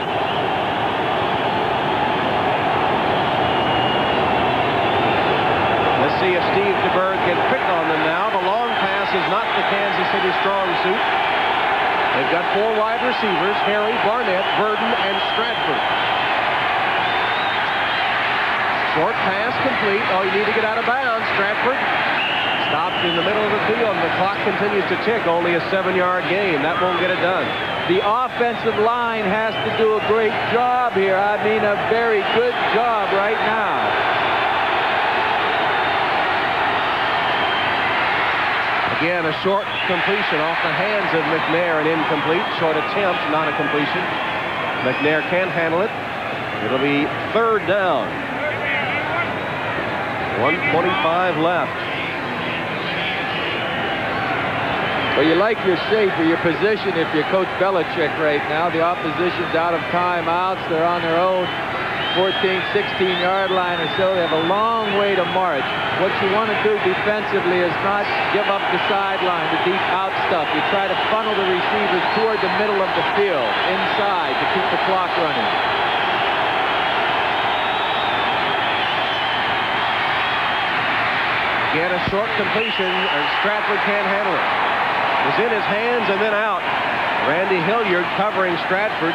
Let's see if Steve DeBerg can pick on them now. The long pass is not the Kansas City strong suit. They've got 4 wide receivers: Harry, Barnett, Burden, and Stratford. Short pass complete. Oh, you need to get out of bounds. Stratford stopped in the middle of the field, and the clock continues to tick. Only a 7-yard gain. That won't get it done. The offensive line has to do a great job here. I mean, a very good job right now. Again, a short completion off the hands of McNair, an incomplete. Short attempt, not a completion. McNair can't handle it. It'll be 3rd down. 1:25 left. Well, you like your shape or your position if you're Coach Belichick right now. The opposition's out of timeouts. They're on their own 14, 16-yard line or so. They have a long way to march. What you want to do defensively is not give up the sideline, the deep out stuff. You try to funnel the receivers toward the middle of the field, inside, to keep the clock running. Again, a short completion, and Stratford can't handle it. It was in his hands and then out. Randy Hilliard covering Stratford.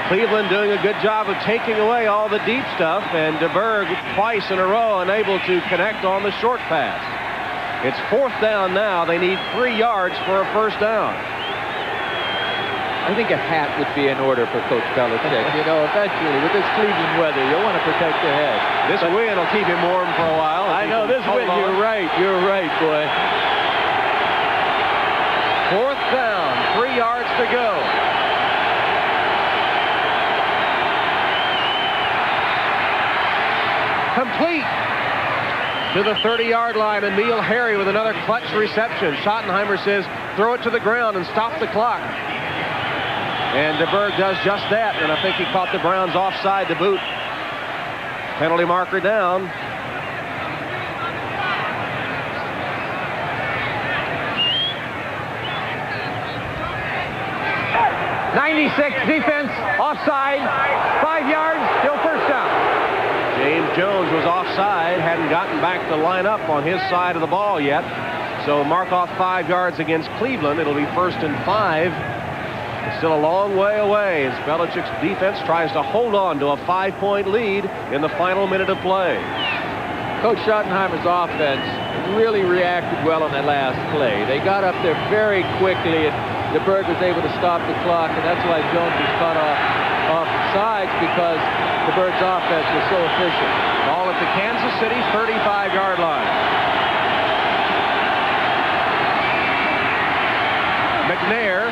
Cleveland doing a good job of taking away all the deep stuff, and DeBerg twice in a row unable to connect on the short pass. It's 4th down now. They need 3 yards for a 1st down. I think a hat would be in order for Coach Belichick. You know, eventually, with this Cleveland weather, you'll want to protect your head. This win will keep him warm for a while. I know, this win, you're right, boy. 4th down, 3 yards to go. Complete to the 30-yard line, and Neil Harry with another clutch reception. Schottenheimer says, throw it to the ground and stop the clock. And DeBerg does just that, and I think he caught the Browns offside to boot. Penalty marker down. 96 defense, offside, 5 yards, still first down. James Jones was offside, hadn't gotten back to line up on his side of the ball yet. So mark off 5 yards against Cleveland. It'll be 1st and 5. It's still a long way away as Belichick's defense tries to hold on to a 5-point lead in the final minute of play. Coach Schottenheimer's offense really reacted well on that last play. They got up there very quickly, and DeBerg was able to stop the clock, and that's why Jones was cut off sides, because DeBerg's offense was so efficient. Ball at the Kansas City 35-yard line. McNair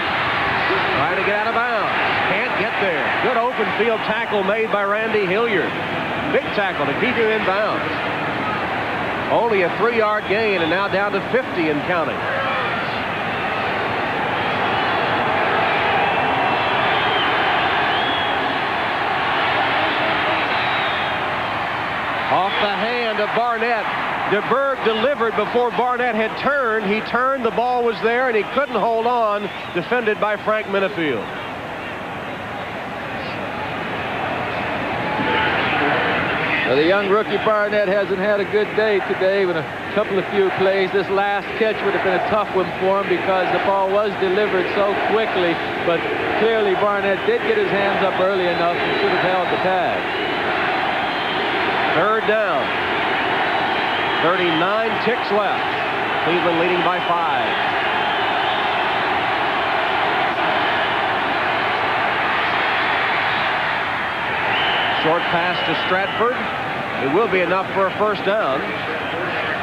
trying to get out of bounds. Can't get there. Good open field tackle made by Randy Hilliard. Big tackle to keep him in bounds. Only a 3-yard gain, and now down to 50 and counting. Off the hand of Barnett. DeBerg delivered before Barnett had turned. He turned, the ball was there, and he couldn't hold on. Defended by Frank Minifield. Well, the young rookie Barnett hasn't had a good day today with a couple of few plays. This last catch would have been a tough one for him because the ball was delivered so quickly, but clearly Barnett did get his hands up early enough and should have held the pad. 3rd down. 39 ticks left. Cleveland leading by 5. Short pass to Stratford. It will be enough for a 1st down.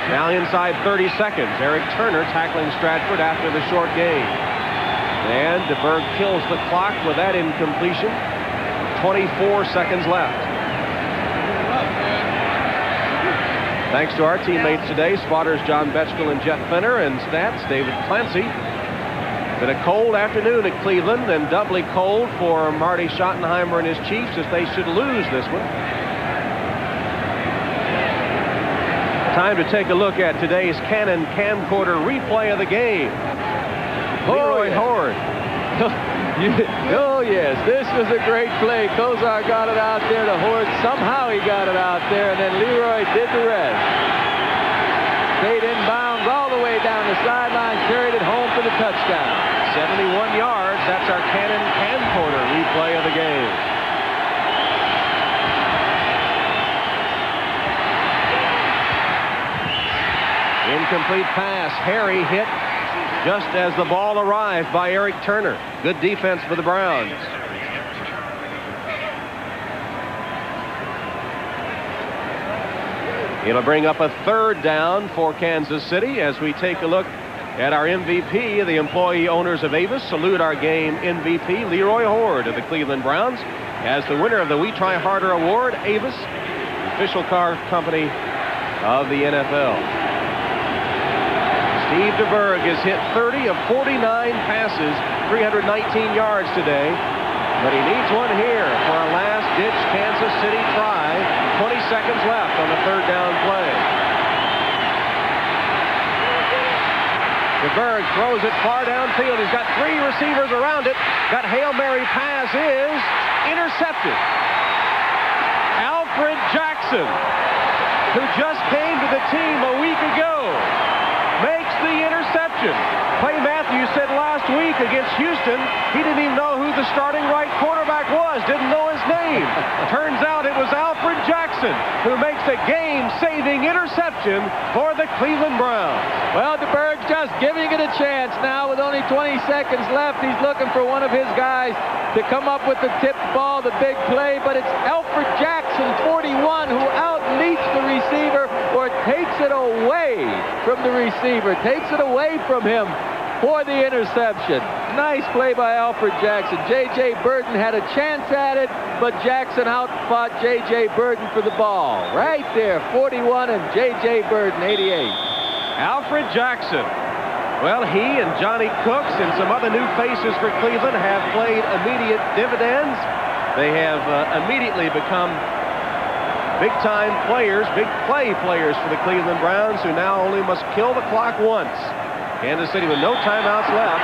Now inside 30 seconds. Eric Turner tackling Stratford after the short gain. And DeBerg kills the clock with that incompletion. 24 seconds left. Thanks to our teammates today, spotters John Betchkel and Jeff Fenner, and stats David Clancy. Been a cold afternoon at Cleveland, and doubly cold for Marty Schottenheimer and his Chiefs as they should lose this one. Time to take a look at today's Canon camcorder replay of the game. Leroy Horde. Oh, yes, this was a great play. Kosar got it out there to Horde. Somehow he got it out there, and then Leroy did the rest. Stayed inbounds all the way down the sideline, carried it home for the touchdown. 71 yards. That's our Canon camcorder replay of the game. Incomplete pass. Harry hit just as the ball arrived by Eric Turner. Good defense for the Browns. It'll bring up a 3rd down for Kansas City as we take a look at our MVP. The employee owners of Avis salute our game MVP, Leroy Horde of the Cleveland Browns, as the winner of the We Try Harder Award. Avis, official car company of the NFL. Steve DeBerg has hit 30 of 49 passes, 319 yards today. But he needs one here for a last-ditch Kansas City try. 20 seconds left on the 3rd down play. DeBerg throws it far downfield. He's got 3 receivers around it. That Hail Mary pass is intercepted. Alfred Jackson, who just came to the team a week ago, makes the interception. Clay Matthews said last week against Houston he didn't even know who the starting right quarterback was, didn't know his name. Turns out it was Alfred Jackson who makes a game-saving interception for the Cleveland Browns. Well, DeBerg's just giving it a chance now with only 20 seconds left. He's looking for one of his guys to come up with the tipped ball, the big play, but it's Alfred Jackson, 41, who outleaps the receiver or takes it away from the receiver, takes it away from him for the interception. Nice play by Alfred Jackson. J.J. Burton had a chance at it, but Jackson outfought J.J. Burton for the ball. Right there, 41, and J.J. Burton, 88. Alfred Jackson. Well, he and Johnny Cooks and some other new faces for Cleveland have played immediate dividends. They have immediately become big-time players, big play players for the Cleveland Browns, who now only must kill the clock once. Kansas City with no timeouts left,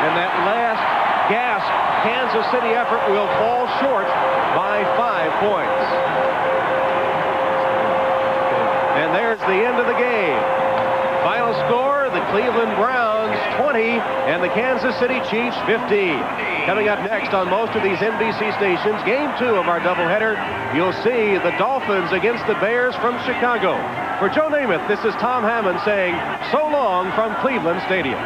and that last gasp Kansas City effort will fall short by 5 points. And there's the end of the game. Final score, the Cleveland Browns 20 and the Kansas City Chiefs 15. Coming up next on most of these NBC stations, Game 2 of our doubleheader, you'll see the Dolphins against the Bears from Chicago. For Joe Namath, this is Tom Hammond saying so long from Cleveland Stadium.